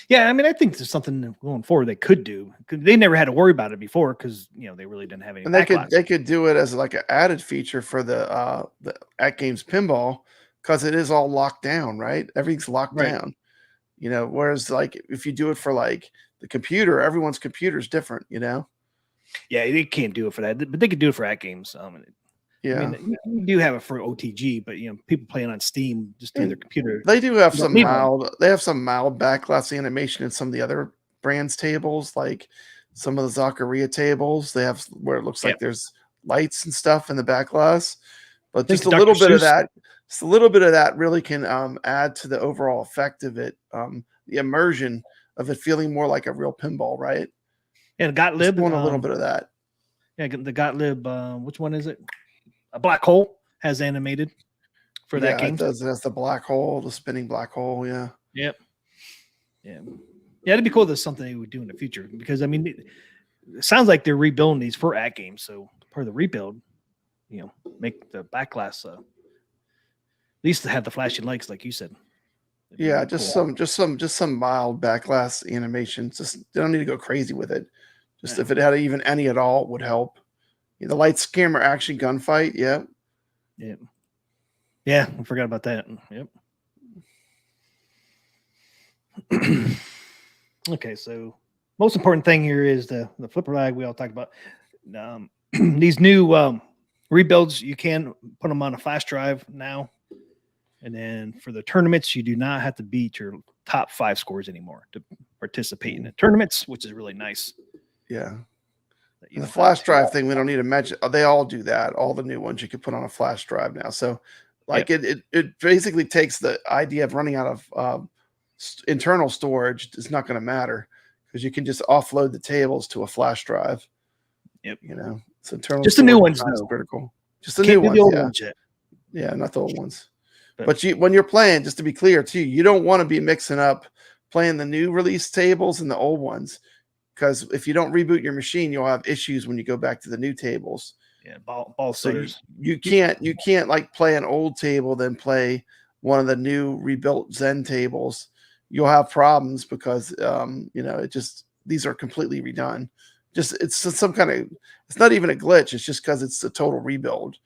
Speaker 6: Yeah, I mean, I think there's something going forward they could do. They never had to worry about it before because they really didn't have any.
Speaker 5: And they could do it as like an added feature for the AtGames Pinball, because it is all locked down, right? Everything's locked down. Whereas like if you do it for like the computer, everyone's computer is different. Yeah,
Speaker 6: they can't do it for that, but they could do it for AtGames.
Speaker 5: Yeah,
Speaker 6: I mean, you do have it for OTG, but people playing on Steam just through their computer.
Speaker 5: They do have some mild. They have some mild backglass animation in some of the other brands' tables, like some of the Zaccaria tables. They have where it looks like there's lights and stuff in the backglass, but just a little bit of that. Just a little bit of that really can add to the overall effect of it, the immersion of it feeling more like a real pinball, right?
Speaker 6: And Gottlieb,
Speaker 5: want a little bit of that.
Speaker 6: Yeah, the Gottlieb. Which one is it? A black hole has animated for that game.
Speaker 5: It does. It has the black hole, the spinning black hole. Yeah.
Speaker 6: Yep. Yeah. Yeah, it'd be cool if there's something they would do in the future, because I mean, it sounds like they're rebuilding these for AtGames. So part of the rebuild, make the backglass at least to have the flashing lights, like you said.
Speaker 5: Yeah, just some mild backglass animations. Just they don't need to go crazy with it. Just if it had even any at all would help. The lights, camera, action, gunfight. Yeah.
Speaker 6: Yeah, I forgot about that. Yep. Okay, so most important thing here is the flipper lag we all talked about. These new rebuilds, you can put them on a flash drive now. And then for the tournaments, you do not have to beat your top 5 scores anymore to participate in the tournaments, which is really nice.
Speaker 5: Yeah. The flash drive thing, we don't need to mention. They all do that. All the new ones you can put on a flash drive now. So, like, it basically takes the idea of running out of internal storage. It's not going to matter because you can just offload the tables to a flash drive.
Speaker 6: Yep.
Speaker 5: You know, it's internal.
Speaker 6: Just the new ones, though.
Speaker 5: Critical. Just the new ones.
Speaker 6: The old ones yet.
Speaker 5: Yeah, not the old ones. But when you're playing, just to be clear too, you don't want to be mixing up playing the new release tables and the old ones, because if you don't reboot your machine, you'll have issues when you go back to the new tables.
Speaker 6: Yeah, ball setters.
Speaker 5: You can't like play an old table then play one of the new rebuilt Zen tables. You'll have problems because these are completely redone. It's some kind of, it's not even a glitch. It's just because it's a total rebuild.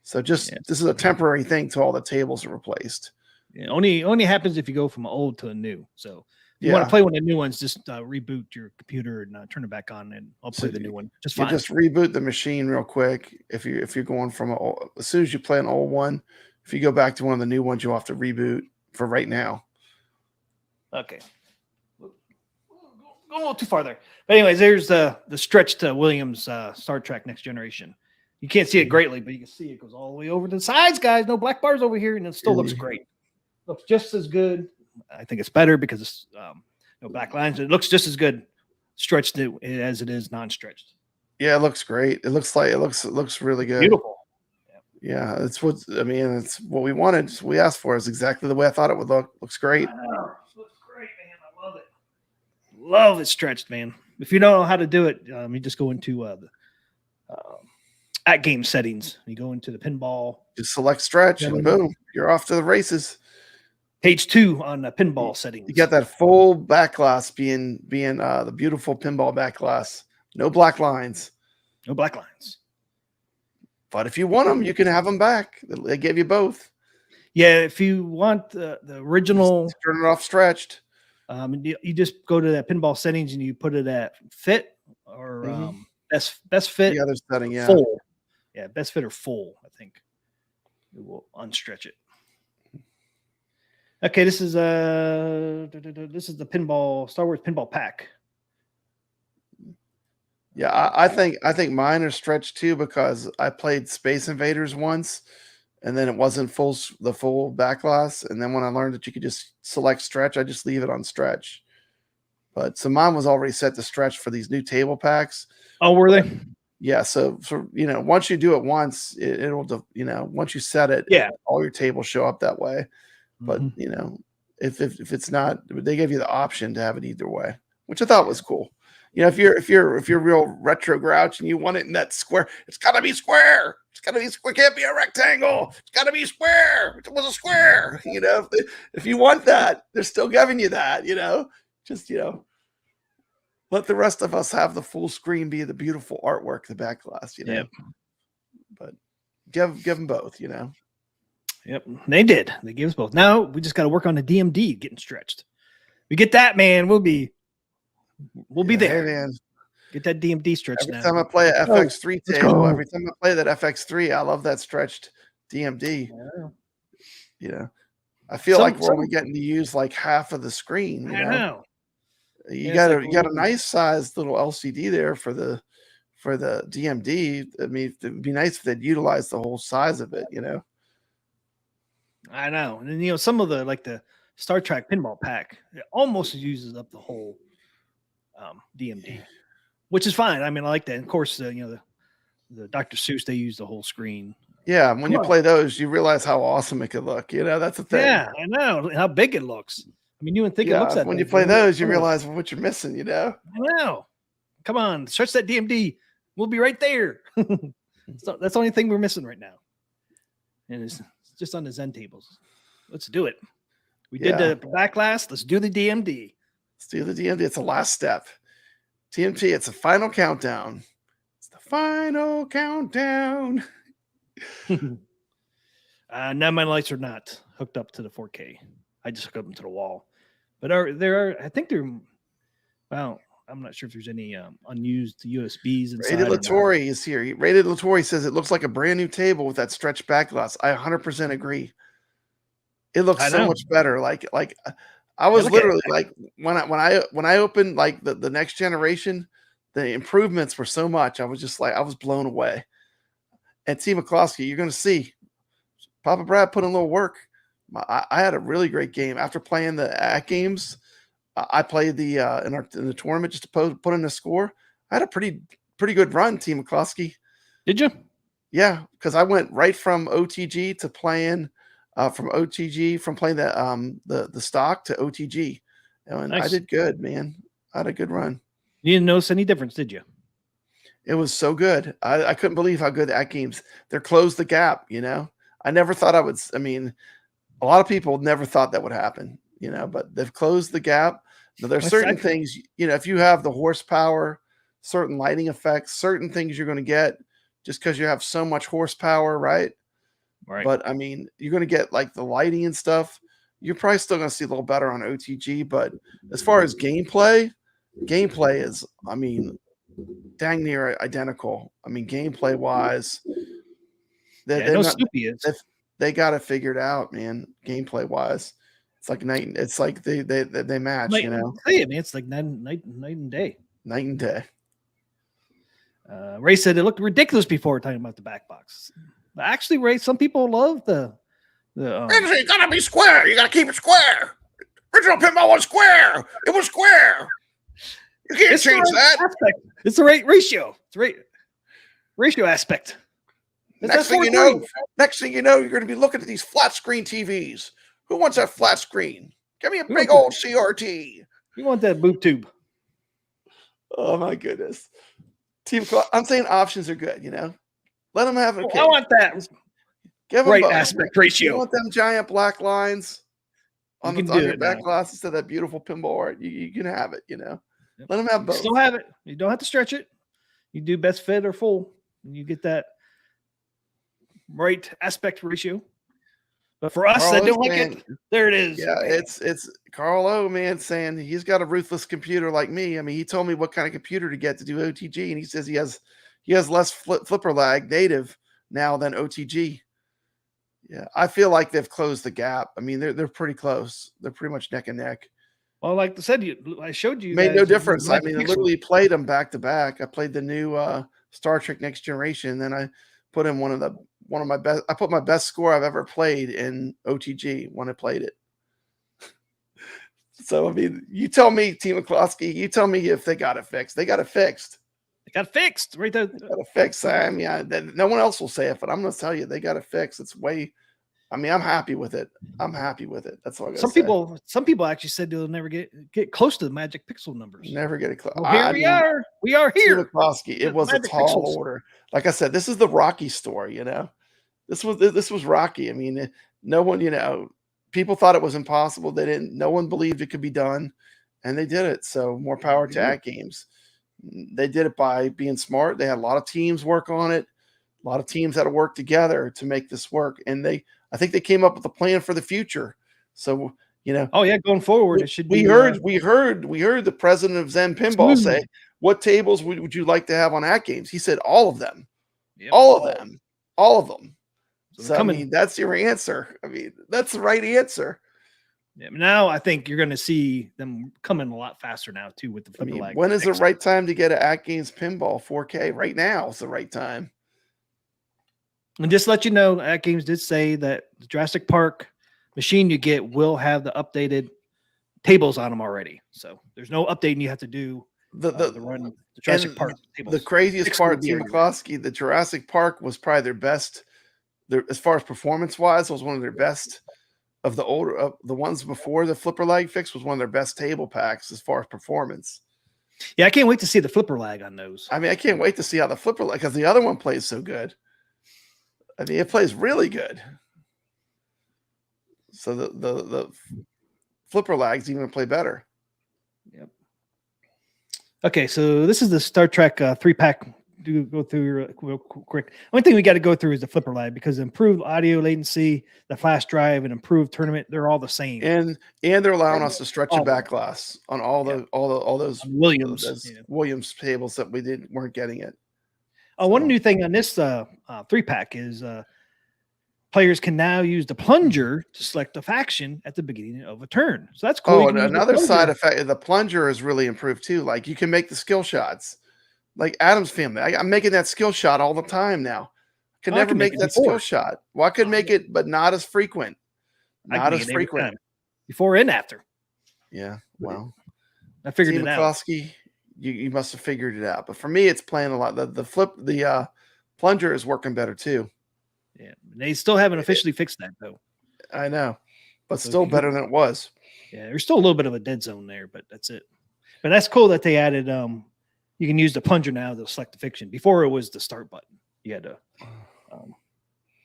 Speaker 5: So this is a temporary thing till all the tables are replaced.
Speaker 6: Yeah, only happens if you go from old to a new. So if you want to play one of the new ones, just reboot your computer and turn it back on, and I'll play the new one. Just fine.
Speaker 5: Just reboot the machine real quick. If you're going from as soon as you play an old one, if you go back to one of the new ones, you'll have to reboot for right now.
Speaker 6: Okay. Go a little too far there. But anyways, there's the stretched Williams Star Trek Next Generation. You can't see it greatly, but you can see it goes all the way over to the sides, guys. No black bars over here, and it still looks great. Looks just as good. I think it's better because it's no black lines. It looks just as good stretched as it is non-stretched.
Speaker 5: Yeah, it looks great. It looks really good.
Speaker 6: Beautiful.
Speaker 5: Yeah, it's what we wanted. We asked for is exactly the way I thought it would look. Looks great.
Speaker 6: I know. It looks great, man. I love it. Love it stretched, man. If you don't know how to do it, you just go into the AtGames settings. You go into the pinball.
Speaker 5: Just select stretch and boom, you're off to the races.
Speaker 6: Page 2 on the pinball settings.
Speaker 5: You got that full backglass being the beautiful pinball backglass. No black lines.
Speaker 6: No black lines.
Speaker 5: But if you want them, you can have them back. They gave you both.
Speaker 6: Yeah, if you want the original,
Speaker 5: just turn it off stretched.
Speaker 6: You just go to that pinball settings and you put it at fit or best fit.
Speaker 5: The other setting, yeah.
Speaker 6: Full. Yeah, best fit or full, I think. We will unstretch it. Okay, this is the pinball Star Wars pinball pack.
Speaker 5: Yeah, I think mine are stretched too because I played Space Invaders once, and then it wasn't the full backglass. And then when I learned that you could just select stretch, I just leave it on stretch. But so mine was already set to stretch for these new table packs.
Speaker 6: Oh, were they?
Speaker 5: Yeah. So once you do it once, it'll once you set it, all your tables show up that way. But if it's not, they give you the option to have it either way, which I thought was cool. If you're real retro grouch and you want it in that square, it's got to be square. It's got to be square. It can't be a rectangle. It's got to be square. It was a square. If you want that, they're still giving you that. Just let the rest of us have the full screen be the beautiful artwork, the backglass. But give them both.
Speaker 6: Yep, they did. They gave us both. Now we just got to work on the DMD getting stretched. We get that, man. We'll be there. Hey, man. Get that DMD stretched.
Speaker 5: Every time I play an FX3 table, every time I play that FX3, I love that stretched DMD. Yeah. I feel like we're only getting to use like half of the screen. I know. You got a nice sized little LCD there for the DMD. I mean, it'd be nice if they'd utilize the whole size of it.
Speaker 6: I know, and some of the Star Trek pinball pack, it almost uses up the whole DMD, which is fine. I mean, I like that. And of course, the Dr. Seuss, they use the whole screen.
Speaker 5: Yeah, when you play those, you realize how awesome it could look. That's the thing.
Speaker 6: Yeah, I know how big it looks. I mean, you wouldn't think it looks that
Speaker 5: when
Speaker 6: big.
Speaker 5: you play those, you realize what you're missing.
Speaker 6: I know. Come on, stretch that DMD. We'll be right there. So that's the only thing we're missing right now, and it's just on the Zen tables. Let's do it. We did the backglass. Let's do the DMD.
Speaker 5: Let's do the DMD. It's the last step. TMT, it's a final countdown. It's the final countdown.
Speaker 6: Now my lights are not hooked up to the 4K. I just hook up them to the wall. But I think they're, well, I'm not sure if there's any unused USBs inside.
Speaker 5: Rated Latori is here. Rated Latori says it looks like a brand new table with that stretched backglass. I 100% agree. It looks so much better. Like I was literally like when I opened like the next generation, the improvements were so much. I was just like, I was blown away. And T. McCloskey, you're going to see Papa Brad put in a little work. I had a really great game after playing the AtGames. I played the in the tournament just to put in a score. I had a pretty good run, T. McCloskey.
Speaker 6: Did you?
Speaker 5: Yeah, because I went right from OTG to playing from playing the stock to OTG, and nice. I did good, man. I had a good run.
Speaker 6: You didn't notice any difference, did you?
Speaker 5: It was so good. I couldn't believe how good AtGames. They closed the gap. You know, I never thought I would. I mean, a lot of people never thought that would happen. You know, but they've closed the gap. Now, there's certain things. You know, if you have the horsepower, certain lighting effects, certain things you're going to get just because you have so much horsepower, right?
Speaker 6: Right.
Speaker 5: But I mean, you're going to get like the lighting and stuff. You're probably still going to see a little better on OTG. But as far as gameplay is, I mean, dang near identical. I mean, gameplay wise, they got it figured out, man. Gameplay wise, it's like night. It's like they match. You know,
Speaker 6: I mean, it's like night and day.
Speaker 5: Night and day.
Speaker 6: Ray said it looked ridiculous before talking about the back box. Actually, Ray, some people love the.
Speaker 5: It gotta be square. You gotta keep it square. Original pinball was square. It was square. You can't change that.
Speaker 6: Aspect. It's the right ratio. It's right ratio aspect.
Speaker 5: Next thing you know, you're going to be looking at these flat screen TVs. Who wants that flat screen? Give me a big old CRT.
Speaker 6: You want that boob tube?
Speaker 5: Oh my goodness. I'm saying options are good. You know, let them have it.
Speaker 6: I want that.
Speaker 5: Give
Speaker 6: right
Speaker 5: them
Speaker 6: aspect ratio.
Speaker 5: You want them giant black lines on your Backglass instead of that beautiful pinball art. You can have it. You know, let them have both.
Speaker 6: Still have it. You don't have to stretch it. You do best fit or full, and you get that right aspect ratio. But for us that don't like it, there it is.
Speaker 5: Yeah, it's Carl O, man, saying he's got a ruthless computer like me. I mean, he told me what kind of computer to get to do OTG, and he says he has less flipper lag native now than OTG. Yeah, I feel like they've closed the gap. I mean, they're pretty close. They're pretty much neck and neck.
Speaker 6: Well, like I said, I showed you.
Speaker 5: Made no difference. I mean, I literally played them back to back. I played the new Star Trek Next Generation, then I put in one of my best. I put my best score I've ever played in OTG when I played it. So I mean, you tell me, T. McCloskey. You tell me if they got it fixed. They got it fixed.
Speaker 6: They got it fixed right there.
Speaker 5: They got it fixed. I mean, no one else will say it, but I'm going to tell you, they got it fixed. It's way. I mean, I'm happy with it. I'm happy with it. That's all I got to say.
Speaker 6: Some people actually said they'll never get close to the magic pixel numbers.
Speaker 5: Never get it close.
Speaker 6: Well, here we are. We are here.
Speaker 5: McCloskey, it was a tall order. Like I said, this is the Rocky story. You know, this was Rocky. I mean, no one, you know, people thought it was impossible. They didn't. No one believed it could be done, and they did it. So more power to AtGames. They did it by being smart. They had a lot of teams work on it. A lot of teams had to work together to make this work, and I think they came up with a plan for the future. So, you know,
Speaker 6: oh yeah, going forward, it should be.
Speaker 5: We heard the president of Zen Pinball say, "What tables would you like to have on AtGames?" He said, "All of them, all of them." So I mean, that's your answer. I mean, that's the right answer.
Speaker 6: Yeah, now I think you're going to see them coming a lot faster now too with the flipper lag.
Speaker 5: When is the right time to get an AtGames Pinball 4K? Right now is the right time.
Speaker 6: And just to let you know, AtGames did say that the Jurassic Park machine you get will have the updated tables on them already. So there's no updating you have to do to run the Jurassic Park tables.
Speaker 5: The craziest part, T. McCloskey, the Jurassic Park was probably their best. As far as performance-wise, was one of their best of the older the ones before the flipper lag fix was one of their best table packs as far as performance.
Speaker 6: Yeah, I can't wait to see the flipper lag on those.
Speaker 5: I mean, I can't wait to see how the flipper lag, because the other one plays so good. I mean, it plays really good. So the flipper lags even play better.
Speaker 6: Yep. Okay, so this is the Star Trek 3-pack go through real quick. One thing we got to go through is the flipper lag, because improved audio latency, the flash drive, and improved tournament, they're all the same.
Speaker 5: And they're allowing us to stretch the backglass on all those
Speaker 6: Williams
Speaker 5: Williams tables that we weren't getting it.
Speaker 6: One new thing on this 3-pack is players can now use the plunger to select a faction at the beginning of a turn. So that's cool.
Speaker 5: Oh, and another side effect, the plunger is really improved too. Like you can make the skill shots. Like Adam's family, I'm making that skill shot all the time now. Could never make that skill shot. Well, I could make it, but not as frequent. Not as frequent.
Speaker 6: Before and after.
Speaker 5: Yeah. Well,
Speaker 6: I figured it out.
Speaker 5: McCloskey, you must have figured it out. But for me, it's playing a lot. The plunger is working better too.
Speaker 6: Yeah. They still haven't officially fixed that though.
Speaker 5: I know. But still better than it was.
Speaker 6: Yeah, there's still a little bit of a dead zone there, but that's it. But that's cool that they added you can use the plunger now to select the fiction. Before it was the start button. You had to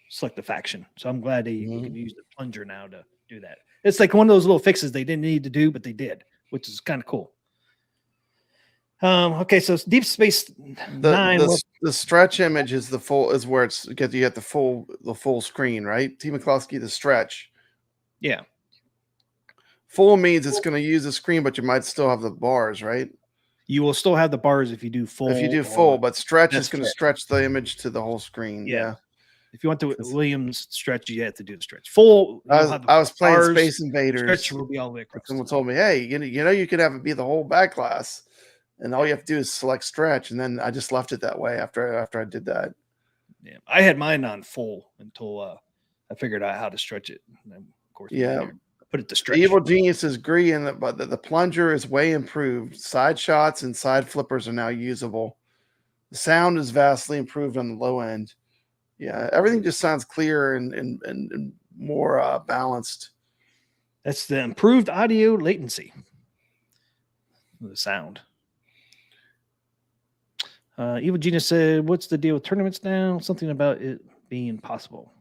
Speaker 6: select the faction. So I'm glad you can use the plunger now to do that. It's like one of those little fixes they didn't need to do, but they did, which is kind of cool. Okay, so Deep Space Nine.
Speaker 5: The stretch image is where you get the full screen, right? T. McCloskey, the stretch.
Speaker 6: Yeah.
Speaker 5: Full means it's going to use the screen, but you might still have the bars, right?
Speaker 6: You will still have the bars if you do full.
Speaker 5: If you do full, but stretch is going to stretch the image to the whole screen. Yeah.
Speaker 6: If you want the Williams stretch, you have to do the stretch. Full.
Speaker 5: I was playing Space Invaders.
Speaker 6: Stretch will be all the way across.
Speaker 5: Someone told me, "Hey, you could have it be the whole backglass, and all you have to do is select stretch." And then I just left it that way after I did that.
Speaker 6: Yeah, I had mine on full until I figured out how to stretch it. And then, of course, put it to stretch.
Speaker 5: The Evil Geniuses agree but the plunger is way improved. Side shots and side flippers are now usable. The sound is vastly improved on the low end. Yeah, everything just sounds clearer and more balanced.
Speaker 6: That's the improved audio latency. The sound. Evil Genius said, "What's the deal with tournaments now? Something about it being possible."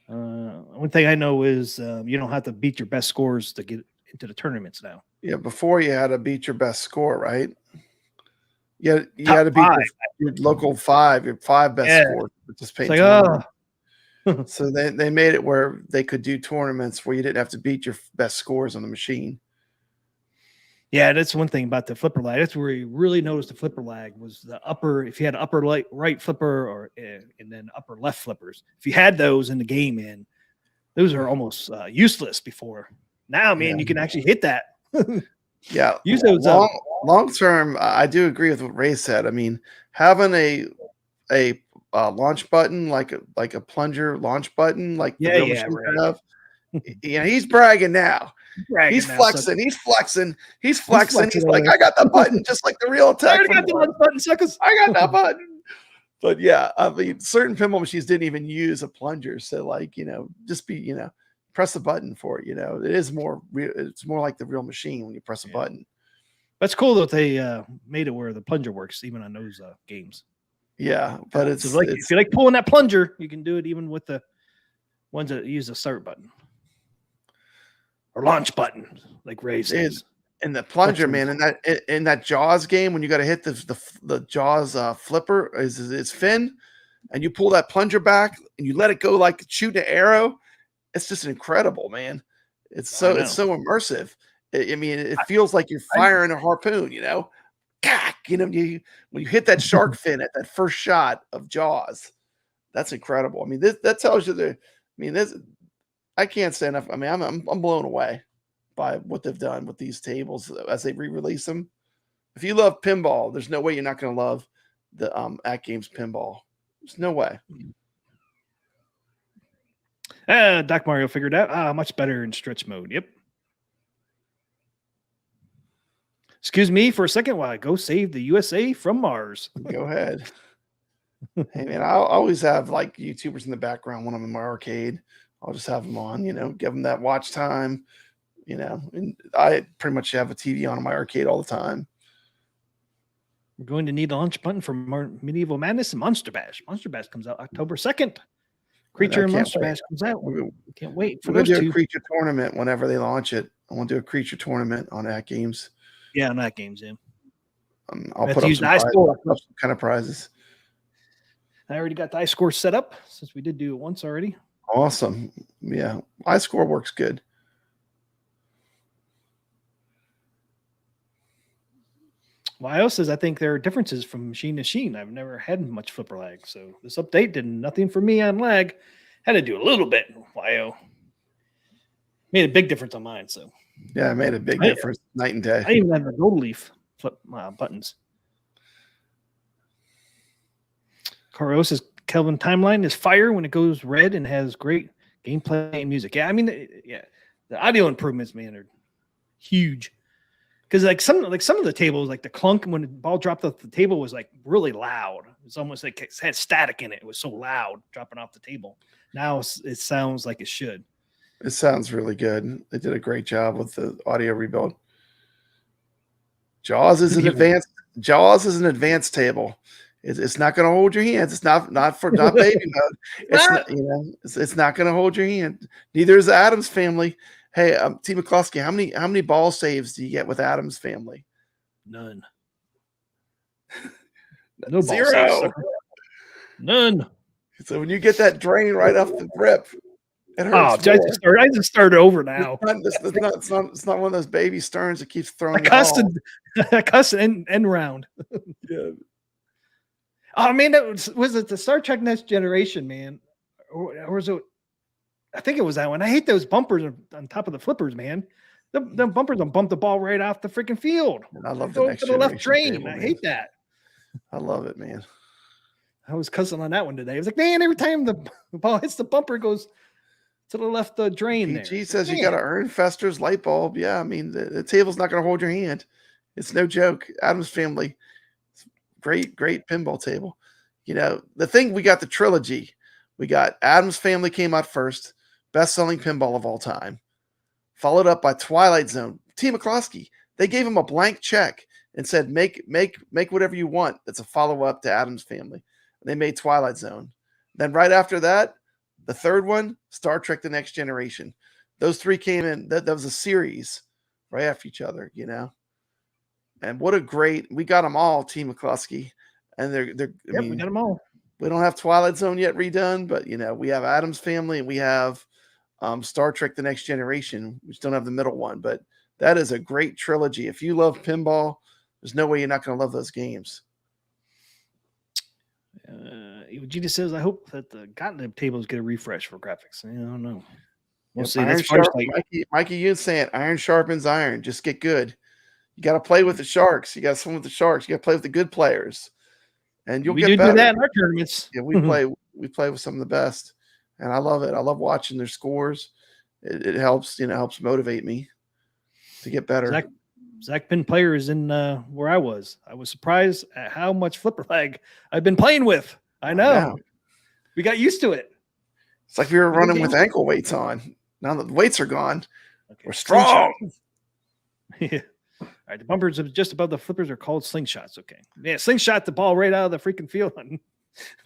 Speaker 6: One thing I know is you don't have to beat your best scores to get into the tournaments now.
Speaker 5: Yeah, before you had to beat your best score, right? You had to beat your local your 5 best scores to participate. So they made it where they could do tournaments where you didn't have to beat your best scores on the machine.
Speaker 6: Yeah, that's one thing about the flipper lag. That's where you really noticed the flipper lag was the upper. If you had upper right flipper and then upper left flippers, if you had those in the game, those are almost useless before. Now, man, you can actually hit that.
Speaker 5: Yeah,
Speaker 6: use those
Speaker 5: long term. I do agree with what Ray said. I mean, having a launch button like a plunger launch button like the real machines have. Yeah, he's bragging now. He's flexing. He's flexing. He's like, I got the button just like the real attack.
Speaker 6: I got the button, suckers.
Speaker 5: I got that button. But yeah, I mean, certain pinball machines didn't even use a plunger. So like, just be, press the button for it. It is more real. It's more like the real machine when you press a button.
Speaker 6: That's cool that they made it where the plunger works even on those games.
Speaker 5: Yeah, but it's
Speaker 6: like if you like pulling that plunger, you can do it even with the ones that use the start button or launch button, like Ray says.
Speaker 5: And the plunger, man, in that Jaws game, when you got to hit the Jaws flipper is fin, and you pull that plunger back and you let it go like shooting an arrow. It's just incredible, man. It's so immersive. It feels like you're firing a harpoon, when you hit that shark fin at that first shot of Jaws, that's incredible. I mean, that tells you I can't say enough. I mean, I'm blown away by what they've done with these tables as they re-release them. If you love pinball, there's no way you're not going to love the AtGames pinball. There's no way.
Speaker 6: Doc Mario figured out much better in stretch mode. Yep. Excuse me for a second while I go save the USA from Mars.
Speaker 5: Go ahead. Hey man, I'll always have like YouTubers in the background when I'm in my arcade. I'll just have them on, give them that watch time, and I pretty much have a TV on in my arcade all the time.
Speaker 6: We're going to need a launch button for Medieval Madness and Monster Bash. Monster Bash comes out October 2nd. Creature and Monster Bash comes out. Can't wait for those two.
Speaker 5: Do a creature tournament whenever they launch it. I want to do a creature tournament on AtGames.
Speaker 6: Yeah, on AtGames, yeah.
Speaker 5: I'll put up some kind of prizes.
Speaker 6: I already got the iScore set up since we did do it once already.
Speaker 5: Awesome. Yeah. iScore works good.
Speaker 6: YO says, I think there are differences from machine to machine. I've never had much flipper lag. So this update did nothing for me on lag. Had to do a little bit. YO made a big difference on mine. So
Speaker 5: yeah, it made a big difference night and day.
Speaker 6: I even have the gold leaf flip buttons. Carlos says, Kelvin timeline is fire when it goes red and has great gameplay and music. Yeah, I mean, the audio improvements, man, are huge. Because like some of the tables, like the clunk when the ball dropped off the table was like really loud. It was almost like it had static in it. It was so loud dropping off the table. Now it sounds like it should.
Speaker 5: It sounds really good. They did a great job with the audio rebuild. Jaws is an advanced table. It's not going to hold your hands. It's not baby mode. It's not going to hold your hand. Neither is the Addams Family. Hey, T. McCluskey, how many ball saves do you get with Addams Family?
Speaker 6: None. No
Speaker 5: Zero.
Speaker 6: Ball saves, none.
Speaker 5: So when you get that drain right off the grip, it hurts.
Speaker 6: I just started over now.
Speaker 5: It's not one of those baby Stearns that keeps throwing.
Speaker 6: I cussed end round.
Speaker 5: Yeah.
Speaker 6: Oh man, was it the Star Trek Next Generation, man, or was it? I think it was that one. I hate those bumpers on top of the flippers, man. The bumpers will bump the ball right off the freaking field.
Speaker 5: I love the Next
Speaker 6: to the left
Speaker 5: Generation
Speaker 6: drain.
Speaker 5: table,
Speaker 6: I hate that.
Speaker 5: I love it, man.
Speaker 6: I was cussing on that one today. I was like, man, every time the ball hits the bumper, it goes to the left drain.
Speaker 5: PG says you got to earn Fester's light bulb. Yeah, I mean the table's not going to hold your hand. It's no joke. Addams Family, great pinball table. You know the thing. We got the trilogy. We got Addams Family came out first. Best-selling pinball of all time, followed up by Twilight Zone. T. McCloskey, they gave him a blank check and said, make whatever you want. That's a follow-up to Addams Family. And they made Twilight Zone. Then right after that, the third one, Star Trek The Next Generation. Those three came in. That was a series right after each other, you know. And what a great, we got them all, T. McCloskey. And I mean,
Speaker 6: we got them all.
Speaker 5: We don't have Twilight Zone yet redone, but you know, we have Addams Family and we have Star Trek The Next Generation. We just don't have the middle one, but that is a great trilogy. If you love pinball, there's no way you're not going to love those games.
Speaker 6: Eugenia says, I hope that the Gottlieb tables get a refresh for graphics. I don't know. We'll see.
Speaker 5: Mikey Yoon saying iron sharpens iron. Just get good. You got to play with the sharks. You got to swim with the sharks. You got to play with the good players. And you'll get better.
Speaker 6: Do that in our tournaments.
Speaker 5: Yeah, we play with some of the best. And I love it. I love watching their scores. It helps, helps motivate me to get better.
Speaker 6: Zach Pin player is in where I was. I was surprised at how much flipper lag I've been playing with. I know. We got used to it.
Speaker 5: It's like we were running with ankle weights on. Now that the weights are gone, we're strong.
Speaker 6: Yeah. All right, the bumpers just above the flippers are called slingshots. Okay. Yeah, slingshot the ball right out of the freaking field.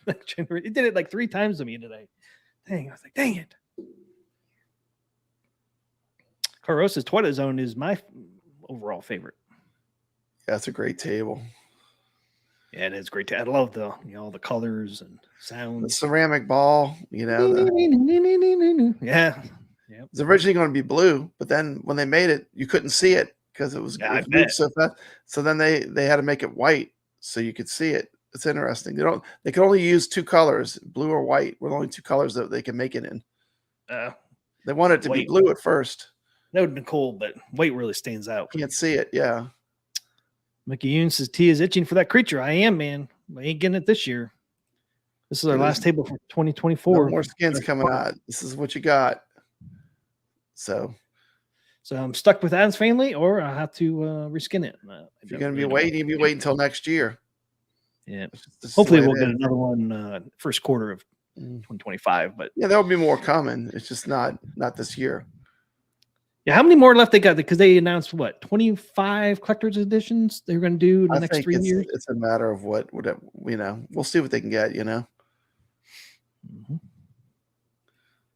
Speaker 6: It did it like 3 times to me today. Dang, I was like, dang it. Carosa's Twilight Zone is my overall favorite.
Speaker 5: Yeah, it's a great table.
Speaker 6: Yeah, it is great. I love the all the colors and sounds.
Speaker 5: The ceramic ball,
Speaker 6: Yeah.
Speaker 5: It was originally going to be blue, but then when they made it, you couldn't see it because it was moved so fast. So then they had to make it white so you could see it. It's interesting. They can only use 2 colors, blue or white. Were the only 2 colors that they can make it in. They wanted it to be blue at first.
Speaker 6: That would have been cool, but white really stands out.
Speaker 5: Can't see it, yeah.
Speaker 6: Mickey Yoon says T is itching for that creature. I am, man. I ain't getting it this year. This is our last table for 2024.
Speaker 5: No more skins coming out. This is what you got. So
Speaker 6: I'm stuck with Addams Family, or I have to reskin it.
Speaker 5: If you're going to be waiting, you'll be waiting until next year.
Speaker 6: Yeah. Hopefully we'll get another one first quarter of 2025. But
Speaker 5: yeah, there'll be more coming. It's just not this year.
Speaker 6: Yeah, how many more left they got? Because they announced 25 collector's editions they're going to do in the next 3 years.
Speaker 5: It's a matter of what we'll see what they can get.
Speaker 6: Mm-hmm.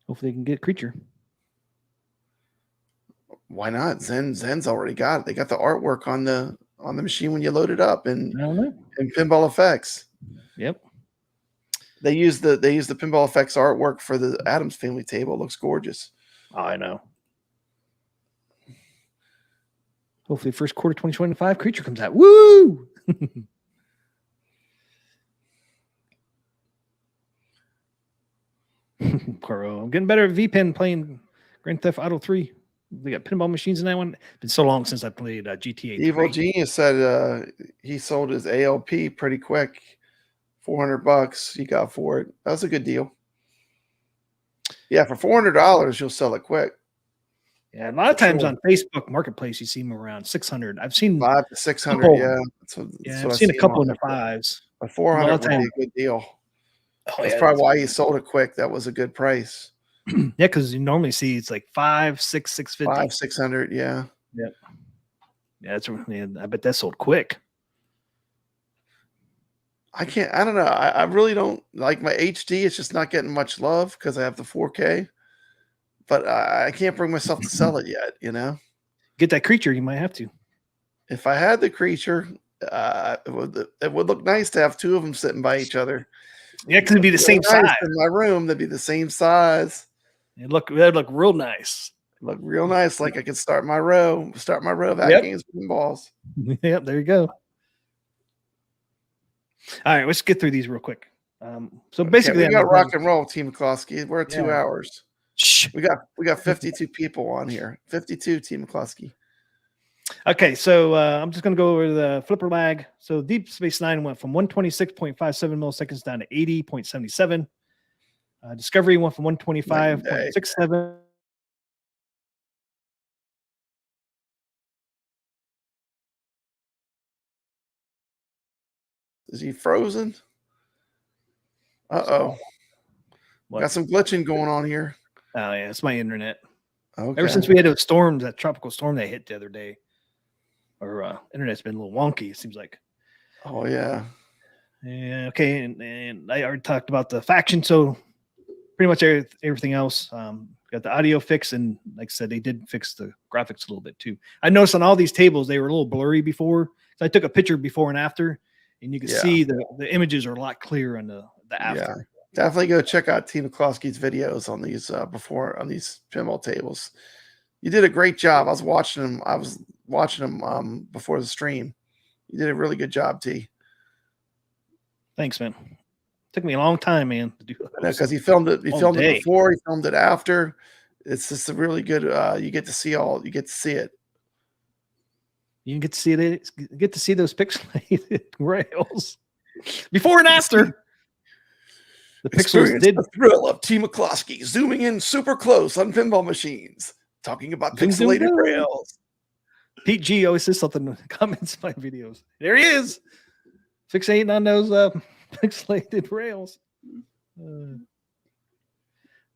Speaker 6: Hopefully they can get creature.
Speaker 5: Why not? Zen's already got it. They got the artwork on the machine when you load it up and Pinball Effects.
Speaker 6: Yep.
Speaker 5: They use the Pinball Effects artwork for the Addams Family table. It looks gorgeous.
Speaker 6: Oh, I know. Hopefully, first quarter 2025, Creature comes out. Woo! Caro, I'm getting better at VPen playing Grand Theft Auto 3. We got pinball machines in that one. Been so long since I played GTA 3.
Speaker 5: Evil Genius said he sold his ALP pretty quick. $400 he got for it. That was a good deal. Yeah, for $400 you'll sell it quick.
Speaker 6: Yeah, a lot of times on Facebook Marketplace you see them around 600. I've seen
Speaker 5: 500 to 600. Yeah,
Speaker 6: I've seen a couple in the fives.
Speaker 5: A 400 would be a good deal. That's probably why he sold it quick. That was a good price.
Speaker 6: Yeah, because you normally see it's like 5, 6, 650.
Speaker 5: 500, 600. Yeah.
Speaker 6: Yep. Yeah, that's. I bet that sold quick.
Speaker 5: I don't know. I really don't like my HD. It's just not getting much love because I have the 4K. But I can't bring myself to sell it yet.
Speaker 6: Get that Creature. You might have to.
Speaker 5: If I had the Creature, it would look nice to have two of them sitting by each other.
Speaker 6: Yeah, because it'd be the same size.
Speaker 5: In my room, they'd be the same size.
Speaker 6: That'd look real nice.
Speaker 5: Look real nice. Like I could start my row of AtGames pinballs.
Speaker 6: Yep, there you go. All right, let's get through these real quick. So basically,
Speaker 5: we got rock and roll, Team McCloskey. We're at 2 hours.
Speaker 6: Shh.
Speaker 5: We got 52 people on here. 52, Team McCloskey.
Speaker 6: Okay, so I'm just going to go over the flipper lag. So Deep Space Nine went from 126.57 milliseconds down to 80.77. Discovery went from 125.67.
Speaker 5: Is he frozen? Uh-oh. Got some glitching going on here.
Speaker 6: Oh, yeah, it's my internet.
Speaker 5: Okay.
Speaker 6: Ever since we had those storms, that tropical storm that hit the other day, our internet's been a little wonky, it seems like.
Speaker 5: Oh, yeah.
Speaker 6: Yeah, okay, and I already talked about the faction, so pretty much everything else. Got the audio fix, and like I said, they did fix the graphics a little bit too. I noticed on all these tables, they were a little blurry before. So I took a picture before and after, and you can see the images are a lot clearer on the after.
Speaker 5: Yeah. Definitely go check out Team McCloskey's videos on these on these pinball tables. You did a great job. I was watching them before the stream. You did a really good job, T.
Speaker 6: Thanks, man. Took me a long time, man, to do that.
Speaker 5: Because he filmed it. He filmed it before. He filmed it after. It's just a really good. You get to see it.
Speaker 6: You get to see it. Get to see those pixelated rails before and after. The pixels did
Speaker 5: the thrill of Team McCloskey zooming in super close on pinball machines, talking about pixelated rails.
Speaker 6: Pete G always says something in the comments of my videos. There he is, fixating on those pixelated rails. All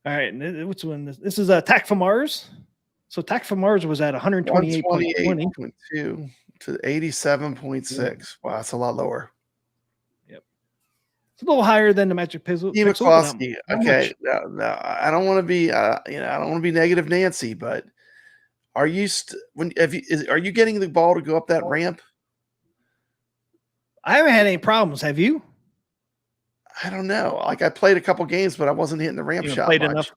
Speaker 6: right, what's one? This is Attack from Mars. So Attack from Mars was at 128.20
Speaker 5: to 87.6. Wow, that's a lot lower.
Speaker 6: It's a little higher than the Magic Pixel.
Speaker 5: Team McCloskey. Okay, no, I don't want to be, I don't want to be negative Nancy, but are you are you getting the ball to go up that ramp?
Speaker 6: I haven't had any problems. Have you?
Speaker 5: I don't know. Like I played a couple games, but I wasn't hitting the ramp shot much.
Speaker 6: Enough?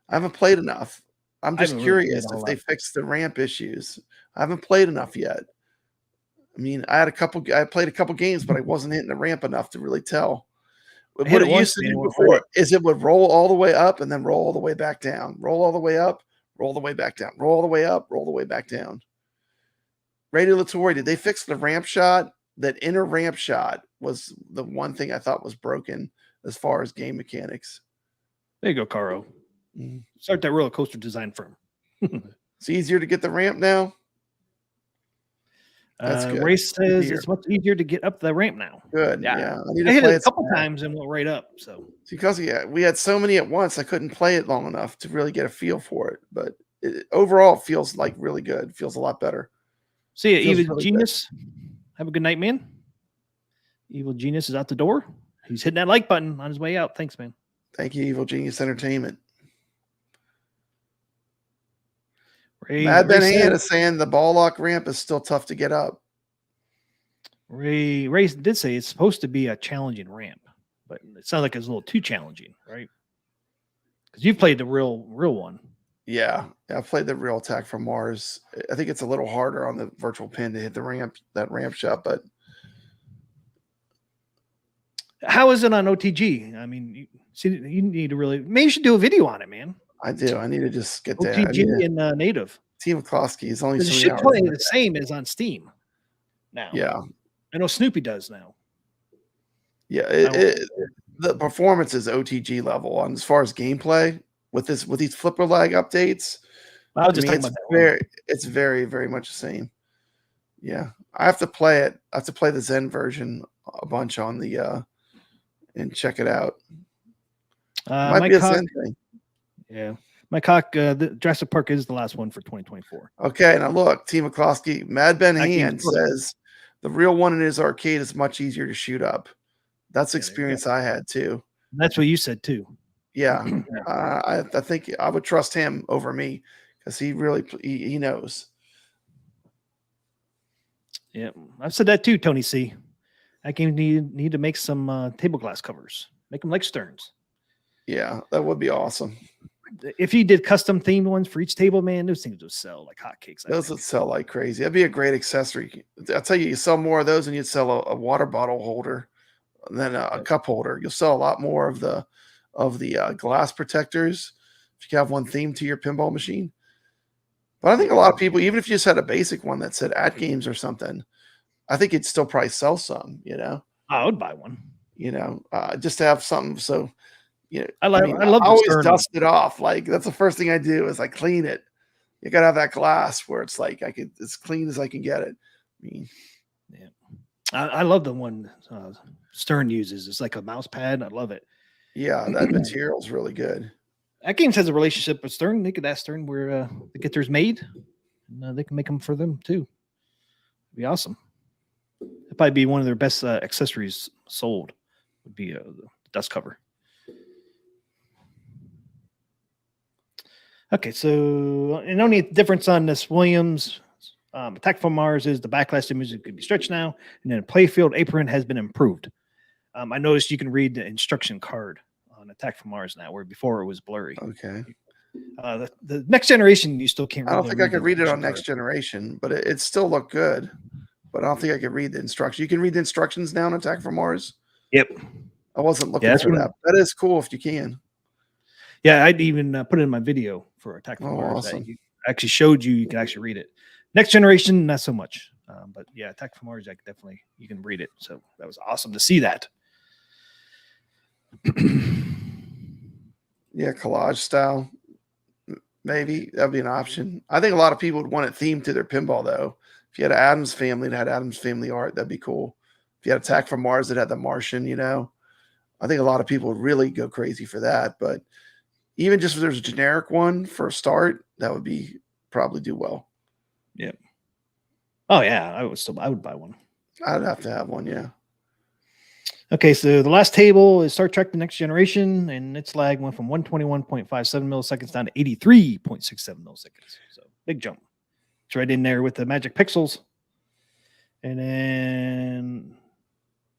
Speaker 5: I haven't played enough. I'm just curious if they fixed the ramp issues. I haven't played enough yet. I mean, I played a couple games, but I wasn't hitting the ramp enough to really tell. What it used to do before is it would roll all the way up and then roll all the way back down. Roll all the way up, roll the way back down. Roll all the way up, roll the way back down. Radio Latour, did they fix the ramp shot? That inner ramp shot was the one thing I thought was broken as far as game mechanics.
Speaker 6: There you go, Caro. Start that roller coaster design firm.
Speaker 5: It's easier to get the ramp now. That's good.
Speaker 6: Race says it's much easier to get up the ramp now.
Speaker 5: Good. Yeah.
Speaker 6: I hit it a couple times and went right up. So
Speaker 5: because we had so many at once, I couldn't play it long enough to really get a feel for it. But overall, it feels like really good. It feels a lot better.
Speaker 6: See you, Evil Genius. Have a good night, man. Evil Genius is out the door. He's hitting that like button on his way out. Thanks, man.
Speaker 5: Thank you, Evil Genius Entertainment. Mad Ben Hand is saying the ball lock ramp is still tough to get up.
Speaker 6: Ray did say it's supposed to be a challenging ramp, but it sounds like it's a little too challenging, right? Because you've played the real one.
Speaker 5: Yeah, I played the real Attack from Mars. I think it's a little harder on the virtual pin to hit the ramp, that ramp shot, but
Speaker 6: how is it on OTG? I mean, you need to really, maybe you should do a video on it, man.
Speaker 5: I do. I need to just get that.
Speaker 6: OTG and native.
Speaker 5: Team McCloskey is only
Speaker 6: It
Speaker 5: 3
Speaker 6: should
Speaker 5: hours.
Speaker 6: play the same as on Steam now.
Speaker 5: Yeah.
Speaker 6: I know Snoopy does now.
Speaker 5: Yeah, the performance is OTG level on as far as gameplay with these flipper lag updates.
Speaker 6: I was just talking about that.
Speaker 5: It's very, very much the same. Yeah, I have to play it. I have to play the Zen version a bunch on the and check it out. Might be a Zen thing.
Speaker 6: Yeah, my cock. The Jurassic Park is the last one for 2024.
Speaker 5: Okay, now look, Team McCloskey, Mad Ben Hand says the real one in his arcade is much easier to shoot up. That's the experience I had too.
Speaker 6: That's what you said too.
Speaker 5: Yeah, I think I would trust him over me because he really he knows.
Speaker 6: Yeah, I've said that too, Tony C. That game need to make some table glass covers. Make them like Stearns.
Speaker 5: Yeah, that would be awesome.
Speaker 6: If you did custom themed ones for each table, man, those things would sell like hotcakes.
Speaker 5: Those would sell like crazy. That'd be a great accessory. I'll tell you, you sell more of those and you'd sell a water bottle holder than a cup holder. You'll sell a lot more of the glass protectors if you have one themed to your pinball machine. But I think a lot of people, even if you just had a basic one that said AtGames or something, I think it'd still probably sell some, you know.
Speaker 6: I would buy one.
Speaker 5: You know, just to have something. So, you know,
Speaker 6: I love
Speaker 5: I always dust it off. Like that's the first thing I do is I clean it. You gotta have that glass where it's like as clean as I can get it. I mean,
Speaker 6: yeah, I love the one Stern uses. It's like a mouse pad. I love it.
Speaker 5: Yeah, that material is really good.
Speaker 6: AtGames has a relationship with Stern. They could ask Stern where they get theirs made, and they can make them for them too. It'd be awesome. It'd probably be one of their best accessories sold. Would be the dust cover. Okay, so and only difference on this Williams Attack from Mars is the Backglass image could be stretched now, and then the playfield apron has been improved. I noticed you can read the instruction card on Attack from Mars now, where before it was blurry.
Speaker 5: Okay.
Speaker 6: The next generation, you still can't.
Speaker 5: I don't think I could read it on next generation, but it still looked good. But I don't think I could read the instructions. You can read the instructions now on Attack from Mars.
Speaker 6: Yep.
Speaker 5: I wasn't looking for that. That is cool if you can.
Speaker 6: Yeah, I'd even put it in my video for Attack from Mars.
Speaker 5: Awesome.
Speaker 6: That actually showed you can actually read it. Next generation, not so much. But yeah, Attack from Mars, you can read it. So that was awesome to see that.
Speaker 5: Yeah, collage style. Maybe that'd be an option. I think a lot of people would want it themed to their pinball, though. If you had an Adams Family that had Adams Family art, that'd be cool. If you had Attack from Mars that had the Martian, you know, I think a lot of people would really go crazy for that. But even just if there's a generic one for a start, that would be probably do well.
Speaker 6: Yeah. Oh yeah, I would buy one.
Speaker 5: I'd have to have one. Yeah.
Speaker 6: Okay, so the last table is Star Trek: The Next Generation, and its lag went from 121.57 milliseconds down to 83.67 milliseconds. So big jump. It's right in there with the magic pixels. And then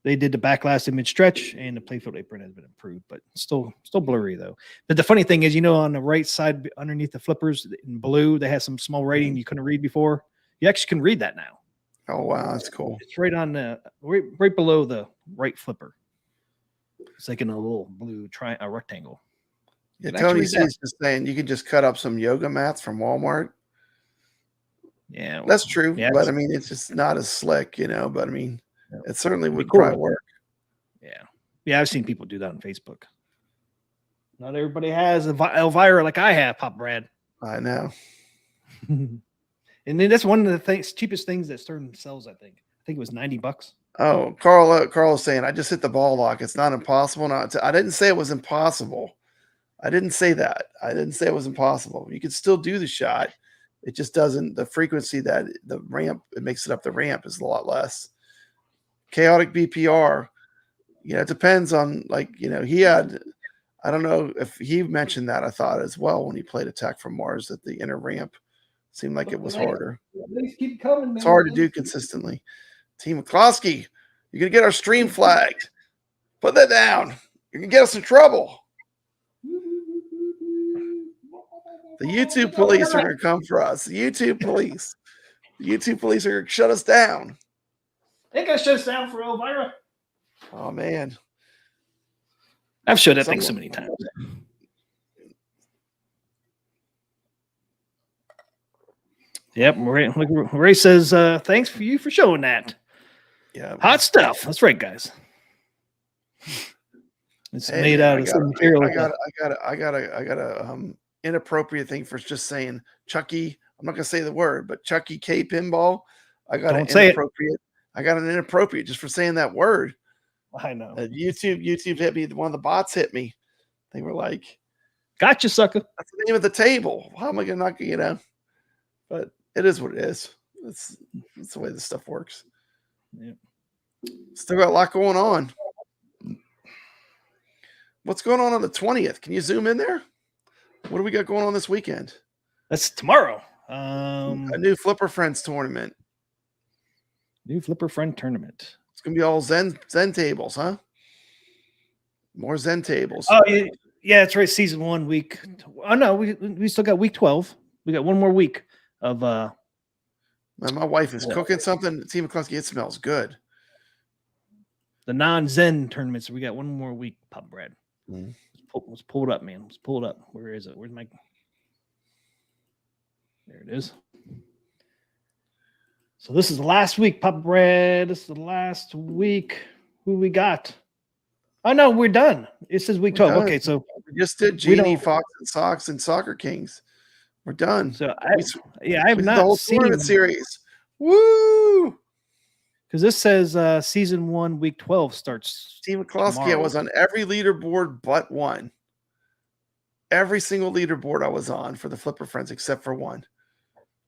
Speaker 6: they did the Backglass image stretch, and the playfield apron has been improved, but still blurry though. But the funny thing is, you know, on the right side underneath the flippers in blue, they had some small writing you couldn't read before. You actually can read that now.
Speaker 5: Oh wow, that's cool.
Speaker 6: It's right on the right below the right flipper. It's like in a little blue rectangle.
Speaker 5: Yeah, Tony C's just saying you can just cut up some yoga mats from Walmart.
Speaker 6: Yeah, well,
Speaker 5: that's true.
Speaker 6: Yeah,
Speaker 5: but I mean, it's just not as slick, you know. But I mean, it certainly would
Speaker 6: cool.
Speaker 5: probably work.
Speaker 6: Yeah, I've seen people do that on Facebook. Not everybody has Elvira like I have, Pop Brad.
Speaker 5: I know.
Speaker 6: And then that's one of the cheapest things that Stern sells. I think it was $90.
Speaker 5: Oh, Carl is saying I just hit the ball lock. It's not impossible. I didn't say it was impossible. I didn't say that. I didn't say it was impossible. You could still do the shot. It just doesn't. The frequency that the ramp it makes it up the ramp is a lot less. Chaotic BPR. You know, it depends on he had. I don't know if he mentioned that. I thought as well when he played Attack from Mars that the inner ramp seemed like it was harder.
Speaker 6: Keep coming, man.
Speaker 5: It's hard to do consistently. Team McCloskey, you're gonna get our stream flagged. Put that down. You can get us in trouble. The YouTube police are going to come for us. The YouTube police. The YouTube police are going to shut us down.
Speaker 3: They got shut us down for Elvira.
Speaker 5: Oh, man.
Speaker 3: I've showed that thing so many times. Yep, Ray says, thanks for you for showing that.
Speaker 5: Yeah.
Speaker 3: Hot stuff. That's right, guys. It's made out of some material.
Speaker 5: I got a inappropriate thing for just saying Chucky. I'm not gonna say the word, but Chucky K Pinball. I got an inappropriate just for saying that word.
Speaker 3: I know.
Speaker 5: YouTube hit me. One of the bots hit me. They were like,
Speaker 3: "Gotcha, sucker."
Speaker 5: That's the name of the table. How am I gonna not, But it is what it is. It's the way this stuff works.
Speaker 3: Yeah.
Speaker 5: Still got a lot going on. What's going on the 20th? Can you zoom in there? What do we got going on this weekend?
Speaker 3: That's tomorrow.
Speaker 5: A new Flipper Friends tournament.
Speaker 3: New Flipper Friend tournament.
Speaker 5: It's gonna be all Zen tables, huh? More Zen tables.
Speaker 3: Oh yeah, that's right. Season 1, week. Oh no, we still got week 12. We got one more week of.
Speaker 5: My wife is cooking something. Team McCluskey, it smells good.
Speaker 3: The non-Zen tournaments. We got one more week. Pop Brad.
Speaker 5: Mm.
Speaker 3: Let's pull it up, man. Let's pull it up. Where is it? Where's my? There it is. So this is the last week, Papa Brad. This is the last week. Who we got? Oh no, we're done. It says week 12. Okay, so
Speaker 5: we just did Genie, Fox and Sox, and Soccer Kings. We're done.
Speaker 3: So I have not
Speaker 5: the whole
Speaker 3: seen
Speaker 5: tournament series. Woo!
Speaker 3: Because this says season 1, week 12 starts.
Speaker 5: Team McCluskey, I was on every leaderboard but one. Every single leaderboard I was on for the Flipper Friends except for one.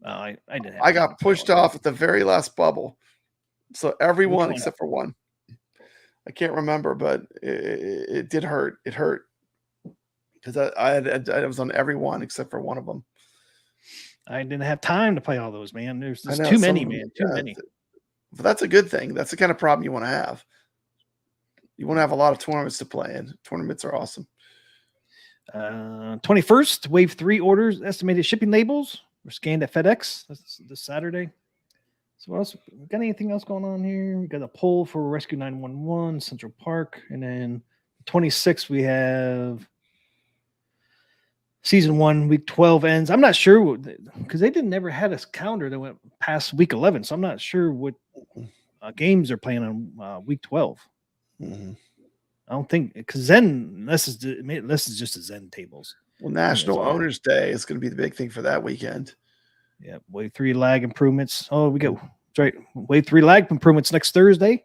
Speaker 3: I didn't.
Speaker 5: I got pushed off at the very last bubble. So everyone except for one. I can't remember, but it did hurt. It hurt because I was on every one except for one of them.
Speaker 3: I didn't have time to play all those, man. There's too many, man. Too many.
Speaker 5: But that's a good thing. That's the kind of problem you want to have. You want to have a lot of tournaments to play in. Tournaments are awesome.
Speaker 3: 21st, wave 3 orders, estimated shipping labels were scanned at FedEx. That's this Saturday. So what else? We got anything else going on here? We got a poll for Rescue 911, Central Park. And then 26th, we have season 1, week 12 ends. I'm not sure because they never had a calendar that went past week 11. So I'm not sure what games they're playing on week 12.
Speaker 5: Mm-hmm.
Speaker 3: I don't think because Zen, this is just a Zen tables.
Speaker 5: Well, National Owners Day is going to be the big thing for that weekend.
Speaker 3: Yeah, wave 3 lag improvements. Oh, we go. That's right. Wave 3 lag improvements next Thursday.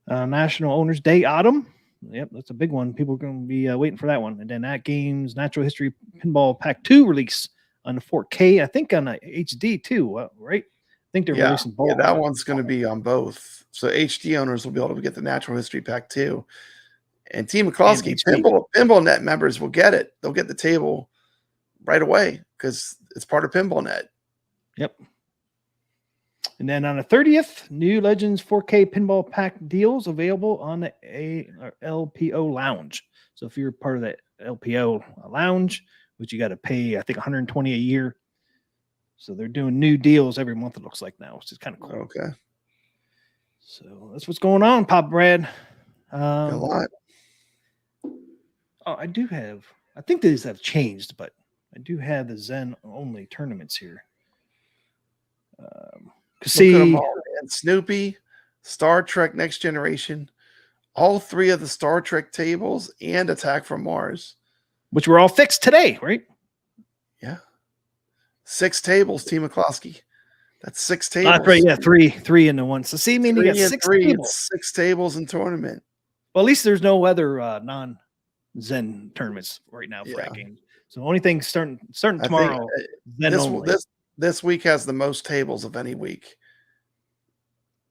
Speaker 3: National Owners Day Autumn. Yep, that's a big one. People are going to be waiting for that one. And then AtGames Natural History Pinball Pack 2 release on the 4K. I think on HD too, right? I think they're releasing both.
Speaker 5: Yeah, that one's going to be on both. So HD owners will be able to get the Natural History Pack 2. And Team McCluskey, Pinball Net members will get it. They'll get the table right away because it's part of Pinball Net.
Speaker 3: Yep. And then on the 30th, new Legends 4K Pinball Pack deals available on the LPO Lounge. So if you're part of the LPO Lounge, which you got to pay, I think, $120 a year. So they're doing new deals every month, it looks like now, which is kind of cool.
Speaker 5: Okay.
Speaker 3: So that's what's going on, Pop Brad.
Speaker 5: A lot.
Speaker 3: Oh, I think these have changed, but I do have the Zen only tournaments here. See,
Speaker 5: and Snoopy, Star Trek Next Generation, all 3 of the Star Trek tables, and Attack from Mars,
Speaker 3: which were all fixed today, right?
Speaker 5: Yeah, 6 tables, Team McCluskey. That's 6 tables.
Speaker 3: That's right. Yeah, three into one. So see, I mean, you got 6 tables.
Speaker 5: 6 tables in tournament.
Speaker 3: Well, at least there's no other non-Zen tournaments right now for that game. So the only thing starting tomorrow.
Speaker 5: This week has the most tables of any week.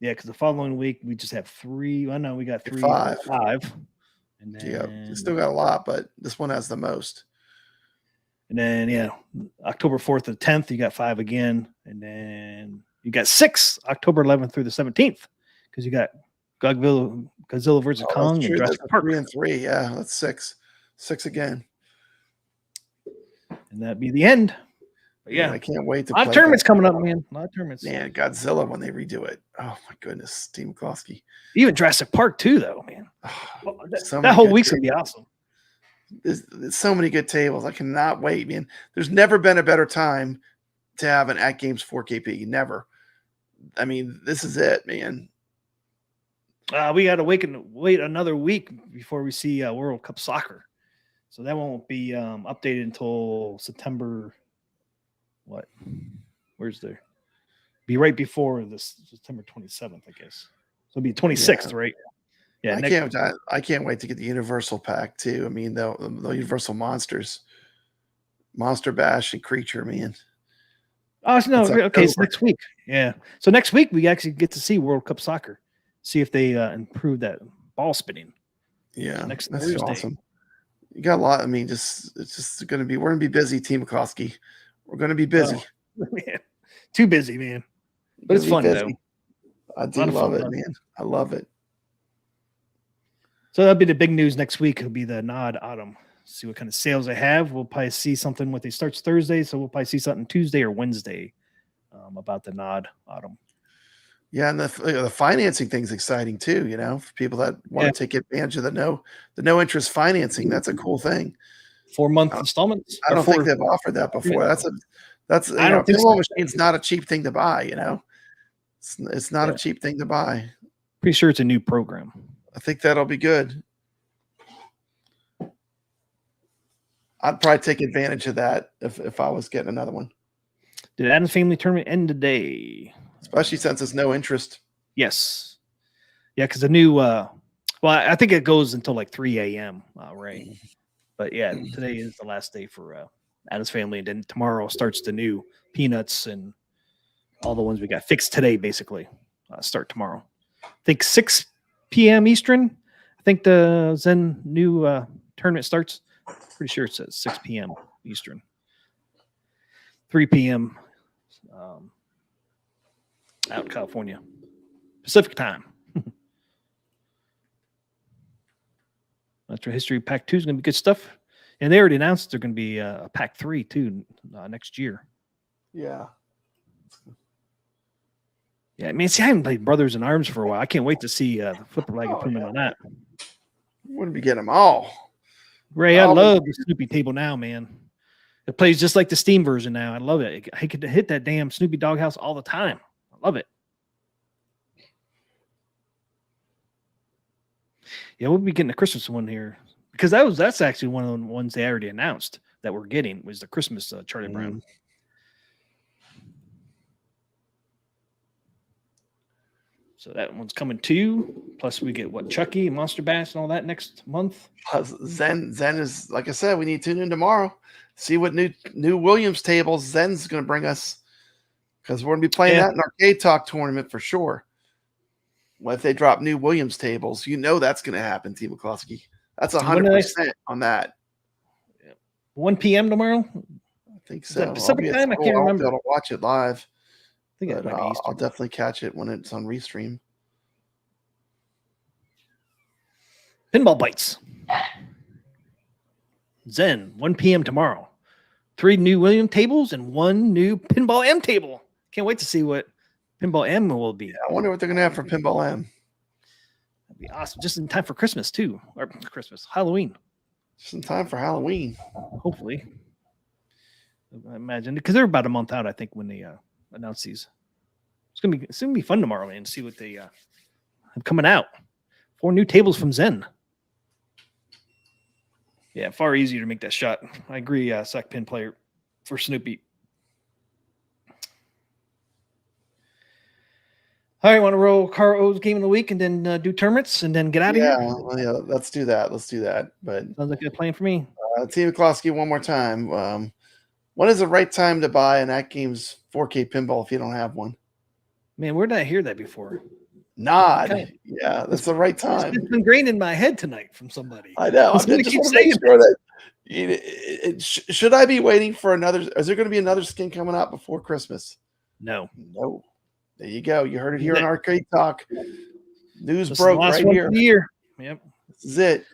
Speaker 3: Yeah, because the following week we just have 3. I know we got 3,
Speaker 5: 5.
Speaker 3: And then
Speaker 5: you still got a lot, but this one has the most.
Speaker 3: And then October 4th to the 10th, you got 5 again, and then you got 6 October 11th through the 17th because you got
Speaker 6: Godzilla vs.
Speaker 5: Oh,
Speaker 6: Kong
Speaker 5: that's
Speaker 6: and
Speaker 5: true.
Speaker 6: Jurassic
Speaker 5: That's
Speaker 6: Park.
Speaker 5: 3 and 3. Yeah, that's 6. 6 again.
Speaker 6: And that'd be the end. But
Speaker 5: Yeah,
Speaker 6: yeah,
Speaker 5: I can't wait to
Speaker 6: a lot
Speaker 5: play
Speaker 6: of tournaments
Speaker 5: Godzilla.
Speaker 6: coming up, man. A lot of tournaments.
Speaker 5: Man, Godzilla when they redo it. Oh my goodness, Team McCloskey.
Speaker 6: Even Jurassic Park too, though, man.
Speaker 5: So
Speaker 6: That
Speaker 5: many
Speaker 6: whole
Speaker 5: good
Speaker 6: week's gonna be
Speaker 5: tables.
Speaker 6: awesome.
Speaker 5: There's so many good tables. I cannot wait, man. There's never been a better time to have an AtGames 4KP. Never. I mean, this is it, man.
Speaker 6: We got to wait another week before we see World Cup soccer. So that won't be updated until September. What? Where's there? Be right before this September 27th, I guess. So it'll be 26th,
Speaker 5: Yeah.
Speaker 6: right? Yeah.
Speaker 5: I can't wait to get the Universal pack too. I mean, the Universal monsters, Monster Bash and Creature, man.
Speaker 6: Oh no!
Speaker 5: It's
Speaker 6: Okay, it's
Speaker 5: October.
Speaker 6: next week. Yeah. So next week we actually get to see World Cup soccer. See if they improve that ball spinning.
Speaker 5: Yeah,
Speaker 6: Next
Speaker 5: that's
Speaker 6: Thursday.
Speaker 5: awesome. You got a lot. I mean, it's just going to be. We're going to be busy, Team McCloskey. We're going to be busy.
Speaker 6: Oh, man. Too busy, man. But it's
Speaker 5: Gonna be
Speaker 6: fun
Speaker 5: busy.
Speaker 6: though.
Speaker 5: I do
Speaker 6: Lot of
Speaker 5: love
Speaker 6: fun,
Speaker 5: it,
Speaker 6: huh?
Speaker 5: man. I love it.
Speaker 6: So that'll be the big news next week. It'll be the Nod Autumn. See what kind of sales they have. We'll probably see something with it starts Thursday, so we'll probably see something Tuesday or Wednesday about the Nod Autumn.
Speaker 5: Yeah, and the financing thing's exciting too. You know, for people that want to take advantage of the no interest financing, that's a cool thing.
Speaker 6: 4-month installments.
Speaker 5: I
Speaker 6: Or
Speaker 5: don't think
Speaker 6: 4
Speaker 5: they've offered that before. That's
Speaker 6: I don't think
Speaker 5: pinball
Speaker 6: so.
Speaker 5: machine's not a cheap thing to buy. You know, it's not
Speaker 6: Yeah.
Speaker 5: a cheap thing to buy.
Speaker 6: Pretty sure it's a new program.
Speaker 5: I think that'll be good. I'd probably take advantage of that if I was getting another one,
Speaker 6: Did Adam's Family Tournament end today?
Speaker 5: especially since it's no interest.
Speaker 6: Yes. Yeah, because the new well, I think it goes until like 3 a.m. Right. But yeah, today is the last day for Adam's Family, and then tomorrow starts the new Peanuts and all the ones we got fixed today, basically. Start tomorrow. I think 6 p.m. Eastern. I think the Zen new tournament starts. Pretty sure it says 6 p.m. Eastern. 3 p.m. Out in California. Pacific time. Natural History Pack 2 is going to be good stuff. And they already announced they're going to be a Pack 3 too next year.
Speaker 5: Yeah.
Speaker 6: Yeah, I mean, see, I haven't played Brothers in Arms for a while. I can't wait to see the flipper leg improvement on that.
Speaker 5: You wouldn't be getting them all.
Speaker 6: Ray, I
Speaker 5: Oh,
Speaker 6: love the Snoopy table now, man. It plays just like the Steam version now. I love it. I could hit that damn Snoopy doghouse all the time. I love it. Yeah, we'll be getting a Christmas one here because that's actually one of the ones they already announced that we're getting was the Christmas Charlie Brown. So that one's coming too. Plus, we get what Chucky, Monster Bash, and all that next month.
Speaker 5: Plus, Zen is like I said. We need to tune in tomorrow. See what new Williams tables Zen's going to bring us because we're going to be playing that in Arcade Talk tournament for sure. Well, if they drop new Williams tables, you know that's going to happen, Team McCloskey. That's 100% on that.
Speaker 6: 1 p.m. tomorrow.
Speaker 5: I think so.
Speaker 6: Pacific time. I can't remember.
Speaker 5: I'll be able to watch it live.
Speaker 6: I think
Speaker 5: I'll definitely catch it when it's on Restream.
Speaker 6: Pinball Bites. Zen, 1 p.m. tomorrow. 3 new William tables and 1 new Pinball M table. Can't wait to see what Pinball M will be.
Speaker 5: Yeah, I wonder what they're going to have for Pinball M.
Speaker 6: That'd be awesome. Just in time for Christmas, too. Or Halloween.
Speaker 5: Just in time for Halloween.
Speaker 6: Hopefully. I imagine. Because they're about a month out, I think, when they announce these. It's gonna be fun tomorrow, man, to see what they have coming out. 4 new tables from Zen. Yeah, far easier to make that shot. I agree, sack pin player for Snoopy. All right, want to roll Car O's game of the week and then do tournaments and then get out of here?
Speaker 5: Well, yeah, let's do that. But
Speaker 6: Sounds like a plan for me.
Speaker 5: Team McCloskey, one more time. When is the right time to buy an AtGames 4K pinball if you don't have one?
Speaker 6: Man, where did I hear that before?
Speaker 5: Nod.
Speaker 6: Okay.
Speaker 5: Yeah, that's the right time.
Speaker 6: It's ingrained in my head tonight from somebody.
Speaker 5: I know. I
Speaker 6: Somebody
Speaker 5: just
Speaker 6: keeps
Speaker 5: want to make
Speaker 6: saying
Speaker 5: sure that should I be waiting for another? Is there going to be another skin coming out before Christmas?
Speaker 6: No.
Speaker 5: No. There you go. You heard it here on Arcade Talk. News
Speaker 6: This
Speaker 5: broke
Speaker 6: is the last
Speaker 5: right
Speaker 6: one
Speaker 5: here.
Speaker 6: for the year. Yep.
Speaker 5: This is it.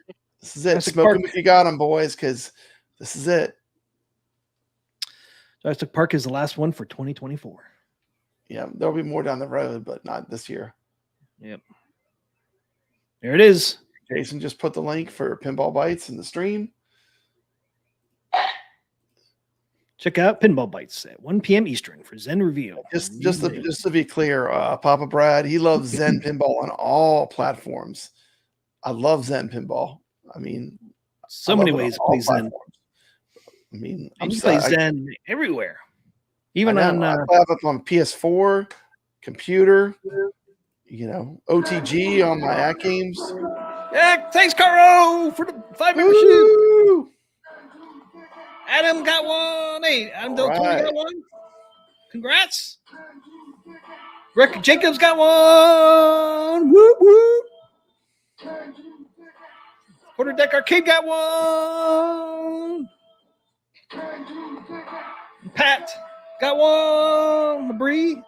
Speaker 5: This is it.
Speaker 6: Jurassic
Speaker 5: Smoke them
Speaker 6: Park.
Speaker 5: if you got them, boys, because this is it.
Speaker 6: Jurassic Park is the last one for 2024.
Speaker 5: Yeah, there'll be more down the road, but not this year.
Speaker 6: Yep. There it is.
Speaker 5: Jason just put the link for Pinball Bites in the stream.
Speaker 6: Check out Pinball Bites at 1 p.m. Eastern for Zen Reveal.
Speaker 5: Just to be clear, Papa Brad, he loves Zen Pinball on all platforms. I love Zen Pinball. I mean,
Speaker 6: so many ways to play Zen.
Speaker 5: I mean,
Speaker 6: I'm just play Zen everywhere. Even on
Speaker 5: I have it on PS4, computer, OTG on my AtGames.
Speaker 3: Yeah, thanks, Caro, for the 5 membership. Adam got one. Hey, Adam Del Toro got one. Congrats. Rick Jacobs got one. Whoop, whoop. Quarter Deck Arcade got one. Pat got one. Labrie.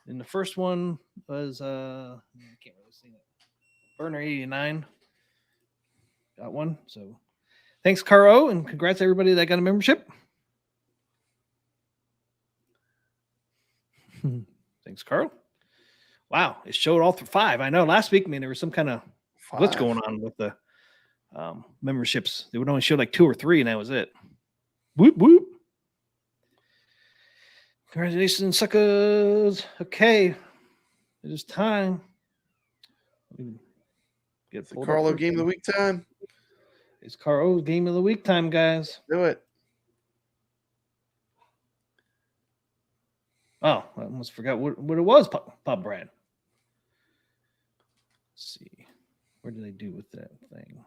Speaker 3: And the first one was I can't really see it. Burner 89 got one. So thanks, Caro, and congrats to everybody that got a membership. Thanks, Carl. Wow, it showed all through 5. I know last week, there was some kind of what's going on with the memberships. They would only show like 2 or 3, and that was it. Whoop, whoop. Congratulations, suckers. Okay, it is time.
Speaker 5: Get the Carlo Game of the Week time.
Speaker 6: It's Carlo's Game of the Week time, guys.
Speaker 5: Do it.
Speaker 6: Oh, I almost forgot what it was, Pop Brad. Let's see. What did they do with that thing?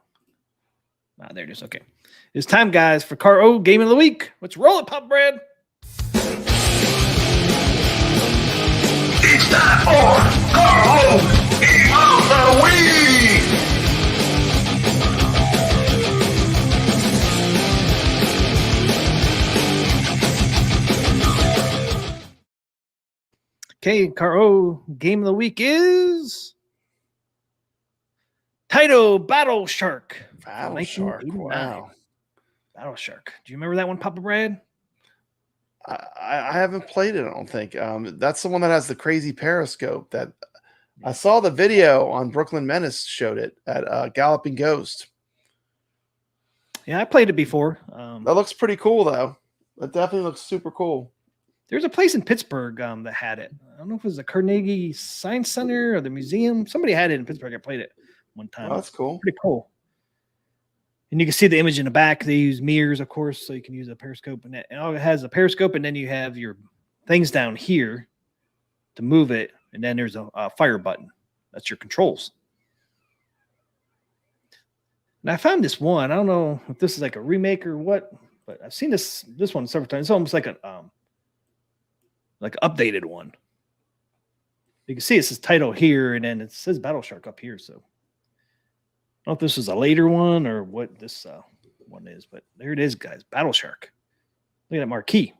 Speaker 6: Ah, there it is. Okay. It's time, guys, for Carlo Game of the Week. Let's roll it, Pop Brad.
Speaker 1: It's time for Carlo Game of the Week.
Speaker 6: Okay, Carlo Game of the Week is Taito Battle Shark.
Speaker 5: Battle Shark. Wow.
Speaker 6: Battle Shark. Do you remember that one, Papa Brad?
Speaker 5: I haven't played it, I don't think. That's the one that has the crazy periscope that I saw the video on Brooklyn Menace showed it at Galloping Ghost.
Speaker 6: Yeah, I played it before.
Speaker 5: That looks pretty cool, though. That definitely looks super cool.
Speaker 6: There's a place in Pittsburgh that had it. I don't know if it was the Carnegie Science Center or the museum. Somebody had it in Pittsburgh. I played it one time.
Speaker 5: Oh, that's cool.
Speaker 6: Pretty cool. And you can see the image in the back. They use mirrors, of course, so you can use a periscope. And it has a periscope, and then you have your things down here to move it. And then there's a fire button. That's your controls. And I found this one. I don't know if this is like a remake or what, but I've seen this one several times. It's almost like an updated one. You can see it says title here, and then it says Battle Shark up here. So I don't know if this is a later one or what this one is, but there it is, guys. Battle Shark. Look at that marquee.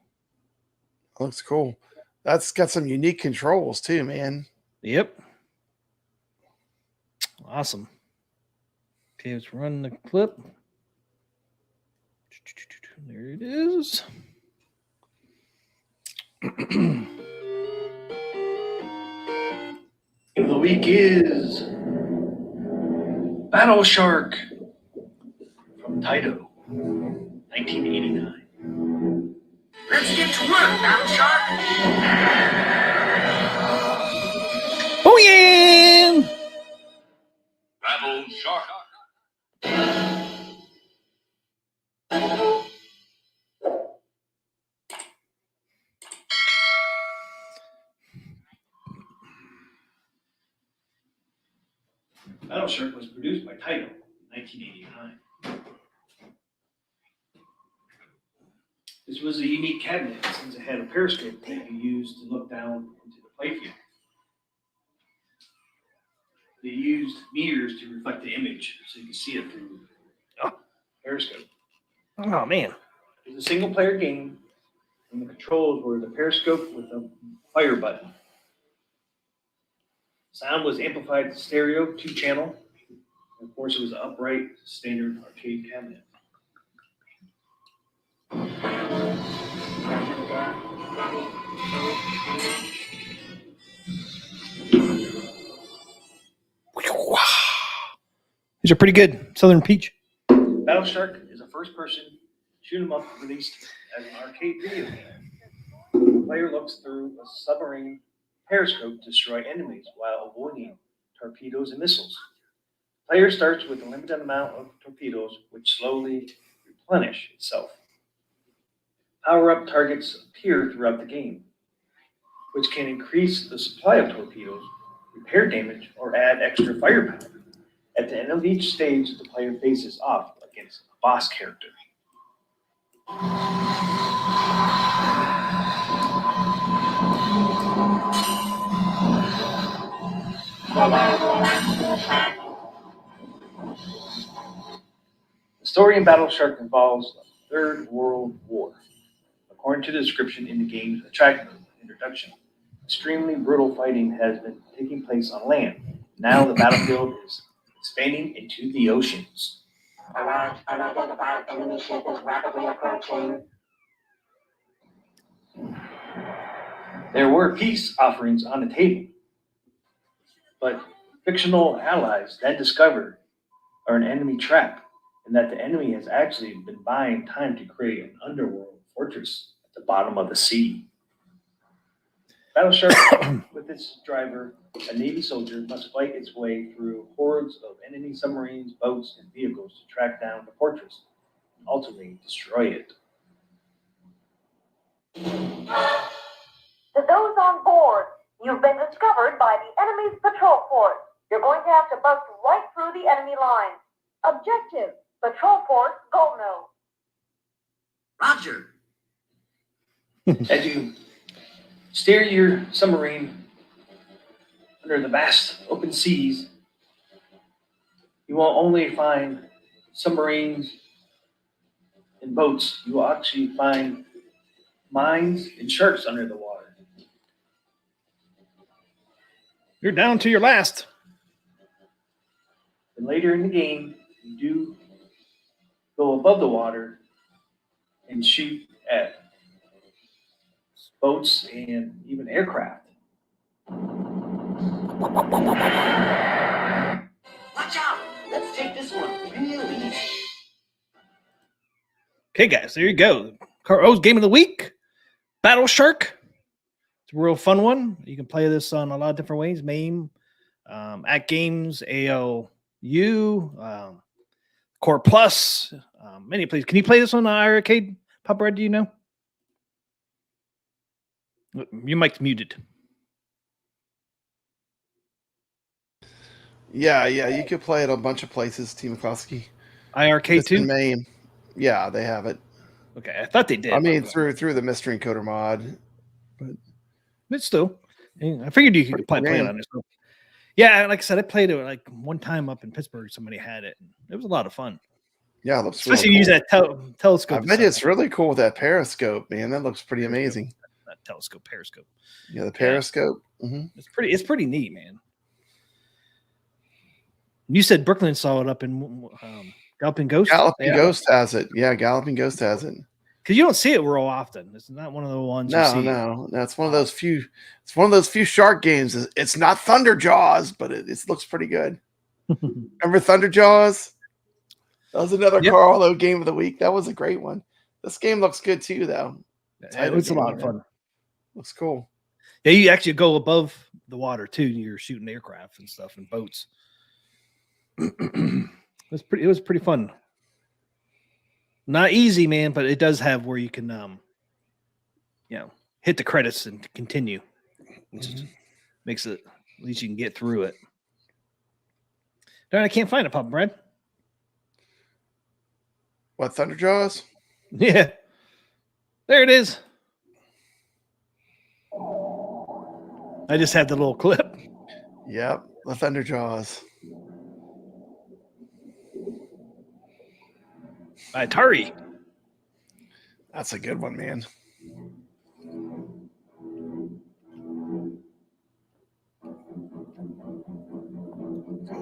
Speaker 5: Looks cool. That's got some unique controls too, man.
Speaker 6: Yep. Awesome. Okay, let's run the clip. There it is.
Speaker 3: Of the week is Battle Shark from Taito, 1989.
Speaker 1: Let's get to work, Battle Shark.
Speaker 6: Oh yeah!
Speaker 1: Battle Shark.
Speaker 3: Battle Shark was produced by Taito in 1989. This was a unique cabinet since it had a periscope that you used to look down into the playfield. They used mirrors to reflect the image so you could see it through periscope.
Speaker 6: Oh man.
Speaker 3: It was a single player game, and the controls were the periscope with a fire button. Sound was amplified to stereo 2-channel. Of course, it was an upright standard arcade cabinet. These are pretty good. Southern Peach. Battle Shark is a first-person shoot 'em up released as an arcade video game. The player looks through a submarine periscope to destroy enemies while avoiding torpedoes and missiles. The player starts with a limited amount of torpedoes, which slowly replenish itself. Power-up targets appear throughout the game, which can increase the supply of torpedoes, repair damage, or add extra firepower. At the end of each stage, the player faces off against a boss character. The story in Battle Shark involves the Third World War. According to the description in the game's introduction, extremely brutal fighting has been taking place on land. Now the battlefield is expanding into the oceans.
Speaker 2: A large unidentified enemy ship is rapidly approaching.
Speaker 3: There were peace offerings on the table, but fictional allies then discovered are an enemy trap, and that the enemy has actually been buying time to create an underworld fortress at the bottom of the sea. Battle Shark, with its driver, a Navy soldier, must fight its way through hordes of enemy submarines, boats, and vehicles to track down the fortress and ultimately destroy it.
Speaker 7: To those on board, you've been discovered by the enemy's patrol force. You're going to have to bust right through the enemy lines. Objective, patrol force, go no.
Speaker 2: Roger.
Speaker 3: As you steer your submarine under the vast open seas, you won't only find submarines and boats, you will actually find mines and sharks under the water.
Speaker 6: You're down to your last.
Speaker 3: And later in the game, you do go above the water and shoot at boats and even aircraft.
Speaker 2: Watch out. Let's take this one really easy.
Speaker 6: Okay, guys, there you go. Carl's Game of the Week, Battle Shark. It's a real fun one. You can play this on a lot of different ways. MAME, AtGames, ALU, Core Plus, many places. Can you play this on the Rcade, Pop Red? Do you know? Your mic's muted.
Speaker 5: Yeah, you could play it a bunch of places, Team McCloskey.
Speaker 6: iRcade too?
Speaker 5: Maine. Yeah, they have it.
Speaker 6: Okay, I thought they did.
Speaker 5: I mean, through the mystery encoder mod.
Speaker 6: But still, I figured you could play it on this. Yeah, like I said, I played it like one time up in Pittsburgh. Somebody had it. It was a lot of fun.
Speaker 5: Yeah, it looks
Speaker 6: especially
Speaker 5: really
Speaker 6: use
Speaker 5: cool.
Speaker 6: that telescope.
Speaker 5: I bet it's really cool with that periscope, man. That looks pretty amazing.
Speaker 6: That telescope, periscope.
Speaker 5: Yeah, the periscope.
Speaker 6: Yeah. Mm-hmm. It's pretty neat, man. You said Brooklyn saw it up in Galloping Ghost.
Speaker 5: Galloping Ghost has it. Yeah, Galloping Ghost has it.
Speaker 6: Because you don't see it real often. It's not one of the ones.
Speaker 5: No. That's one of those few. It's one of those few shark games. It's not Thunder Jaws, but it looks pretty good. Remember Thunder Jaws? That was another Carlo game of the week. That was a great one. This game looks good too, though.
Speaker 6: It's a lot of fun.
Speaker 5: Looks cool.
Speaker 6: Yeah, you actually go above the water too. You're shooting aircraft and stuff and boats. It was pretty fun. Not easy, man, but it does have where you can, hit the credits and continue. Which makes it at least you can get through it. Darn, I can't find it, Papa Brad.
Speaker 5: What, Thunder Jaws?
Speaker 6: Yeah, there it is. I just had the little clip.
Speaker 5: Yep, the Thunder Jaws.
Speaker 6: Atari.
Speaker 5: That's a good one, man.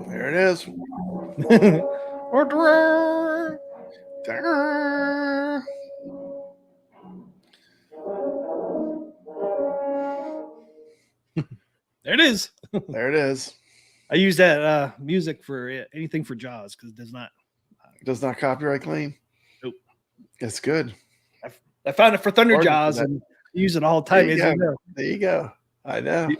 Speaker 5: There it is.
Speaker 3: There it is.
Speaker 5: There it is.
Speaker 3: I use that music for anything for Jaws because it does not.
Speaker 5: Does not copyright claim.
Speaker 3: Nope.
Speaker 5: That's good.
Speaker 3: I found it for Thunder
Speaker 5: Pardon
Speaker 3: Jaws
Speaker 5: that.
Speaker 3: and use it all the time.
Speaker 5: There you
Speaker 3: as
Speaker 5: go.
Speaker 3: you know.
Speaker 5: There you go. I know.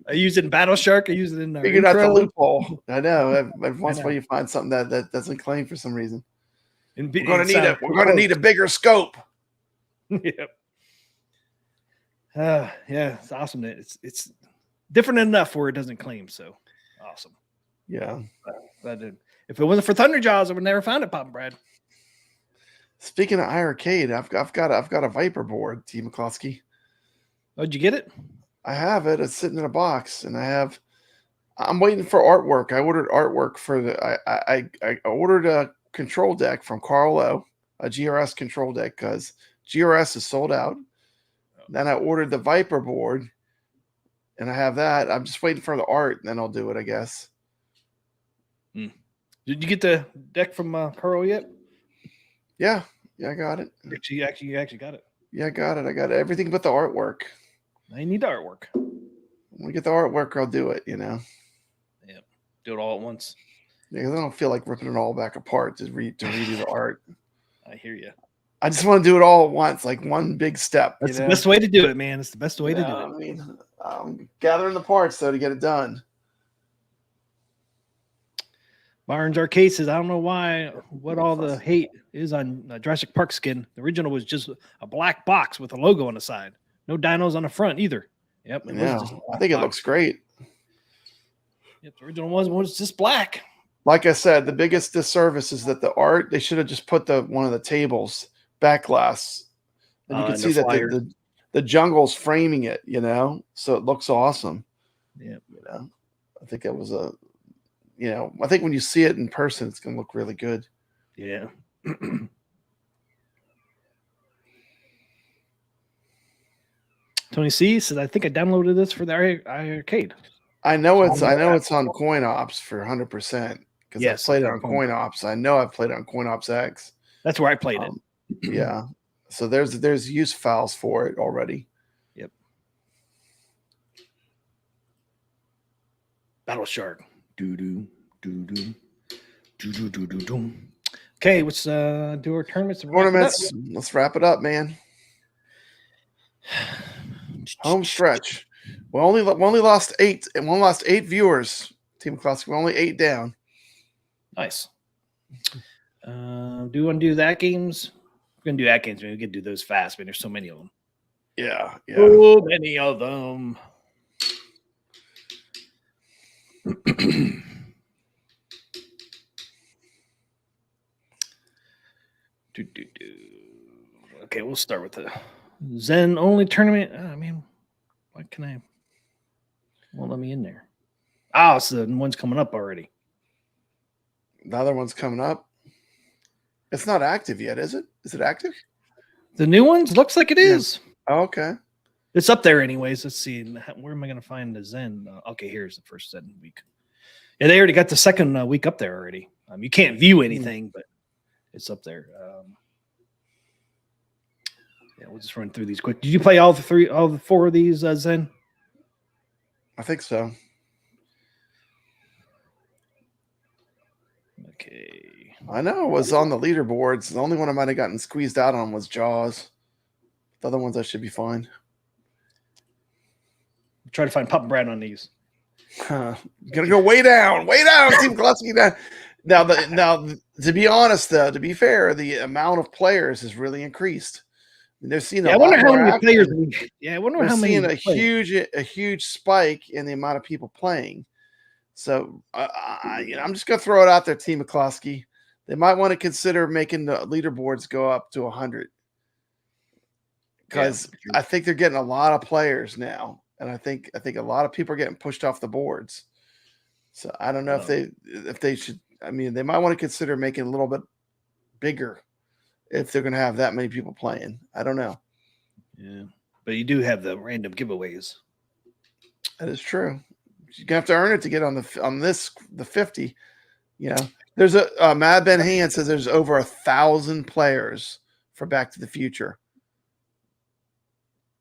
Speaker 3: I use it in Battle Shark. I use it in
Speaker 5: Figured out the
Speaker 3: intro.
Speaker 5: loophole. I know. Every once in a while you find something that doesn't claim for some reason. We're gonna need it. We're gonna need a bigger scope.
Speaker 3: Yep. Yeah, it's awesome. It's different enough where it doesn't claim. So awesome.
Speaker 5: Yeah.
Speaker 3: But if it wasn't for Thunder Jaws, I would never found it, Pop and Brad.
Speaker 5: Speaking of iRcade, I've got a Viper board, T. McCloskey.
Speaker 3: Oh, did you get it?
Speaker 5: I have it. It's sitting in a box, and I'm waiting for artwork. I ordered artwork for I ordered a control deck from Carlo, a GRS control deck, because GRS is sold out. Then I ordered the Viper board, and I have that. I'm just waiting for the art, and then I'll do it, I guess.
Speaker 3: Did you get the deck from Carl yet?
Speaker 5: Yeah, I got it.
Speaker 3: You actually got it.
Speaker 5: Yeah, I got it. I got everything but the artwork.
Speaker 3: I need the artwork.
Speaker 5: When we get the artwork, I'll do it,
Speaker 3: Yeah. Do it all at once.
Speaker 5: Yeah, 'cause I don't feel like ripping it all back apart to redo the art.
Speaker 3: I hear you.
Speaker 5: I just want to do it all at once, like one big step.
Speaker 3: That's the best way to do it, man. It's the best way to do it.
Speaker 5: I mean, I'm gathering the parts, though, to get it done.
Speaker 3: Barnes Arcade says, I don't know what all the hate is on Jurassic Park skin. The original was just a black box with a logo on the side. No dinos on the front either. Yep.
Speaker 5: Yeah, I think it looks great.
Speaker 3: Yep, the original was just black.
Speaker 5: Like I said, the biggest disservice is that the art, they should have just put one of the tables, backglass. And you can see that the jungle's framing it, so it looks awesome.
Speaker 3: Yeah.
Speaker 5: I think it was I think when you see it in person, it's going to look really good.
Speaker 3: Yeah. Tony C says, I think I downloaded this for the arcade.
Speaker 5: I know it's on Coin Ops for 100% because I played it on Coin Ops. I know I've played it on Coin Ops X.
Speaker 3: That's where I played it.
Speaker 5: Yeah. So there's use files for it already.
Speaker 3: Yep. Battle Shark. Doo-doo, doo-doo, doo-doo, doo-doo, doo. Okay, let's do our tournaments.
Speaker 5: Let's wrap it up, man. Home stretch. We only lost 8, and we only lost 8 viewers. Team Classic, we're only 8 down.
Speaker 3: Nice. Do you want to do that games? We're gonna do that games. We can do those fast, man. There's so many of them.
Speaker 5: Yeah.
Speaker 3: So many of them. Okay, we'll start with the Zen only tournament. I mean, what can I? Won't let me in there. So the one's coming up already.
Speaker 5: The other one's coming up. It's not active yet, is it? Is it active?
Speaker 3: The new ones looks like it is.
Speaker 5: Oh, okay.
Speaker 3: It's up there anyways. Let's see. Where am I going to find the Zen? Okay, here's the first Zen week. Yeah, they already got the second week up there already. You can't view anything, but it's up there. Yeah, we'll just run through these quick. Did you play all the 4 of these, Zen?
Speaker 5: I think so.
Speaker 3: Okay.
Speaker 5: I know it was on the leaderboards. The only one I might have gotten squeezed out on was Jaws. The other ones I should be fine.
Speaker 3: Try to find Pop and Brad on these.
Speaker 5: You're gonna go way down, Team Gillespie down. Now, to be honest, though, to be fair, the amount of players has really increased. They're seeing.
Speaker 3: I wonder how many players. I wonder how many.
Speaker 5: Seeing a huge spike in the amount of people playing. So, I'm just gonna throw it out there, Team McCloskey. They might want to consider making the leaderboards go up to 100 because I think they're getting a lot of players now, and I think a lot of people are getting pushed off the boards. So I don't know if they should. I mean, they might want to consider making it a little bit bigger if they're going to have that many people playing. I don't know.
Speaker 3: Yeah, but you do have the random giveaways.
Speaker 5: That is true. You're gonna have to earn it to get on the 50. You know, there's a Mad Ben Hand says there's over 1,000 players for Back to the Future.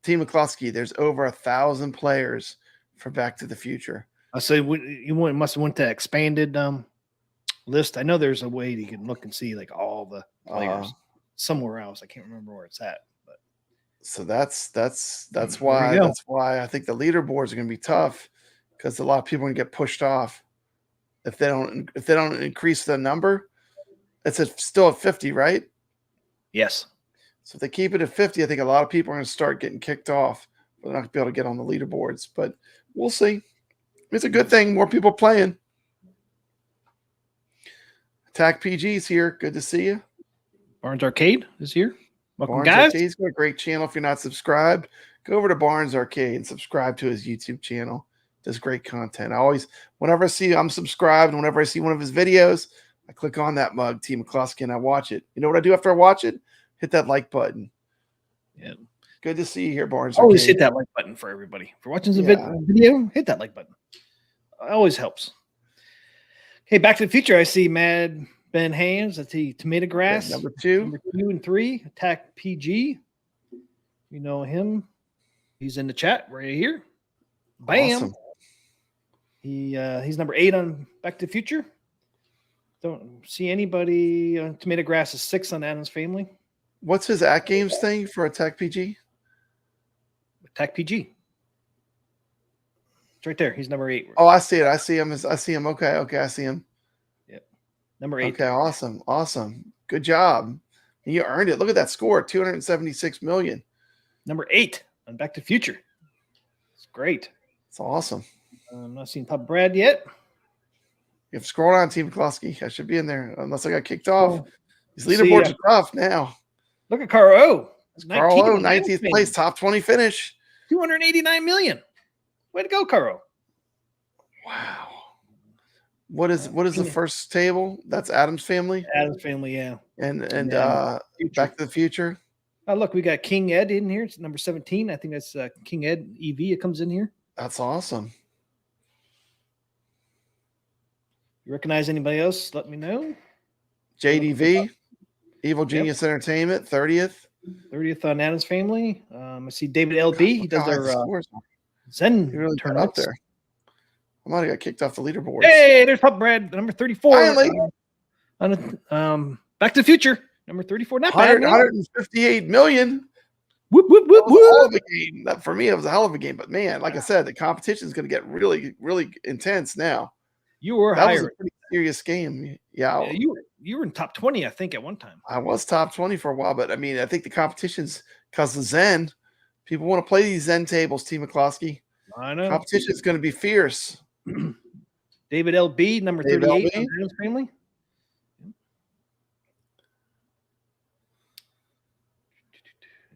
Speaker 5: Team McCloskey, there's over 1,000 players for Back to the Future.
Speaker 6: I say you must have went to expanded list. I know there's a way you can look and see like all the players somewhere else. I can't remember where it's at, but
Speaker 5: so that's why I think the leaderboards are going to be tough, because a lot of people are going to get pushed off if they don't increase the number. It's still at 50, right?
Speaker 6: Yes.
Speaker 5: So if they keep it at 50, I think a lot of people are going to start getting kicked off. They're not going to be able to get on the leaderboards, but we'll see. It's a good thing. More people playing. Attack PG's here. Good to see you.
Speaker 6: Barnes Arcade is here. Welcome,
Speaker 5: Barnes
Speaker 6: guys.
Speaker 5: Arcade's got a great channel. If you're not subscribed, go over to Barnes Arcade and subscribe to his YouTube channel. Does great content. Whenever I see I'm subscribed, and whenever I see one of his videos, I click on that mug, Team McCloskey, and I watch it. You know what I do after I watch it? Hit that like button.
Speaker 6: Yeah.
Speaker 5: Good to see you here, Barnes.
Speaker 6: Always
Speaker 5: Arcade.
Speaker 6: hit that like button for everybody. For watching the video, hit that like button. Always helps. Hey, Back to the Future. I see Mad Ben Hands. I see Tomato Grass.
Speaker 5: Number 2.
Speaker 6: Number 2 and 3. Attack PG. You know him. He's in the chat right here. Bam.
Speaker 5: Awesome.
Speaker 6: He's number 8 on Back to the Future. Don't see anybody on Tomato Grass is 6 on Adam's Family.
Speaker 5: What's his AtGames thing for Attack PG?
Speaker 6: Attack PG. It's right there. He's number 8.
Speaker 5: Oh, I see it. I see him. Okay, I see him.
Speaker 6: Yep. Number 8.
Speaker 5: Okay, awesome. Good job. You earned it. Look at that score, 276 million.
Speaker 6: Number 8 on Back to the Future. It's great.
Speaker 5: It's awesome.
Speaker 6: I'm not seeing Pop Brad yet.
Speaker 5: If scroll on, Team McCloskey, I should be in there unless I got kicked off. These leaderboards are tough now.
Speaker 6: Look at Carl O.
Speaker 5: Carl O, 19th place, top 20 finish.
Speaker 6: 289 million. Way to go, Carl.
Speaker 5: Wow. What is the first table? That's Adam's Family.
Speaker 6: Adam's Family, yeah.
Speaker 5: And Back to the Future.
Speaker 6: Oh, look, we got King Ed in here. It's number 17. I think that's King Ed EV. It comes in here.
Speaker 5: That's awesome.
Speaker 6: You recognize anybody else? Let me know.
Speaker 5: JDV, Evil Genius Entertainment, 30th.
Speaker 6: 30th on Adam's Family. I see David LB. He does their Zen
Speaker 5: really
Speaker 6: turn
Speaker 5: up there. I might have got kicked off the leaderboard.
Speaker 6: Hey, there's Pop Brad, number 34.
Speaker 5: Finally.
Speaker 6: Back to the Future, number 34. Not bad.
Speaker 5: 158 million.
Speaker 6: Whoop, whoop, whoop,
Speaker 5: That was a hell
Speaker 6: whoop.
Speaker 5: of a game. For me, it was a hell of a game. But man, like I said, the competition is going to get really, really intense now.
Speaker 6: You were
Speaker 5: That
Speaker 6: higher.
Speaker 5: was a pretty serious game. Yeah,
Speaker 6: you were in top 20, I think, at one time.
Speaker 5: I was top 20 for a while, but I mean, I think the competition's because of Zen. People want to play these Zen tables, Team McCloskey.
Speaker 6: I know.
Speaker 5: Competition is going to be fierce.
Speaker 6: David LB, number
Speaker 5: David
Speaker 6: 38
Speaker 5: LB.
Speaker 6: on Adam's Family.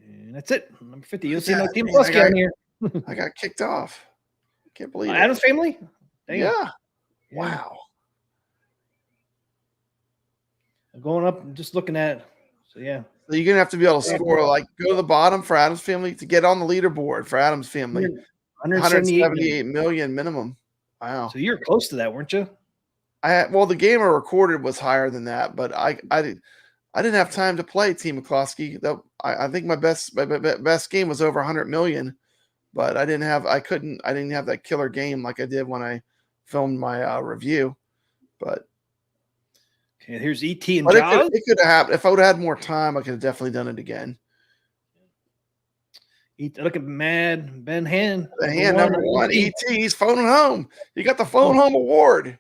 Speaker 6: And that's it. Number 50. You'll see no Team
Speaker 5: man,
Speaker 6: McCloskey on here.
Speaker 5: I got kicked off. Can't believe it.
Speaker 6: Adam's Family? Dang.
Speaker 5: Yeah. Wow.
Speaker 6: I'm going up and just looking at. So, yeah.
Speaker 5: So you're gonna have to be able to score, like go to the bottom for Adam's Family to get on the leaderboard for Adam's Family. 178 million minimum. Wow.
Speaker 6: So you're close to that, weren't you?
Speaker 5: Well, the game I recorded was higher than that, but I didn't have time to play Team McCloskey. I think my best game was over 100 million, but I didn't have that killer game like I did when I filmed my review. But
Speaker 6: okay, here's ET and Jaws.
Speaker 5: It could have happened if I would have had more time. I could have definitely done it again.
Speaker 6: Look at Mad Ben Hand.
Speaker 5: The hand number 1, ET. He's phoning home. He got the phone home award.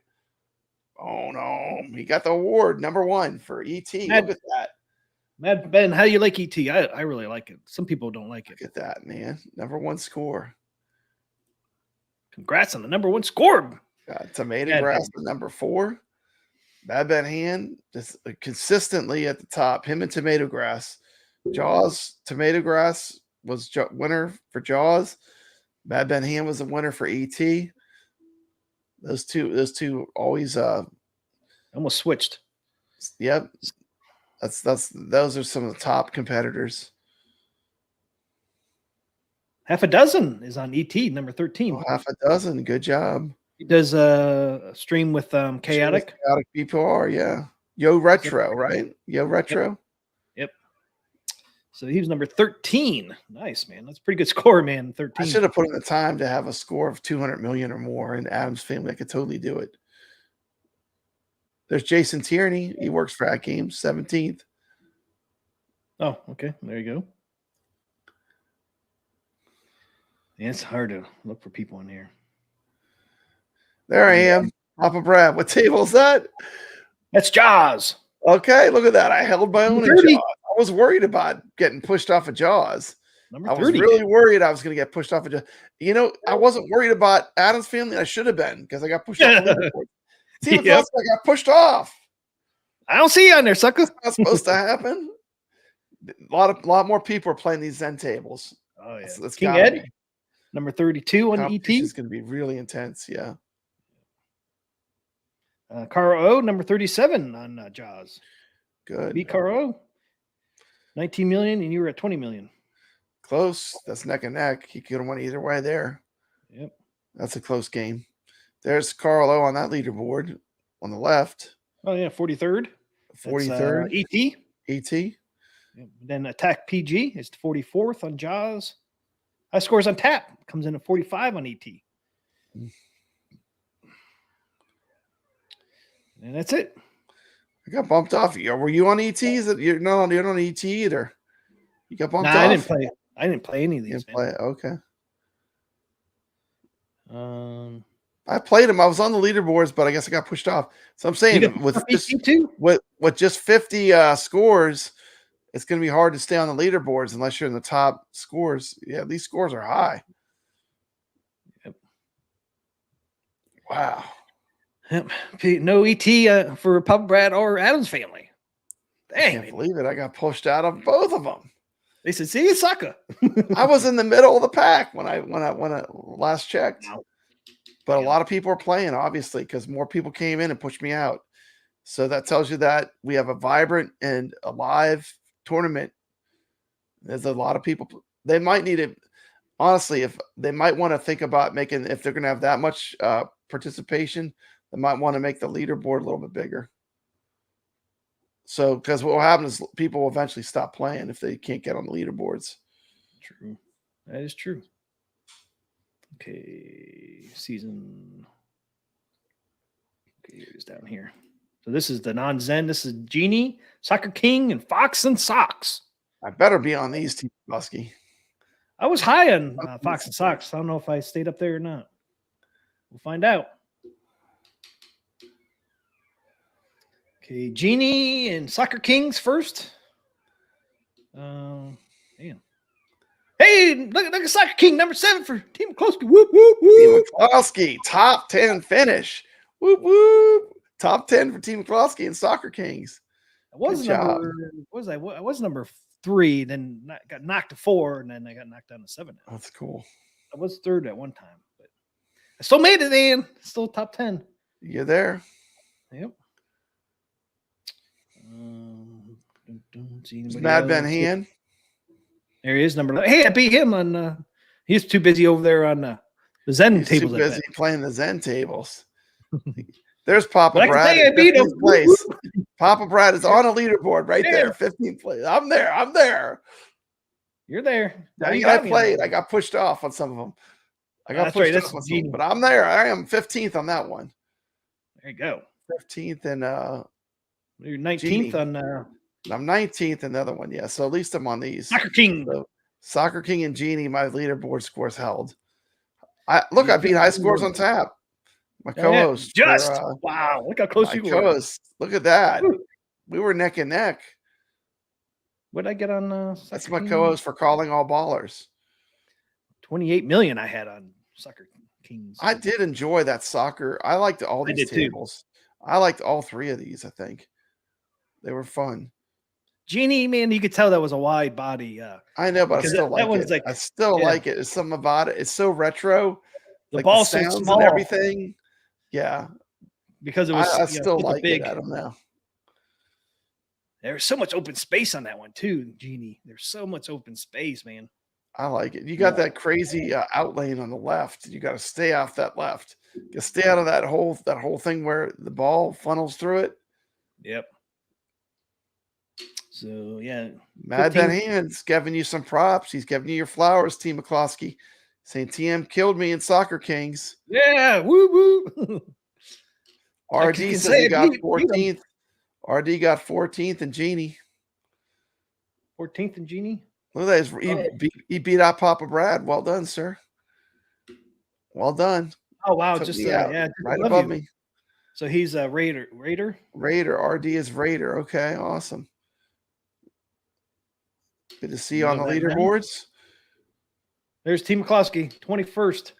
Speaker 5: Oh no, he got the award number 1 for ET. Look at that.
Speaker 6: Mad Ben, how do you like ET? I really like it. Some people don't like it.
Speaker 5: Look at that, man. Number 1 score.
Speaker 6: Congrats on the number 1 score.
Speaker 5: Got Tomato Grass at number 4. Bad Ben Hand just consistently at the top. Him and Tomato Grass. Jaws, Tomato Grass was winner for Jaws. Bad Ben Hand was a winner for ET. Those two always
Speaker 6: almost switched.
Speaker 5: Yep. Those are some of the top competitors.
Speaker 6: Half a dozen is on ET, number 13.
Speaker 5: Oh, half a dozen. Good job.
Speaker 6: He does a stream with Chaotic.
Speaker 5: Chaotic BPR, yeah. Yo Retro, right? Yo Retro.
Speaker 6: Yep. So he was number 13. Nice, man. That's a pretty good score, man. 13.
Speaker 5: I should have put in the time to have a score of 200 million or more in Adam's Family. I could totally do it. There's Jason Tierney. He works for AtGames, 17th.
Speaker 6: Oh, okay. There you go. Yeah, it's hard to look for people in here.
Speaker 5: There I am. Papa Brad. What table is that?
Speaker 6: That's Jaws.
Speaker 5: Okay, look at that. I held my own in
Speaker 6: 30.
Speaker 5: Jaws. I was worried about getting pushed off of Jaws.
Speaker 6: Number
Speaker 5: I
Speaker 6: 30.
Speaker 5: was really worried I was going to get pushed off of Jaws. You know, I wasn't worried about Adam's Family. I should have been because I got pushed off the leaderboard. Team of Plus, I got pushed off.
Speaker 6: I don't see you on there, sucker.
Speaker 5: It's not supposed to happen. A lot more people are playing these Zen tables.
Speaker 6: Oh yeah.
Speaker 5: That's
Speaker 6: King
Speaker 5: gotta
Speaker 6: Ed,
Speaker 5: be.
Speaker 6: number 32 on ET.
Speaker 5: It's going to be really intense. Yeah.
Speaker 6: Carl O, number 37 on Jaws.
Speaker 5: Good.
Speaker 6: Beat Carl O. 19 million, and you were at 20 million.
Speaker 5: Close. That's neck and neck. He could have went either way there.
Speaker 6: Yep.
Speaker 5: That's a close game. There's Carl O on that leaderboard on the left.
Speaker 6: Oh yeah, 43rd.
Speaker 5: 43rd.
Speaker 6: ET.
Speaker 5: ET.
Speaker 6: Yep. Then Attack PG is 44th on Jaws. High scores on Tap comes in at 45 on ET. And that's it.
Speaker 5: I got bumped off. Were you on ET? You're not on ET either. You got bumped off.
Speaker 6: I didn't play. I didn't play any of
Speaker 5: You
Speaker 6: these.
Speaker 5: didn't play it. Okay.
Speaker 6: Man.
Speaker 5: I played them. I was on the leaderboards, but I guess I got pushed off. So I'm saying with just 50 scores, it's going to be hard to stay on the leaderboards unless you're in the top scores. Yeah, these scores are high.
Speaker 6: Yep.
Speaker 5: Wow.
Speaker 6: Yep. No ET for Papa Brad or Adam's Family.
Speaker 5: I
Speaker 6: Dang,
Speaker 5: can't believe it. I got pushed out of both of them.
Speaker 6: they said, "See you, sucker."
Speaker 5: I was in the middle of the pack when I last checked.
Speaker 6: Wow.
Speaker 5: But a lot of people are playing, obviously, because more people came in and pushed me out. So that tells you that we have a vibrant and alive tournament. There's a lot of people. They might need it. Honestly, if they might want to think about making, if they're going to have that much participation, they might want to make the leaderboard a little bit bigger. So, because what will happen is people will eventually stop playing if they can't get on the leaderboards.
Speaker 6: True. That is true. Okay, season. Okay, it's down here. So this is the non-Zen. This is Genie, Soccer King, and Fox and Socks.
Speaker 5: I better be on these, T. Busky.
Speaker 6: I was high on Fox and Socks. I don't know if I stayed up there or not. We'll find out. Okay, Genie and Soccer Kings first. Damn. Hey, look at Soccer King, number 7 for Team McCloskey. Whoop, whoop, whoop.
Speaker 5: Team McCloskey, top 10 finish. Whoop, whoop. Top 10 for Team McCloskey and Soccer Kings.
Speaker 6: I was number 3, then got knocked to 4, and then I got knocked down to 7.
Speaker 5: That's cool.
Speaker 6: I was 3rd at one time, but I still made it in. Still top 10.
Speaker 5: You're there.
Speaker 6: Yep.
Speaker 5: Mad Ben Hand.
Speaker 6: There he is, number 11. Hey, I beat him on. He's too busy over there on the Zen
Speaker 5: He's
Speaker 6: tables.
Speaker 5: too busy playing the Zen tables. There's Papa Brad.
Speaker 6: I beat him.
Speaker 5: Place. Papa Brad is on a leaderboard right there, 15th place. I'm there.
Speaker 6: You're there.
Speaker 5: I played. I got pushed off on some of them. I got pushed off on some of them, but I'm there. I am 15th on that one.
Speaker 6: There you go.
Speaker 5: 15th and
Speaker 6: you're 19th
Speaker 5: Genie.
Speaker 6: on.
Speaker 5: I'm 19th in the other one. Yeah, so at least I'm on these.
Speaker 6: Soccer King.
Speaker 5: So, Soccer King and Genie, my leaderboard scores held. I beat high scores on tap. My co-host.
Speaker 6: Wow, look how close you were.
Speaker 5: Look at that. We were neck and neck.
Speaker 6: What did I get on?
Speaker 5: That's my co-host for Calling All Ballers.
Speaker 6: 28 million I had on Soccer Kings.
Speaker 5: I did enjoy that soccer. I liked all these tables. I liked all 3 of these, I think. They were fun.
Speaker 6: Genie, man, you could tell that was a wide body.
Speaker 5: I know, but I still like it. I still like it. There's something about it. It's so retro.
Speaker 6: The ball so small
Speaker 5: and everything. Yeah.
Speaker 6: Because it was
Speaker 5: I still like it. I don't know.
Speaker 6: There's so much open space on that one too, Genie. There's so much open space, man.
Speaker 5: I like it. You got that crazy outlane on the left. You got to stay off that left. You stay out of that whole thing where the ball funnels through it.
Speaker 3: Yep. So yeah,
Speaker 5: Mad Ben Hands giving you some props. He's giving you your flowers, T. McCloskey. Saying TM killed me in Soccer Kings.
Speaker 3: Yeah, woo woo.
Speaker 5: RD says he got 14th. RD got 14th and Genie.
Speaker 3: 14th and Genie.
Speaker 5: Look at that. He beat out Papa Brad. Well done, sir. Well done.
Speaker 3: Oh wow, just yeah,
Speaker 5: right above me.
Speaker 3: So he's a Raider.
Speaker 5: RD is Raider. Okay, awesome. Good to see you on the leaderboards.
Speaker 3: There's T. McCloskey, 21st.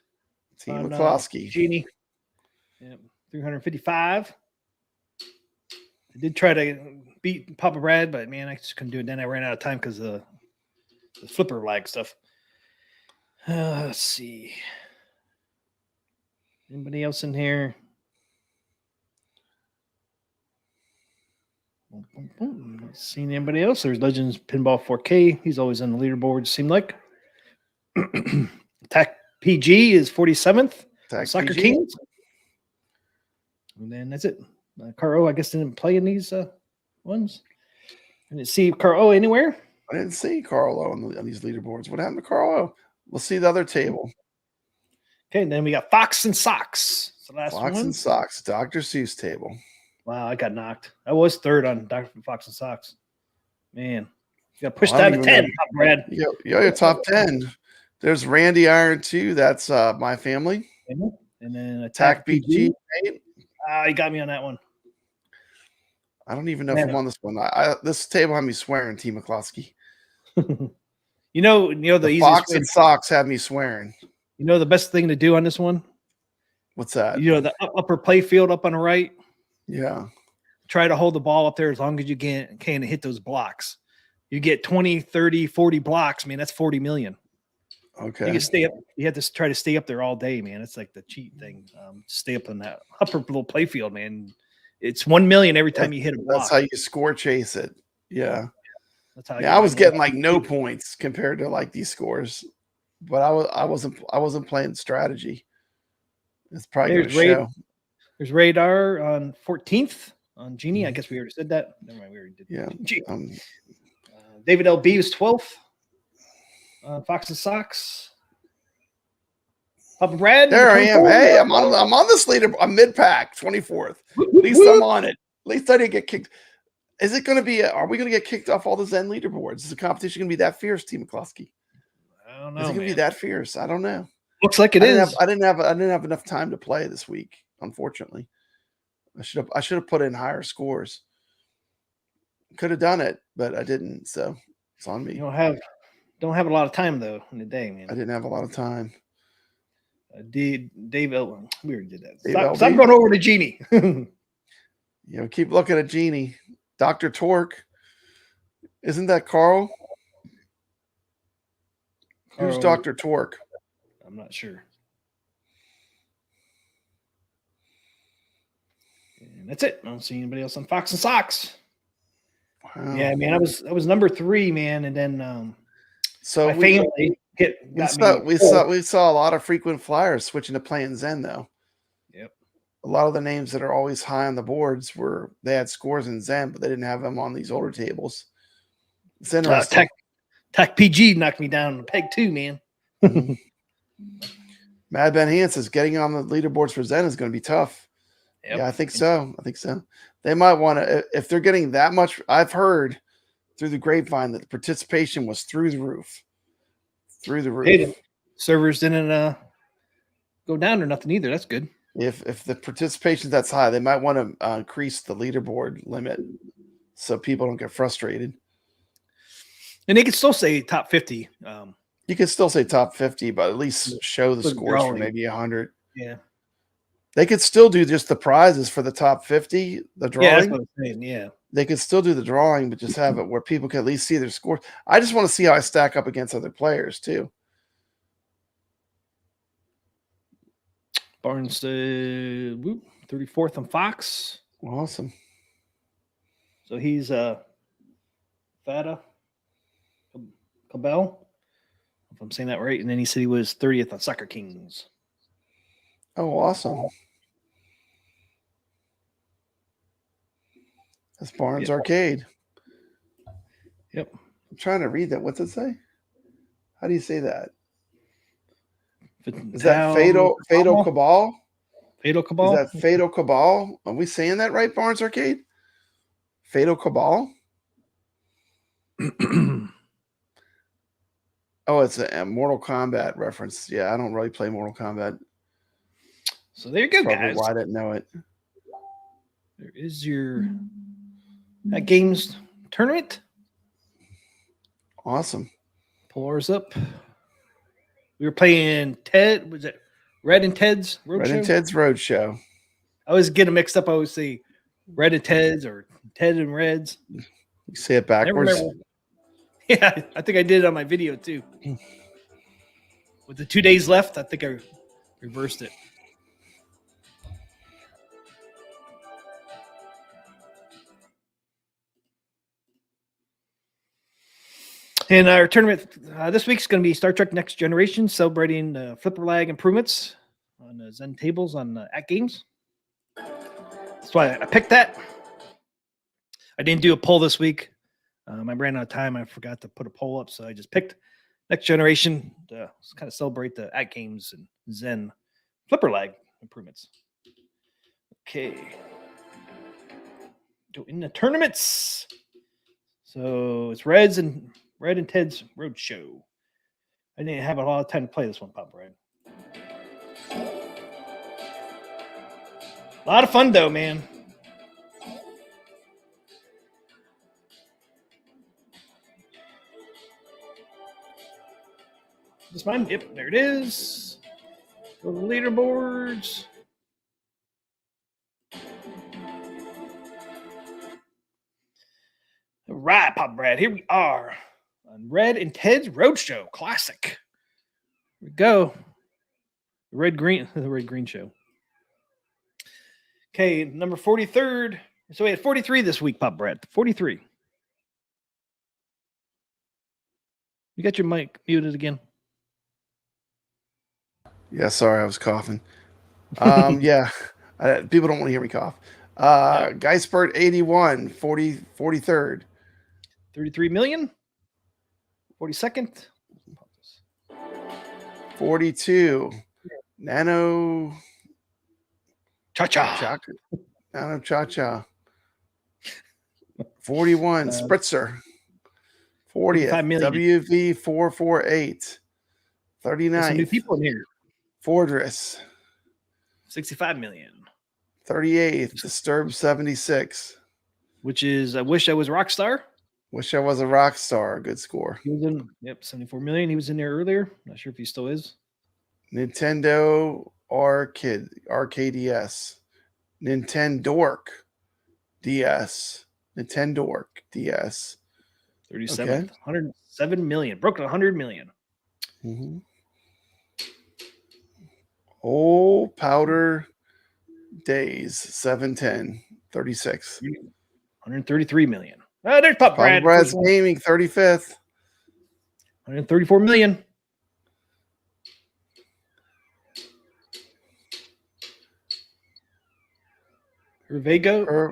Speaker 5: T. McCloskey.
Speaker 3: Genie. Yep, 355. I did try to beat Papa Brad, but man, I just couldn't do it. Then I ran out of time because of the flipper lag stuff. Let's see. Anybody else in here? Seen anybody else? There's Legends Pinball 4K. He's always on the leaderboard, seemed like. Attack PG is 47th. Soccer Kings. And then that's it. Carl O, I guess, didn't play in these ones. I didn't see Carl O anywhere.
Speaker 5: I didn't see Carl O on these leaderboards. What happened to Carl O? We'll see the other table.
Speaker 3: Okay, and then we got Fox and Socks. It's the last
Speaker 5: Fox
Speaker 3: one.
Speaker 5: and Socks, Dr. Seuss table.
Speaker 3: Wow, I got knocked. I was third on Dr. Fox and Socks. Man, you got pushed down to 10, Brad.
Speaker 5: You're top 10. There's Randy Iron 2. That's my family.
Speaker 3: And then
Speaker 5: Attack BG.
Speaker 3: You got me on that one.
Speaker 5: I don't even know if I'm on this one. This table had me swearing, T. McCloskey.
Speaker 3: You know the easiest
Speaker 5: Fox and Socks had me swearing.
Speaker 3: You know the best thing to do on this one?
Speaker 5: What's that?
Speaker 3: You know the upper play field up on the right?
Speaker 5: Yeah.
Speaker 3: Try to hold the ball up there as long as you can hit those blocks. You get 20, 30, 40 blocks, man, that's 40 million.
Speaker 5: Okay.
Speaker 3: You can stay up. You have to try to stay up there all day, man. It's like the cheat thing. Stay up on that upper little play field, man. It's 1 million every time you hit a block.
Speaker 5: That's how you score chase it. Yeah.
Speaker 3: That's how
Speaker 5: I was getting like no points compared to like these scores, but I wasn't playing strategy. It's probably going to show.
Speaker 3: There's Radar on 14th on Genie. I guess we already said that. Never mind, we already did.
Speaker 5: Yeah.
Speaker 3: David LB was 12th. Fox and Socks. Papa Brad.
Speaker 5: There I am. Hey, I'm on this leader. I'm mid pack, 24th. At least I'm on it. At least I didn't get kicked. Is it going to be? Are we going to get kicked off all the Zen leaderboards? Is the competition going to be that fierce, T. McCloskey?
Speaker 3: I don't know.
Speaker 5: Is it going to be that fierce? I don't know.
Speaker 3: Looks like it is.
Speaker 5: I didn't have enough time to play this week. Unfortunately, I should have put in higher scores. Could have done it, but I didn't. So it's on me.
Speaker 3: You don't have a lot of time though in the day, man.
Speaker 5: I didn't have a lot of time.
Speaker 3: Dave Elwin. We already did that.
Speaker 5: Stop
Speaker 3: going over to Genie.
Speaker 5: Keep looking at Genie. Dr. Torque. Isn't that Carl? Who's Dr. Torque?
Speaker 3: I'm not sure. And that's it. I don't see anybody else on Fox and Socks.
Speaker 5: Wow.
Speaker 3: Yeah, man, I was number 3, man, and then
Speaker 5: so
Speaker 3: my family
Speaker 5: we saw a lot of frequent flyers switching to playing Zen though.
Speaker 3: Yep.
Speaker 5: A lot of the names that are always high on the boards they had scores in Zen, but they didn't have them on these older tables. It's interesting.
Speaker 3: Tech PG knocked me down the peg too, man.
Speaker 5: Mad Ben Hans says getting on the leaderboards for Zen is going to be tough. Yep. Yeah, I think so. They might want to, if they're getting that much. I've heard through the grapevine that the participation was through the roof. Hey,
Speaker 3: servers didn't go down or nothing either. That's good.
Speaker 5: If the participation that's high, they might want to increase the leaderboard limit so people don't get frustrated.
Speaker 3: And they could still say top 50.
Speaker 5: You could still say top 50, but at least show the scores for maybe 100.
Speaker 3: Yeah.
Speaker 5: They could still do just the prizes for the top 50, the drawing.
Speaker 3: Yeah, that's what I'm saying. Yeah.
Speaker 5: They could still do the drawing, but just have it where people can at least see their scores. I just want to see how I stack up against other players, too.
Speaker 3: Barnes, 34th on Fox.
Speaker 5: Awesome.
Speaker 3: So he's Fata Cabell
Speaker 6: if I'm saying that right. And then he said he was 30th on Soccer Kings.
Speaker 5: Oh, awesome. That's Barnes Arcade.
Speaker 6: Yep.
Speaker 5: I'm trying to read that. What's it say? How do you say that? Is that Fatal Cabal?
Speaker 6: Fatal Cabal?
Speaker 5: Is that Fatal Cabal? Are we saying that right, Barnes Arcade? Fatal Cabal? Oh, it's a Mortal Kombat reference. Yeah, I don't really play Mortal Kombat.
Speaker 6: So there you go,
Speaker 5: Probably
Speaker 6: guys.
Speaker 5: why I didn't know it.
Speaker 6: There is your AtGames tournament.
Speaker 5: Awesome.
Speaker 6: Pull ours up. We were playing Ted. Was it Red and Ted's Roadshow?
Speaker 5: Red and Ted's Roadshow.
Speaker 6: I always get them mixed up. I always say Red and Ted's or Ted and Reds.
Speaker 5: You say it backwards.
Speaker 6: Yeah, I think I did it on my video too. With the 2 days left, I think I reversed it. And our tournament this week's going to be Star Trek Next Generation, celebrating flipper lag improvements on Zen tables on AtGames. That's why I picked that. I didn't do a poll this week. I ran out of time. I forgot to put a poll up, so I just picked Next Generation to kind of celebrate the AtGames and Zen flipper lag improvements. Okay. Go in the tournaments. So it's Red and Ted's Roadshow. I didn't have a lot of time to play this one, Pop Brad. A lot of fun, though, man. This mine? Yep, there it is. Go to the leaderboards. All right, Pop Brad, here we are on Red and Ted's Roadshow Classic. Here we go. The Red Green Show. Okay, number 43rd. So we had 43 this week, Pop Brad. 43. You got your mic muted again?
Speaker 5: Yeah, sorry, I was coughing. Yeah, people don't want to hear me cough. Guyspert 81, 43rd.
Speaker 6: 33 million. 42nd.
Speaker 5: 42. Nano
Speaker 6: Cha-cha.
Speaker 5: Nano Cha-cha. 41. Spritzer. 40th. WV 448. 39.
Speaker 6: New people in here.
Speaker 5: Fortress.
Speaker 6: 65 million.
Speaker 5: 38th. Disturb 76.
Speaker 6: Which is I Wish I Was Rockstar.
Speaker 5: Wish I Was a Rock Star. Good score.
Speaker 6: He was in 74 million. He was in there earlier. Not sure if he still is.
Speaker 5: Nintendo Arcade-DS. Nintendork DS. Nintendork DS.
Speaker 6: 37th.
Speaker 5: Okay.
Speaker 6: 107 million. Broke 100 million.
Speaker 5: Mm-hmm. Old Powder Days 710 36.
Speaker 6: 133 million. There's Pop Brad.
Speaker 5: Brad's Gaming 35th.
Speaker 6: 134 million. Urvago.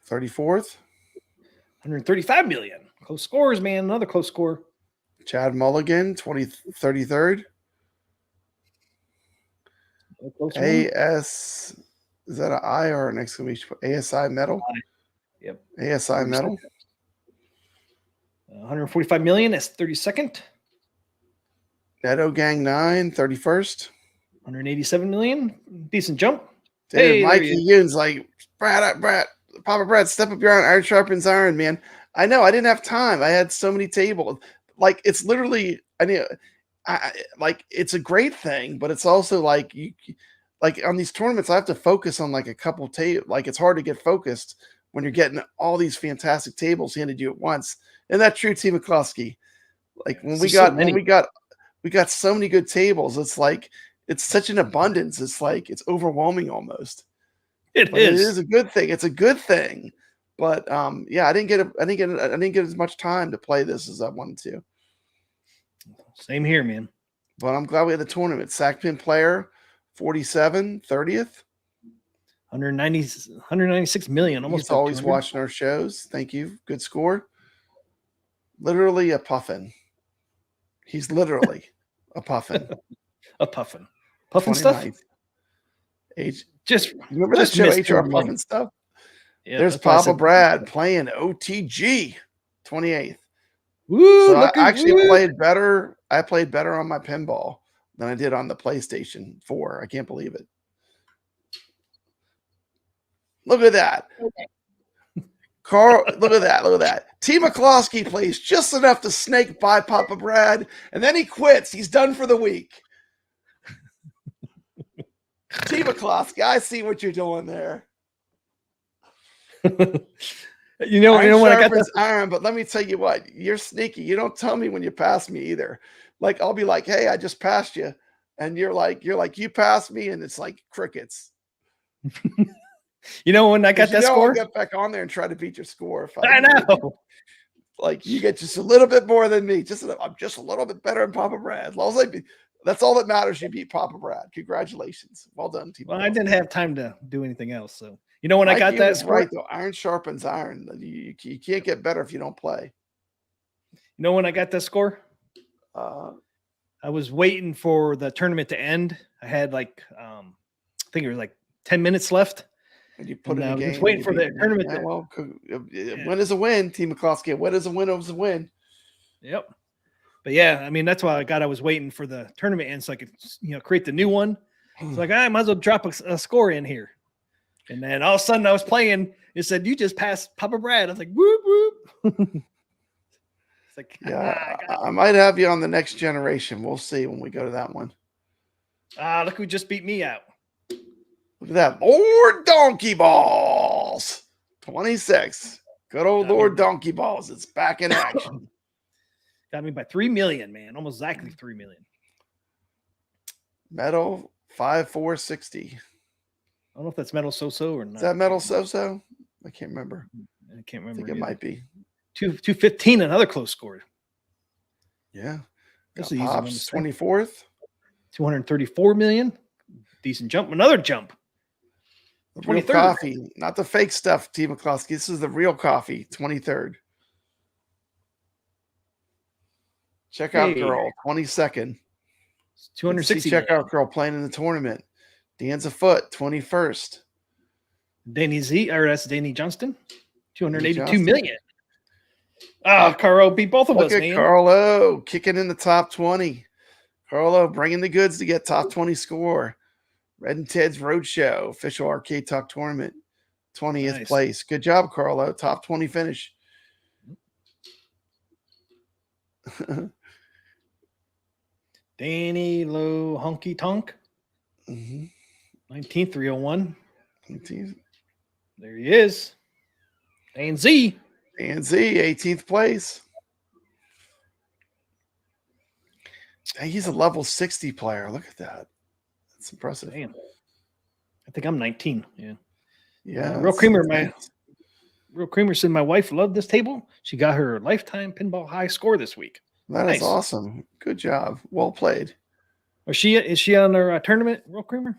Speaker 5: 34th.
Speaker 6: 135 million. Close scores, man. Another close score.
Speaker 5: Chad Mulligan 33rd. AS, is that an I or an exclamation point? ASI Metal?
Speaker 6: Yep.
Speaker 5: ASI Metal.
Speaker 6: 145 million. That's 32nd.
Speaker 5: Neto Gang 9, 31st.
Speaker 6: 187 million. Decent jump.
Speaker 5: Dude,
Speaker 6: Hey,
Speaker 5: Mikey Yoon's like, Brad, Papa Brad, step up your iron. Iron sharpens iron, man. I know. I didn't have time. I had so many tables. Like, it's literally, it's a great thing, but it's also like on these tournaments, I have to focus on like a couple tables. Like, it's hard to get focused when you're getting all these fantastic tables handed to you at once. And that's true, T. McCluskey. Like when we got so many good tables, it's like it's such an abundance. It's like it's overwhelming almost.
Speaker 6: It is.
Speaker 5: It is a good thing. It's a good thing. But yeah, I didn't get as much time to play this as I wanted to.
Speaker 6: Same here, man.
Speaker 5: But I'm glad we had the tournament. Sackpin player, 47, 30th.
Speaker 6: 196 million. Almost
Speaker 5: He's always
Speaker 6: 200.
Speaker 5: watching our shows. Thank you. Good score. Literally a puffin. He's literally a puffin.
Speaker 6: A puffin. Puffin stuff?
Speaker 5: Age.
Speaker 6: Just
Speaker 5: Remember that show, HR Puffin stuff? Yeah, there's Papa Brad playing OTG, 28th.
Speaker 6: Woo,
Speaker 5: so I actually played better. I played better on my pinball than I did on the PlayStation 4. I can't believe it. Look at that. Okay. Carl, look at that. Look at that. T. McCloskey plays just enough to snake by Papa Brad, and then he quits. He's done for the week. T. McCloskey, I see what you're doing there.
Speaker 6: you know when I got this
Speaker 5: iron, but let me tell you what, you're sneaky. You don't tell me when you pass me either. Like I'll be like, hey, I just passed you, and you're like, you passed me, and it's like crickets.
Speaker 6: You know when I got that score,
Speaker 5: I'll get back on there and try to beat your score. If
Speaker 6: I know.
Speaker 5: Like you get just a little bit more than me. I'm just a little bit better than Papa Brad. As long as that's all that matters. You beat Papa Brad. Congratulations. Well done, team.
Speaker 6: Well, I didn't have time to do anything else. So you know when I got that score,
Speaker 5: right though, iron sharpens iron. You can't get better if you don't play.
Speaker 6: You know when I got that score? I was waiting for the tournament to end. I had like I think it was like 10 minutes left.
Speaker 5: And you put in a game.
Speaker 6: Just waiting for the tournament.
Speaker 5: Yeah, well, win is a win, Team McCloskey. Win is a win is a win.
Speaker 6: Yep. But yeah, I mean that's why I was waiting for the tournament end so I could create the new one. It's like I might as well drop a score in here. And then all of a sudden I was playing. It said you just passed Papa Brad. I was like whoop whoop. It's like
Speaker 5: yeah, I might have you on the next generation. We'll see when we go to that one.
Speaker 6: Look who just beat me out.
Speaker 5: Look at that. Lord Donkey Balls. 26. Good old Lord Donkey Balls. It's back in action.
Speaker 6: Got me by 3 million, man. Almost exactly 3 million.
Speaker 5: Metal 5460.
Speaker 6: I don't know if that's Metal So-So or not.
Speaker 5: Is that Metal So-So? I can't remember.
Speaker 6: I can't remember.
Speaker 5: I think it might be.
Speaker 6: 215, another close score.
Speaker 5: Yeah.
Speaker 6: This is
Speaker 5: Pops 24th.
Speaker 6: 234 million. Decent jump. Another jump.
Speaker 5: The real coffee, not the fake stuff, T. McCloskey. This is the real coffee, 23rd. Check out girl, 22nd.
Speaker 6: 260.
Speaker 5: Check out girl playing in the tournament. Dan's a foot, 21st.
Speaker 6: That's Danny Johnston. 282 million. Oh, Carl beat both of us, man.
Speaker 5: Look at Carlo kicking in the top 20. Carlo bringing the goods to get top 20 score. Red and Ted's Roadshow, official Arcade Talk tournament, 20th place. Good job, Carlo. Top 20 finish.
Speaker 6: Danny Low Honky Tonk. 19th, 301.
Speaker 5: 19th.
Speaker 6: There he is. Dan Z.
Speaker 5: Dan Z, 18th place. Dang, he's a level 60 player. Look at that. That's impressive.
Speaker 6: Damn. I think I'm 19. Yeah.
Speaker 5: Yeah.
Speaker 6: Real Creamer said my wife loved this table. She got her lifetime pinball high score this week.
Speaker 5: That is awesome. Good job. Well played.
Speaker 6: Is she on her tournament, Real Creamer?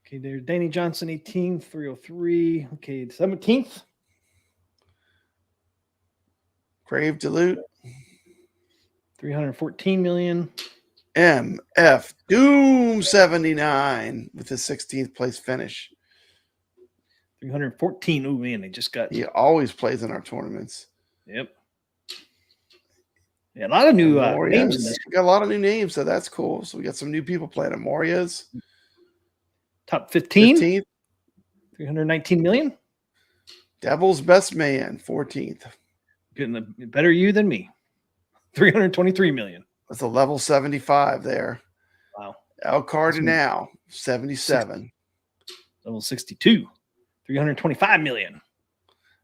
Speaker 6: Okay, there's Danny Johnson, 18th, 303. Okay, 17th.
Speaker 5: Grave Dilute.
Speaker 6: 314 million.
Speaker 5: MF Doom 79 with his 16th place finish.
Speaker 6: 314. Oh man, they just got.
Speaker 5: He always plays in our tournaments.
Speaker 6: Yep. Yeah, a lot of new names in this.
Speaker 5: We got a lot of new names, so that's cool. So we got some new people playing at Moria's.
Speaker 6: Top 15.
Speaker 5: 15th.
Speaker 6: 319 million.
Speaker 5: Devil's Best Man, 14th.
Speaker 6: Getting a better you than me. 323 million.
Speaker 5: That's a level 75 there.
Speaker 6: Wow.
Speaker 5: El Cardinal, 77.
Speaker 6: Level 62. 325 million.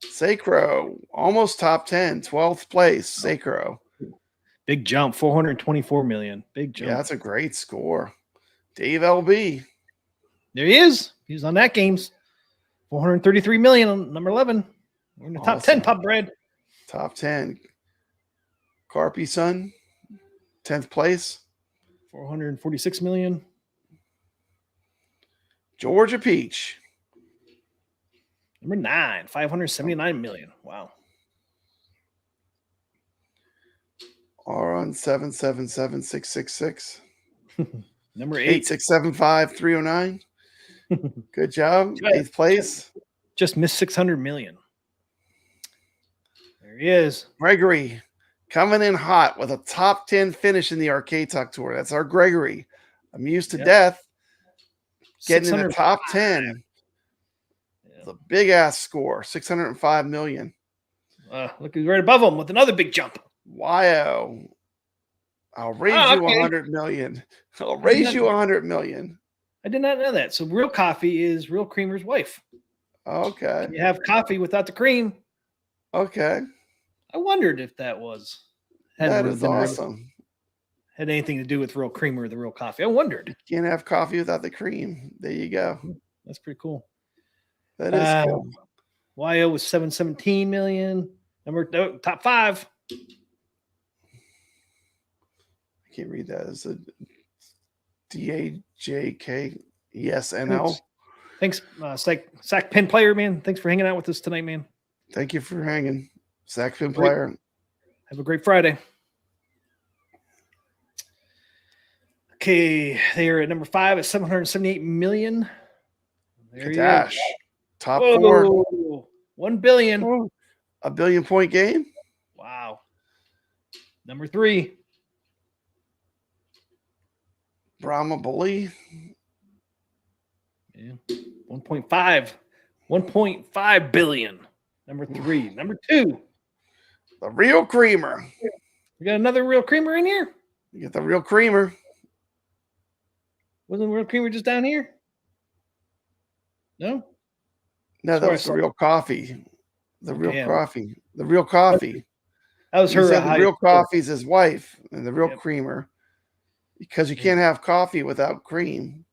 Speaker 5: Sacro, almost top 10, 12th place. Sacro.
Speaker 6: Big jump, 424 million. Big jump.
Speaker 5: Yeah, that's a great score. Dave LB.
Speaker 6: There he is. He's on AtGames. 433 million on number 11. We're in the top 10, Pop Bread.
Speaker 5: Top 10. Carpy Sun, 10th place.
Speaker 6: 446 million.
Speaker 5: Georgia Peach.
Speaker 6: Number 9, 579 million. Wow.
Speaker 5: Run 777666.
Speaker 6: Number 8.
Speaker 5: 8675309. Good job. 8th place.
Speaker 6: Just missed 600 million. There he is.
Speaker 5: Gregory coming in hot with a top 10 finish in the Arcade Talk Tour. That's our Gregory. Amused to death. Getting in the top 10. It's a big ass score. 605 million.
Speaker 6: Look who's right above him with another big jump.
Speaker 5: Wow. I'll raise you 100 million. I'll raise you 100 million.
Speaker 6: I did not know that. So Real Coffee is Real Creamer's wife.
Speaker 5: Okay.
Speaker 6: You have coffee without the cream.
Speaker 5: Okay.
Speaker 6: I wondered if that was.
Speaker 5: That is awesome.
Speaker 6: Had anything to do with Real Creamer or the Real Coffee. I wondered.
Speaker 5: You can't have coffee without the cream. There you go.
Speaker 6: That's pretty cool.
Speaker 5: That is cool.
Speaker 6: YO was 717 million. Top 5.
Speaker 5: I can't read that. Is it DAJKESNL?
Speaker 6: Thanks, Sack Pin Player, man. Thanks for hanging out with us tonight, man.
Speaker 5: Thank you for hanging, Sack Pin Player.
Speaker 6: Have a great Friday. Okay, they are at number 5 at 778 million. There
Speaker 5: Kadash. Top 4.
Speaker 6: 1 billion.
Speaker 5: A 1 billion point game.
Speaker 6: Wow. Number 3.
Speaker 5: Brahma Bully.
Speaker 6: Yeah. 1.5 billion. Number 3. Number 2.
Speaker 5: The Real Creamer.
Speaker 6: We got another Real Creamer in here.
Speaker 5: You get the Real Creamer.
Speaker 6: Wasn't Real Creamer just down here? No?
Speaker 5: No, that was the Real Coffee. The Real Coffee. The Real Coffee.
Speaker 6: That was her.
Speaker 5: The Real Coffee's his wife, and the Real Creamer. Because you can't have coffee without cream.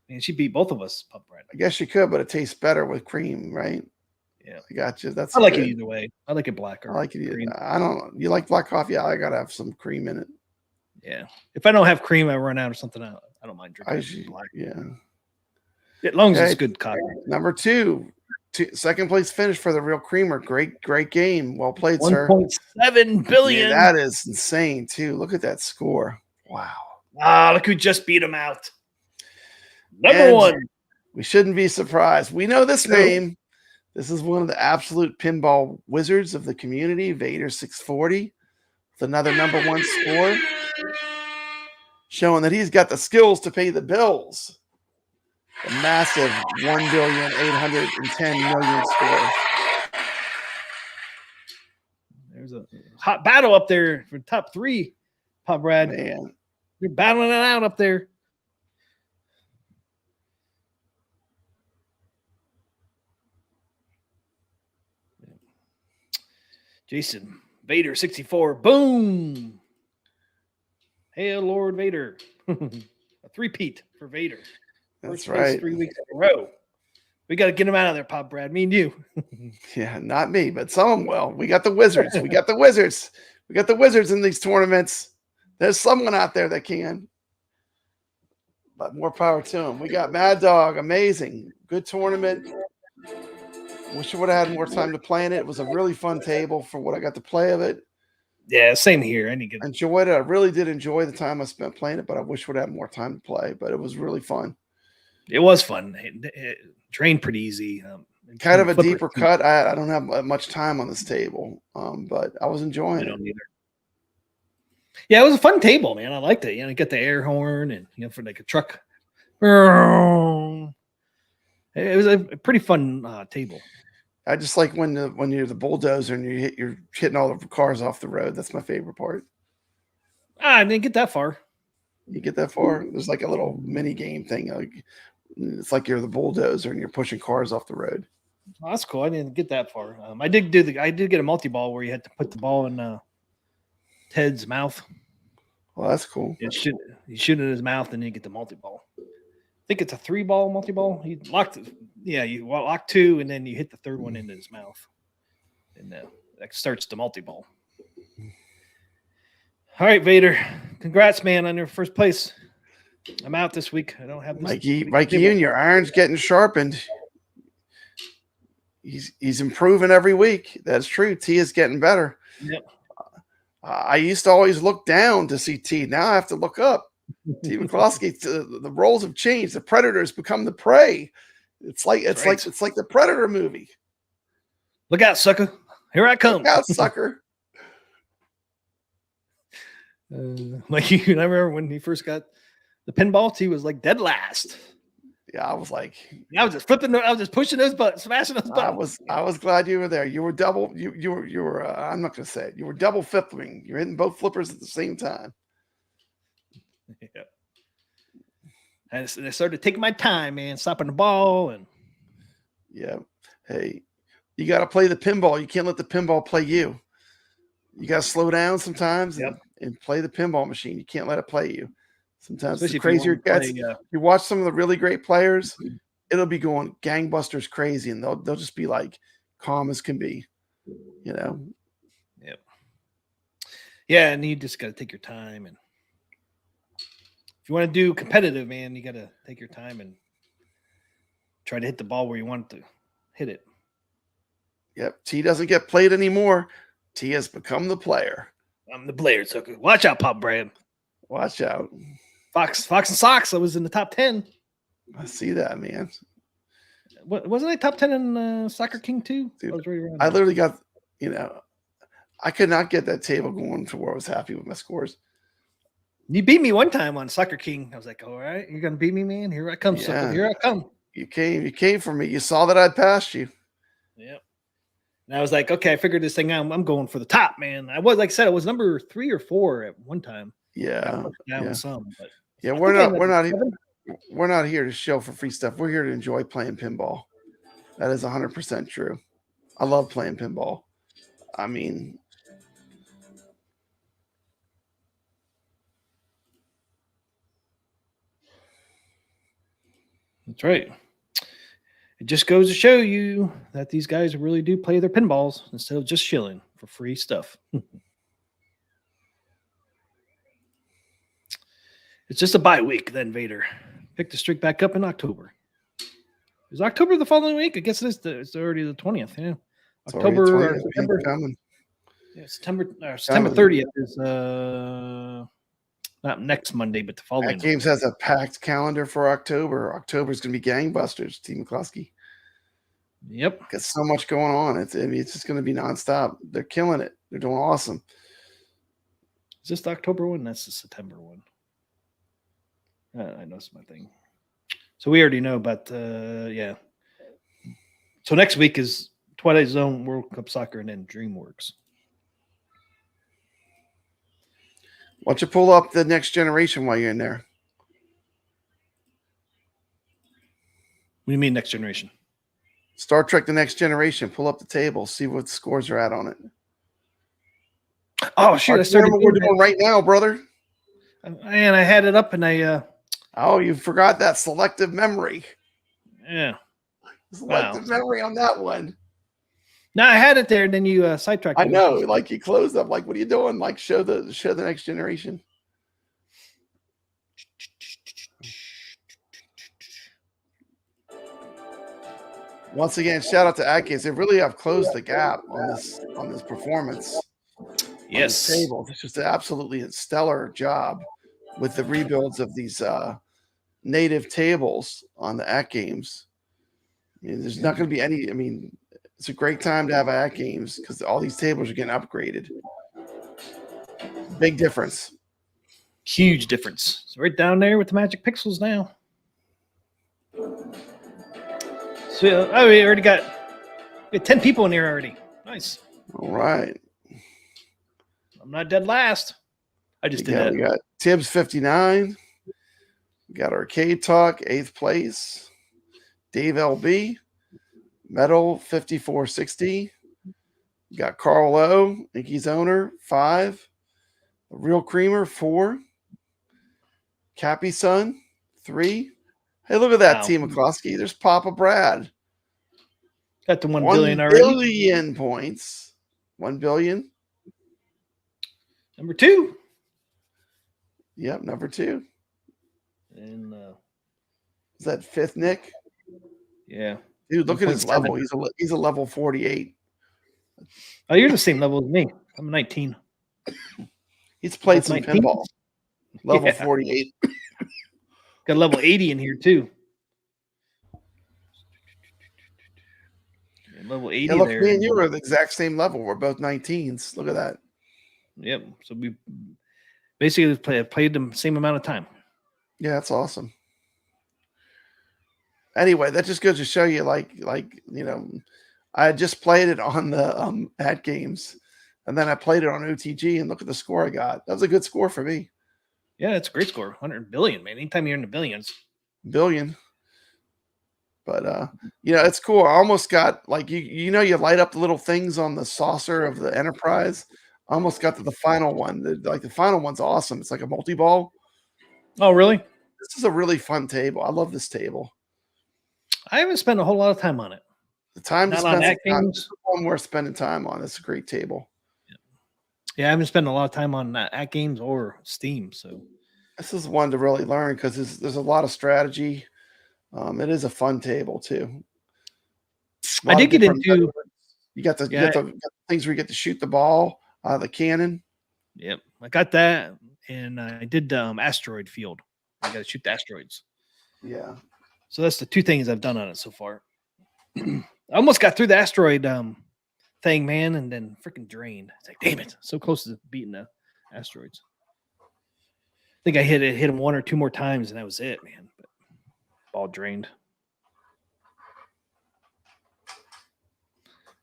Speaker 6: And she beat both of us, Pup Brad.
Speaker 5: I guess you could, but it tastes better with cream, right?
Speaker 6: Yeah.
Speaker 5: I got you.
Speaker 6: I like it either way. I like it black.
Speaker 5: I like it either. I don't know. You like black coffee? I got to have some cream in it.
Speaker 6: Yeah. If I don't have cream, I run out or something. I don't mind drinking black.
Speaker 5: Yeah.
Speaker 6: As long as it's good coffee.
Speaker 5: Number 2. Second place finish for the Real Creamer. Great game. Well played, sir.
Speaker 6: 1.7 billion.
Speaker 5: Yeah, that is insane, too. Look at that score. Wow.
Speaker 6: Look who just beat him out. Number 1.
Speaker 5: We shouldn't be surprised. We know this name. This is one of the absolute pinball wizards of the community, Vader 640, with another number 1 score, showing that he's got the skills to pay the bills. A massive 1,810,000,000 score.
Speaker 6: There's a hot battle up there for top 3, Pop Brad.
Speaker 5: Man.
Speaker 6: You're battling it out up there. Jason Vader 64. Boom. Hail Lord Vader. A 3-peat for Vader.
Speaker 5: That's right.
Speaker 6: 3 weeks in a row. We got to get him out of there, Pop Brad. Me and you.
Speaker 5: Yeah, not me, but some of them will. We got the Wizards. We got the Wizards. We got the Wizards in these tournaments. There's someone out there that can. But more power to him. We got Mad Dog. Amazing. Good tournament. Wish I would have had more time to play in it. It was a really fun table for what I got to play of it.
Speaker 6: Yeah, same here. I
Speaker 5: enjoyed it. I really did enjoy the time I spent playing it, but I wish I would have more time to play. But it was really fun.
Speaker 6: It was fun. It drained pretty easy.
Speaker 5: Kind of a deeper cut. I don't have much time on this table, but I was enjoying it.
Speaker 6: Either. Yeah, it was a fun table, man. I liked it. You get the air horn and for like a truck. It was a pretty fun table.
Speaker 5: I just like when you're the bulldozer and you're hitting all the cars off the road. That's my favorite part.
Speaker 6: I didn't get that far.
Speaker 5: You get that far? There's like a little mini game thing. It's like you're the bulldozer and you're pushing cars off the road.
Speaker 6: Oh, that's cool. I didn't get that far. I did get a multi-ball where you had to put the ball in Ted's mouth.
Speaker 5: Well, that's cool.
Speaker 6: You shoot it in his mouth and you get the multi-ball. I think it's a 3-ball multi-ball. You lock 2 and then you hit the third one into his mouth. And that starts the multi-ball. All right, Vader. Congrats, man, on your first place. I'm out this week. I don't have this.
Speaker 5: Mikey, your iron's getting sharpened. He's improving every week. That's true. T is getting better.
Speaker 6: Yep.
Speaker 5: I used to always look down to see T. Now I have to look up. T. McCloskey. The roles have changed. The predator has become the prey. It's like the Predator movie.
Speaker 6: Look out, sucker! Here I come.
Speaker 5: Look out, sucker!
Speaker 6: Like I remember when he first got the pinballs, he was like dead last.
Speaker 5: Yeah, I was like,
Speaker 6: I was just flipping. I was just pushing those buttons, smashing those buttons.
Speaker 5: I was glad you were there. You were double. You were. I'm not gonna say it. You were double flipping. You're hitting both flippers at the same time.
Speaker 6: Yeah. And I started taking my time, man, stopping the ball and.
Speaker 5: Yeah. Hey, you got to play the pinball. You can't let the pinball play you. You got to slow down sometimes and play the pinball machine. You can't let it play you. Sometimes the crazier it gets. You watch some of the really great players, it'll be going gangbusters crazy, and they'll just be like calm as can be, you know.
Speaker 6: Yep. Yeah, and you just got to take your time, and if you want to do competitive, man, you got to take your time and try to hit the ball where you want to hit it.
Speaker 5: Yep. T doesn't get played anymore. T has become the player.
Speaker 6: I'm the player, sucker. Watch out, Pop Brad.
Speaker 5: Watch out.
Speaker 6: Fox and Sox. I was in the top 10.
Speaker 5: I see that, man.
Speaker 6: Wasn't I top 10 in Soccer King too?
Speaker 5: Dude,
Speaker 6: I was right around
Speaker 5: I literally got, I could not get that table going to where I was happy with my scores.
Speaker 6: You beat me one time on Soccer King. I was like, all right, you're gonna beat me, man. Here I come, sucker. Here I come.
Speaker 5: You came for me. You saw that I'd passed you.
Speaker 6: Yep. And I was like, okay, I figured this thing out. I'm going for the top, man. I was, like I said, I was number 3 or 4 at one time.
Speaker 5: Yeah.
Speaker 6: Down some, but
Speaker 5: we're not here to show for free stuff. We're here to enjoy playing pinball. That is 100% true. I love playing pinball. I mean,
Speaker 6: that's right. It just goes to show you that these guys really do play their pinballs instead of just shilling for free stuff. It's just a bye week then, Vader. Pick the streak back up in October. Is October the following week? I guess it's already the 20th. Yeah, October. September. Yeah, September 30th is not next Monday, but the following.
Speaker 5: AtGames has a packed calendar for October. October is going to be gangbusters. T. McCloskey.
Speaker 6: Yep,
Speaker 5: got so much going on. It's just going to be nonstop. They're killing it. They're doing awesome.
Speaker 6: Is this the October one? That's the September one. I know it's my thing. So we already know about yeah. So next week is Twilight Zone, World Cup Soccer, and then DreamWorks.
Speaker 5: Why don't you pull up the Next Generation while you're in there?
Speaker 6: What do you mean Next Generation?
Speaker 5: Star Trek: The Next Generation. Pull up the table. See what the scores are at on it.
Speaker 6: Oh, shoot. I started
Speaker 5: what we're doing right now, brother.
Speaker 6: And I had it up and I...
Speaker 5: Oh, you forgot that selective memory.
Speaker 6: Yeah.
Speaker 5: Selective memory on that one.
Speaker 6: No, I had it there, and then you sidetracked.
Speaker 5: I know, like you closed up. Like, what are you doing? Like, show the Next Generation. Once again, shout out to AtGames. They really have closed the gap on this performance.
Speaker 6: Yes,
Speaker 5: tables. It's just an absolutely stellar job with the rebuilds of these native tables on the AtGames. I mean, there's not going to be any. I mean, it's a great time to have AtGames because all these tables are getting upgraded. Big difference.
Speaker 6: Huge difference. It's right down there with the magic pixels now. So, oh, we already got 10 people in here already. Nice.
Speaker 5: All right.
Speaker 6: I'm not dead last. I just did that.
Speaker 5: We got Tibbs 59. We got Arcade Talk, 8th place. Dave LB, Metal 5460. We got Carl O, Inky's owner, 5. Real Creamer, 4. Cappy Son, 3. Hey, look at that, T. McCloskey. There's Papa Brad.
Speaker 6: Got the 1 billion already.
Speaker 5: 1 billion points. 1 billion.
Speaker 6: Number 2.
Speaker 5: Yep, number 2.
Speaker 6: And
Speaker 5: Is that 5th, Nick?
Speaker 6: yeah.
Speaker 5: Dude, look at his
Speaker 6: 1.7.
Speaker 5: level. He's a level 48.
Speaker 6: Oh, you're the same level as me. I'm 19.
Speaker 5: He's played
Speaker 6: Both
Speaker 5: some
Speaker 6: 19s?
Speaker 5: pinball. Level
Speaker 6: Yeah.
Speaker 5: 48.
Speaker 6: Got level 80 in here too. And level 80
Speaker 5: Yeah, look,
Speaker 6: there.
Speaker 5: me and you are the exact same level. We're both 19s. Look at that.
Speaker 6: Yep. So we basically played the same amount of time.
Speaker 5: Yeah, that's awesome. Anyway, that just goes to show you, like you know, I just played it on the AtGames, and then I played it on OTG, and look at the score I got. That was a good score for me.
Speaker 6: Yeah, it's a great score. 100 billion, man. Anytime you're in the billions.
Speaker 5: Billion. But you know, it's cool. I almost got like you know, you light up the little things on the saucer of the Enterprise. I almost got to the final one. The final one's awesome. It's like a multi-ball.
Speaker 6: Oh, really?
Speaker 5: This is a really fun table. I love this table.
Speaker 6: I haven't spent a whole lot of time on it.
Speaker 5: The time to
Speaker 6: Not on
Speaker 5: spend
Speaker 6: AtGames.
Speaker 5: this is one worth spending time on. It's a great table.
Speaker 6: Yeah, I haven't spent a lot of time on AtGames or Steam. So
Speaker 5: This is one to really learn because there's a lot of strategy. It is a fun table too.
Speaker 6: I did get into.
Speaker 5: You got the things where you get to shoot the ball out of the cannon.
Speaker 6: Yep, I got that, and I did asteroid field. I got to shoot the asteroids.
Speaker 5: Yeah.
Speaker 6: So that's the 2 things I've done on it so far. I almost got through the asteroid thing, man, and then freaking drained. It's like, damn it, so close to beating the asteroids. I think I hit him 1 or 2 more times, and that was it, man. But ball drained.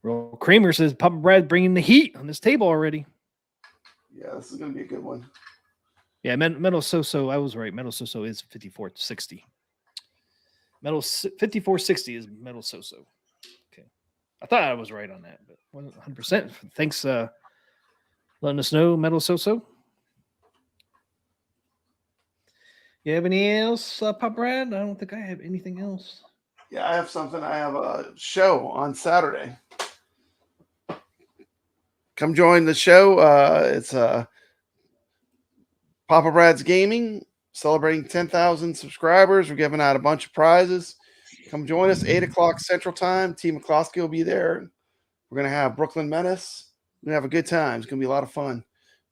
Speaker 6: Real Kramer says Papa Brad bringing the heat on this table already.
Speaker 5: Yeah, this is gonna be a good one.
Speaker 6: Yeah, Metal So-So, I was right. Metal So-So is 5460. Metal 5460 is Metal So-So. Okay. I thought I was right on that, but 100%. Thanks letting us know, Metal So-So. You have any else, Papa Brad? I don't think I have anything else.
Speaker 5: Yeah, I have something. I have a show on Saturday. Come join the show. It's Papa Brad's Gaming, celebrating 10,000 subscribers. We're giving out a bunch of prizes. Come join us, 8 o'clock Central Time. Team McCloskey will be there. We're going to have Brooklyn Menace. We're going to have a good time. It's going to be a lot of fun.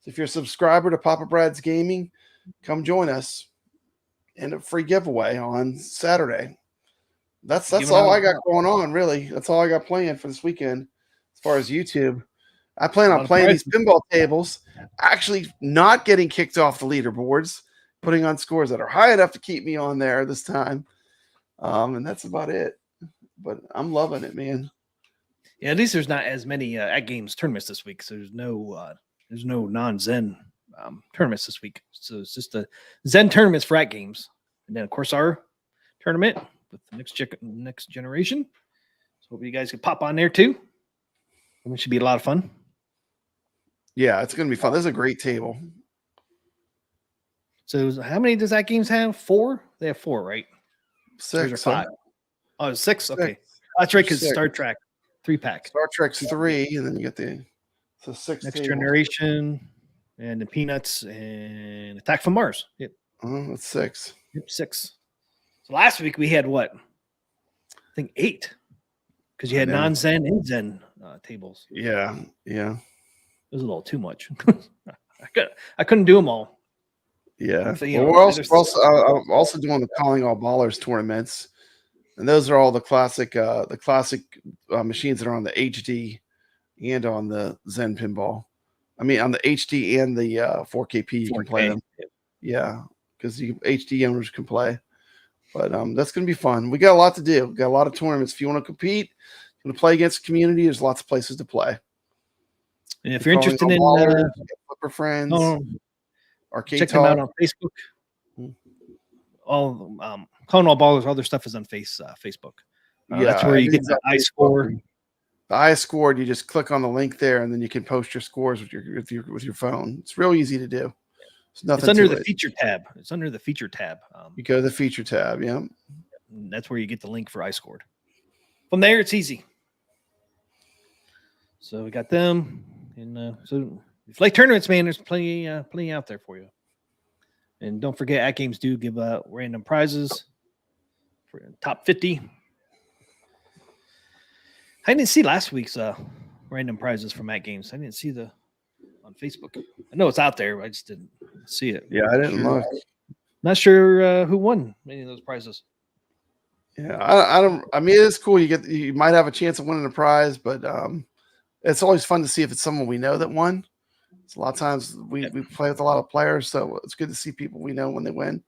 Speaker 5: So if you're a subscriber to Papa Brad's Gaming, come join us. And a free giveaway on Saturday. That's all I got going on, really. That's all I got planned for this weekend as far as YouTube. I plan on playing these pinball tables, actually not getting kicked off the leaderboards, putting on scores that are high enough to keep me on there this time. And that's about it. But I'm loving it, man.
Speaker 6: Yeah, at least there's not as many AtGames tournaments this week. So there's no non-Zen tournaments this week. So it's just the Zen tournaments for AtGames. And then, of course, our tournament with the next generation. So hope you guys can pop on there too. It should be a lot of fun.
Speaker 5: Yeah, it's going to be fun. This is a great table.
Speaker 6: So how many does AtGames have? 4? They have 4, right?
Speaker 5: 6
Speaker 6: or 5. Oh, 6? Okay. That's right, because Star Trek 3-pack.
Speaker 5: Star Trek's 3, and then you get the 6
Speaker 6: Next
Speaker 5: tables.
Speaker 6: Generation and the Peanuts and Attack from Mars. Yep.
Speaker 5: That's 6.
Speaker 6: Yep, 6. So last week we had what? I think 8. Because you had non-Zen and Zen tables.
Speaker 5: Yeah.
Speaker 6: It was a little too much. I couldn't do them all.
Speaker 5: Yeah.
Speaker 6: So,
Speaker 5: we're also doing the Calling All Ballers tournaments, and those are all the classic machines that are on the HD and on the Zen pinball. I mean, on the HD and the 4KP, you can play them. Yeah, because HD owners can play. But that's going to be fun. We got a lot to do. We got a lot of tournaments. If you want to compete, you want to play against the community, there's lots of places to play.
Speaker 6: And if you're interested in
Speaker 5: Flipper Friends, Arcade
Speaker 6: check
Speaker 5: Talk.
Speaker 6: them out on Facebook. All Calling All Ballers, all their stuff is on Facebook. That's where you get the iScore.
Speaker 5: The iScore, you just click on the link there, and then you can post your scores with your phone. It's real easy to do.
Speaker 6: It's under the feature tab. It's under the feature tab.
Speaker 5: You go to the feature tab, yeah.
Speaker 6: That's where you get the link for iScored. From there, it's easy. So we got them, and so if you like tournaments, man, there's plenty out there for you. And don't forget, AtGames do give out random prizes for top 50. I didn't see last week's random prizes from AtGames. I didn't see on Facebook. I know it's out there, but I just didn't see it.
Speaker 5: Yeah, I didn't look.
Speaker 6: Not sure who won any of those prizes.
Speaker 5: Yeah, I don't. I mean, it's cool. You might have a chance of winning a prize, but it's always fun to see if it's someone we know that won. So a lot of times we play with a lot of players, so it's good to see people we know when they win.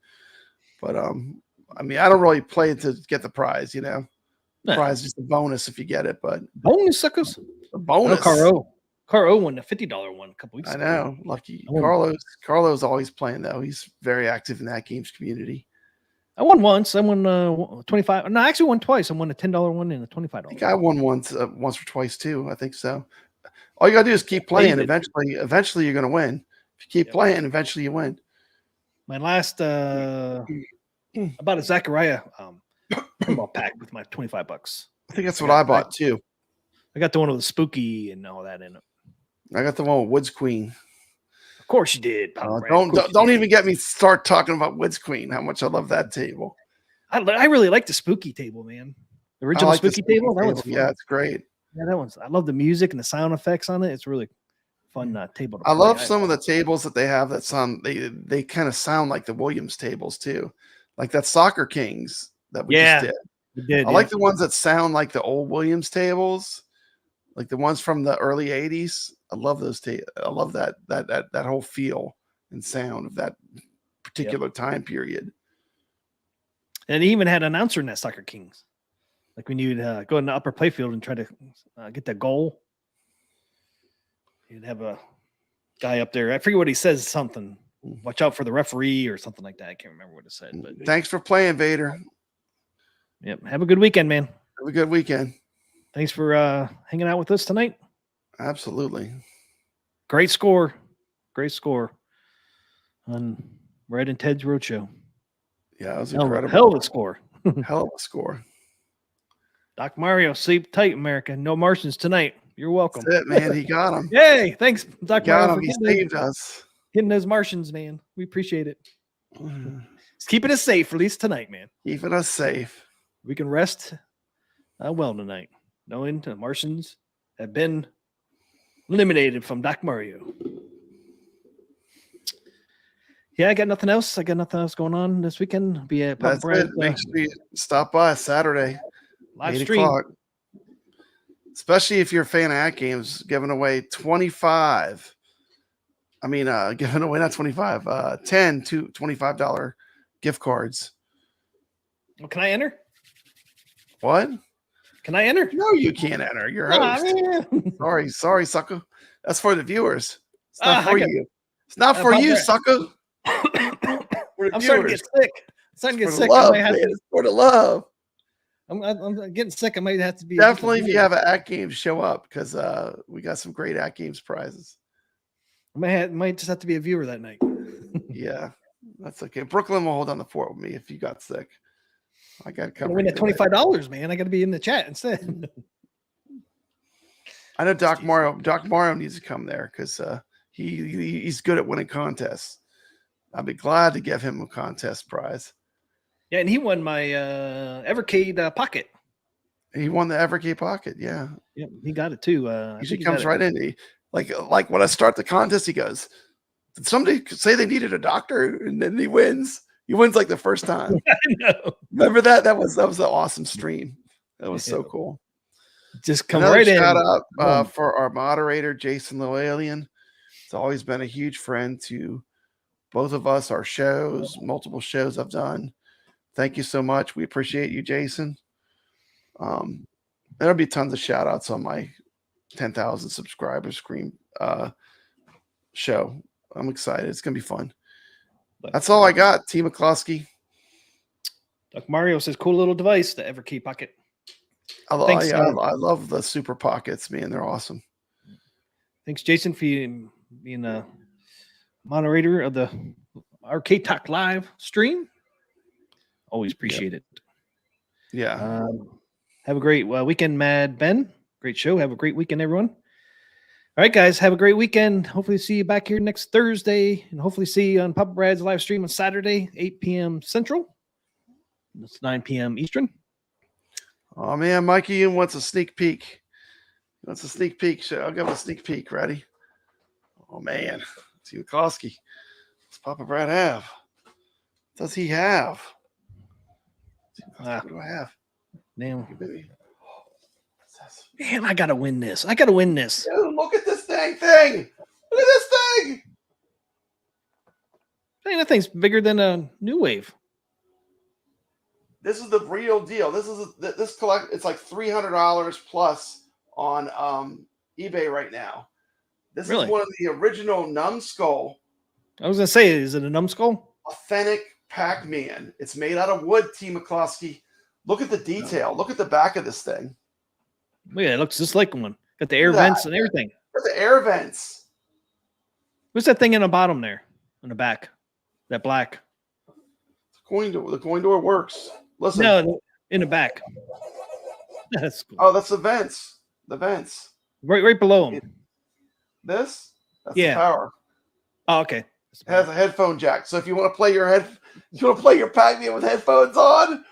Speaker 5: But I mean, I don't really play to get the prize. The prize is just a bonus if you get it. But
Speaker 6: bonus suckers,
Speaker 5: a bonus.
Speaker 6: Caro won the $50 one a couple weeks ago.
Speaker 5: I know, lucky Carlos always playing though. He's very active in that games community.
Speaker 6: I won once. I won 25. No, I actually won twice. I won a $10 one and a $25.
Speaker 5: I think I won once or twice too. I think so. All you gotta do is keep playing. Eventually, you're gonna win. If you keep playing, eventually you win.
Speaker 6: My last about a Zachariah pinball pack with my $25.
Speaker 5: I think that's what I bought too.
Speaker 6: I got the one with the spooky and all that in it.
Speaker 5: I got the one with Woods Queen.
Speaker 6: Of course you did.
Speaker 5: Don't even get me start talking about Woods Queen. How much I love that table.
Speaker 6: I really like the spooky table, man. The original spooky table. That one's fun.
Speaker 5: Yeah, it's great.
Speaker 6: Yeah, that one's. I love the music and the sound effects on it. It's really fun table to play.
Speaker 5: I love some of the tables that they have that sound. They kind of sound like the Williams tables too, like that Soccer Kings that we just did.
Speaker 6: We did.
Speaker 5: I like the ones that sound like the old Williams tables, like the ones from the early '80s. I love those. I love that whole feel and sound of that particular time period.
Speaker 6: And he even had an announcer in that Soccer Kings. Like when you'd go in the upper playfield and try to get that goal, you'd have a guy up there. I forget what he says. Something. Watch out for the referee or something like that. I can't remember what it said. But
Speaker 5: thanks for playing, Vader.
Speaker 6: Yep. Have a good weekend, man.
Speaker 5: Have a good weekend.
Speaker 6: Thanks for hanging out with us tonight.
Speaker 5: Absolutely.
Speaker 6: Great score. On Red and Ted's Roadshow.
Speaker 5: Yeah, it was incredible.
Speaker 6: Hell of a score.
Speaker 5: Hell of a score.
Speaker 6: Doc Mario, sleep tight, America. No Martians tonight. You're welcome.
Speaker 5: That's it, man. He got him.
Speaker 6: Yay. Thanks, Doc Mario.
Speaker 5: He saved us.
Speaker 6: Getting those Martians, man. We appreciate it. It's keeping us safe, at least tonight, man.
Speaker 5: Keeping us safe.
Speaker 6: We can rest well tonight, knowing the Martians have been eliminated from Doc Mario. Yeah, I got nothing else. Going on this weekend.
Speaker 5: That's it. Make sure you stop by Saturday.
Speaker 6: Live stream.
Speaker 5: Especially if you're a fan of AtGames, giving away 25. I mean, giving away not 25, 10 to $25 gift cards.
Speaker 6: Well, can I enter?
Speaker 5: What?
Speaker 6: Can I enter?
Speaker 5: No, you can't enter. You're host. Sorry, sucker. That's for the viewers. It's not for you. It's not for you, sucker.
Speaker 6: I'm starting to get sick.
Speaker 5: It's for the love.
Speaker 6: I'm getting sick. I might have to be
Speaker 5: definitely if you have an AtGames, show up because we got some great AtGames prizes.
Speaker 6: I might just have to be a viewer that night.
Speaker 5: Yeah, that's okay. Brooklyn will hold on the fort with me if you got sick. I got to cover.
Speaker 6: Win at $25, man. I got to be in the chat instead.
Speaker 5: I know Doc Mario needs to come there because he's good at winning contests. I'd be glad to give him a contest prize.
Speaker 6: Yeah, and he won my Evercade Pocket.
Speaker 5: He won the Evercade Pocket. Yeah.
Speaker 6: Yep, he got it too.
Speaker 5: He comes right in. Like when I start the contest, he goes, "Did somebody say they needed a doctor?" And then he wins. He wins like the first time.
Speaker 6: I know.
Speaker 5: Remember that? That was an awesome stream. That was so cool.
Speaker 6: Just come right in.
Speaker 5: Shout out for our moderator, Jason Llewellyn. It's always been a huge friend to both of us, our shows, multiple shows I've done. Thank you so much. We appreciate you, Jason. There'll be tons of shout outs on my 10,000 subscribers show. I'm excited. It's going to be fun. That's all I got, T. McCluskey.
Speaker 6: Doc Mario says, cool little device, the Everkey Pocket.
Speaker 5: I love the super pockets, man. They're awesome.
Speaker 6: Thanks, Jason, for being a moderator of the Arcade Talk Live stream. Always appreciate it.
Speaker 5: Yeah.
Speaker 6: Have a great weekend, Mad Ben. Great show. Have a great weekend, everyone. right, guys, have a great weekend. Hopefully see you back here next Thursday, and hopefully see you on Papa Brad's live stream on Saturday, 8 p.m. Central. It's 9 p.m. Eastern.
Speaker 5: Oh man, Mikey Ian wants a sneak peek. He wants a sneak peek. So I'll give him a sneak peek. Ready? Oh man, see Wachowski. What's Papa Brad have? What does he have? What do I have?
Speaker 6: Damn.
Speaker 5: Baby.
Speaker 6: Man, I gotta win this. I gotta win this.
Speaker 5: Dude, look at this dang thing. Look at this thing.
Speaker 6: Dang, that thing's bigger than a New Wave.
Speaker 5: This is the real deal. This collect. It's like $300 plus on eBay right now. This
Speaker 6: Really?
Speaker 5: is one of the original numbskull,
Speaker 6: I was gonna say, is it a numbskull?
Speaker 5: authentic Pac-Man. It's made out of wood, T. McCloskey. Look at the detail. Look at the back of this thing.
Speaker 6: Yeah, it looks just like one. Got the air
Speaker 5: Look at
Speaker 6: vents
Speaker 5: that.
Speaker 6: and everything.
Speaker 5: Look at the air vents.
Speaker 6: What's that thing in the bottom there? On the back? That black.
Speaker 5: The coin door works. Listen.
Speaker 6: No, in the back. That's cool.
Speaker 5: Oh, that's the vents. The vents.
Speaker 6: Right below them.
Speaker 5: This? That's
Speaker 6: Yeah.
Speaker 5: the power.
Speaker 6: Oh, okay.
Speaker 5: It has a headphone jack. So if you want to play your Pac-Man with headphones on,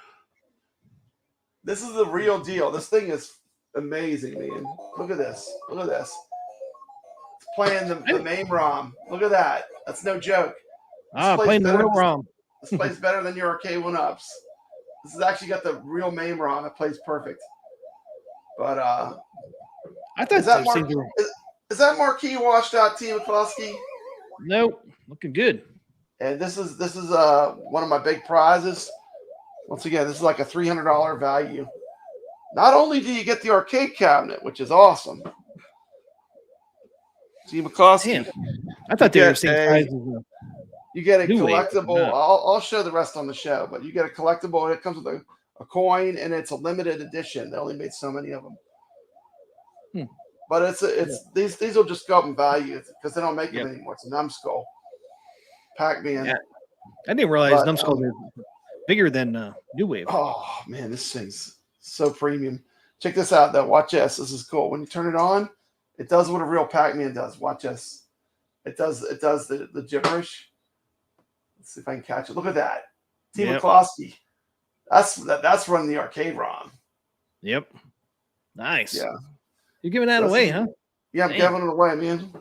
Speaker 5: this is the real deal. This thing is amazing, man. Look at this. Look at this. It's playing the main ROM. Look at that. That's no joke.
Speaker 6: Playing the real ROM.
Speaker 5: This plays better than your arcade 1-ups. This has actually got the real main ROM. It plays perfect. But
Speaker 6: I thought
Speaker 5: is that marquee washed out, T. McCloskey?
Speaker 6: Nope. Looking good.
Speaker 5: And this is one of my big prizes. Once again, this is like a $300 value. Not only do you get the arcade cabinet, which is awesome. See McCloskey.
Speaker 6: Damn. I thought they were the same size as
Speaker 5: you get a
Speaker 6: New Wave,
Speaker 5: collectible.
Speaker 6: but
Speaker 5: I'll show the rest on the show, but you get a collectible. It comes with a coin, and it's a limited edition. They only made so many of them. But these will just go up in value because they don't make them anymore. It's a numbskull. Pac-Man.
Speaker 6: Yeah. I didn't realize numbskulls are bigger than New Wave.
Speaker 5: Oh man, this thing's so premium. Check this out though. Watch this. This is cool. When you turn it on, it does what a real Pac-Man does. Watch this. It does the gibberish. Let's see if I can catch it. Look at that. T. McCloskey. That's running the arcade ROM.
Speaker 6: Yep. Nice.
Speaker 5: Yeah.
Speaker 6: You're giving that away, huh?
Speaker 5: Yeah, I'm giving it away, man.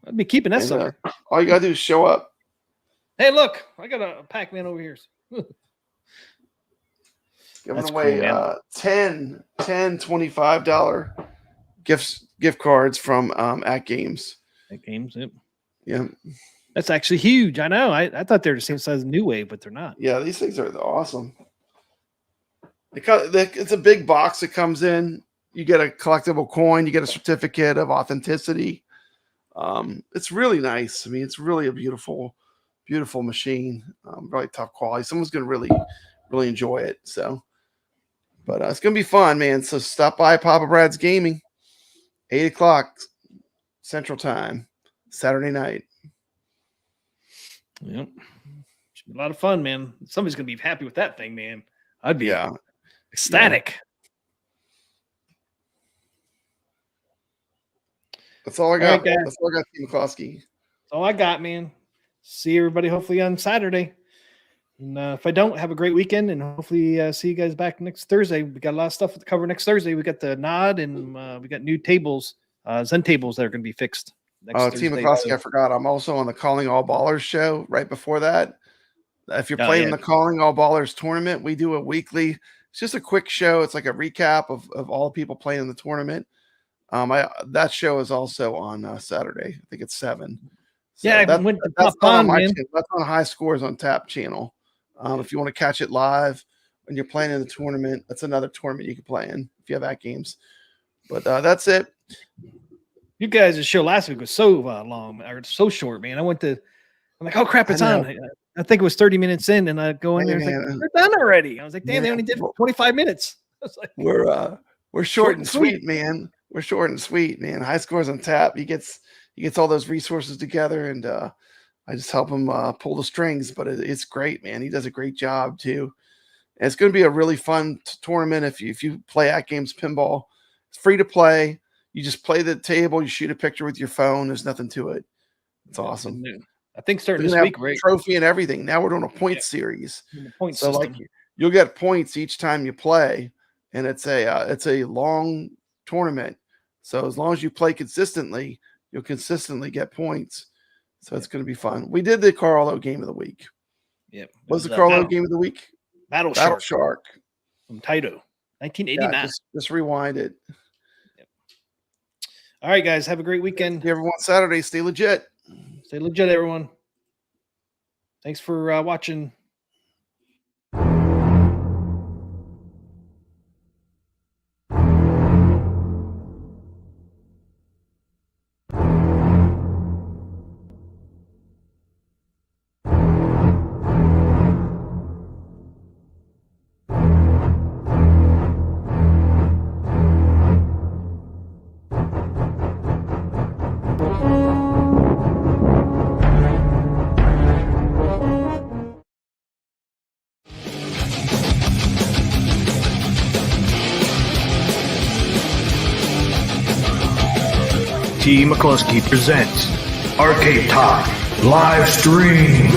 Speaker 6: I'd be keeping that sucker.
Speaker 5: All you gotta do is show up.
Speaker 6: Hey, look, I got a Pac-Man over here.
Speaker 5: Giving away
Speaker 6: cool,
Speaker 5: 10 $25 gift cards from AtGames.
Speaker 6: AtGames, yep.
Speaker 5: Yeah.
Speaker 6: That's actually huge. I know. I thought they're the same size as New Wave, but they're not.
Speaker 5: Yeah, these things are awesome. It's a big box that comes in. You get a collectible coin. You get a certificate of authenticity. It's really nice. I mean, it's really a beautiful, beautiful machine. Really top quality. Someone's going to really, really enjoy it. So, but it's going to be fun, man. So stop by Papa Brad's Gaming, 8 o'clock Central Time, Saturday night.
Speaker 6: Yep. Should be a lot of fun, man. Somebody's going to be happy with that thing, man. I'd be ecstatic.
Speaker 5: Yeah. That's all I got.
Speaker 6: All right,
Speaker 5: that's all I got, Team McCloskey.
Speaker 6: That's all I got, man. See everybody hopefully on Saturday. And if I don't, have a great weekend, and hopefully see you guys back next Thursday. We got a lot of stuff to cover next Thursday. We got the nod, and we got new tables, Zen tables that are going to be fixed.
Speaker 5: Team McCloskey, I forgot. I'm also on the Calling All Ballers show right before that. If you're playing the Calling All Ballers tournament, we do a weekly. It's just a quick show. It's like a recap of all the people playing in the tournament. That show is also on Saturday. I think it's 7. So that's on my channel. That's on High Scores on Tap channel. If you want to catch it live when you're playing in the tournament, that's another tournament you can play in if you have AtGames. But that's it.
Speaker 6: You guys' show last week was so long or so short, man. I'm like, oh crap, it's on. I think it was 30 minutes in, and I go in there and like, they're done already. I was like, damn, they only did 25 minutes. I was like,
Speaker 5: we're short and sweet, man. We're short and sweet, man. High Scores on Tap. He gets all those resources together, and I just help him pull the strings. But it's great, man. He does a great job too. And it's going to be a really fun tournament if you play AtGames Pinball. It's free to play. You just play the table. You shoot a picture with your phone. There's nothing to it. It's awesome.
Speaker 3: I think starting
Speaker 5: We're
Speaker 3: this
Speaker 5: gonna
Speaker 3: week,
Speaker 5: have
Speaker 3: right?
Speaker 5: trophy and everything. Now we're doing a point series.
Speaker 3: Point
Speaker 5: So
Speaker 3: system.
Speaker 5: like you'll get points each time you play, and it's a long tournament. So as long as you play consistently, you'll consistently get points. So it's going to be fun. We did the Carlo game of the week.
Speaker 3: Yep.
Speaker 5: What was the Carlo game of the week?
Speaker 3: Battle
Speaker 5: Shark
Speaker 3: from Taito, 1989.
Speaker 5: Yeah, just rewind it.
Speaker 3: All right, guys. Have a great weekend.
Speaker 5: See everyone Saturday. Stay legit.
Speaker 3: Stay legit, everyone. Thanks for watching.
Speaker 1: T. McCluskey presents Arcade Talk live stream.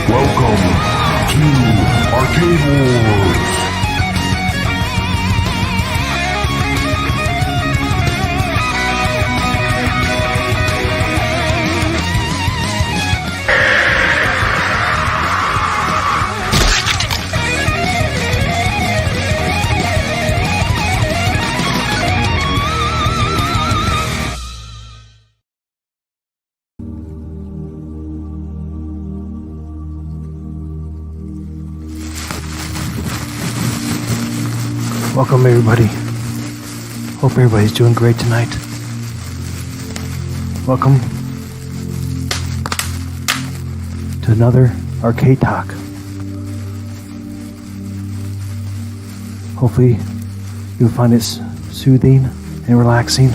Speaker 1: Welcome to Arcade Wars.
Speaker 6: Welcome, everybody. Hope everybody's doing great tonight. Welcome to another Arcade Talk. Hopefully, you'll find it soothing and relaxing.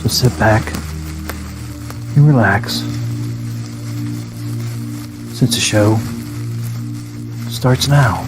Speaker 6: So sit back and relax, since the show starts now.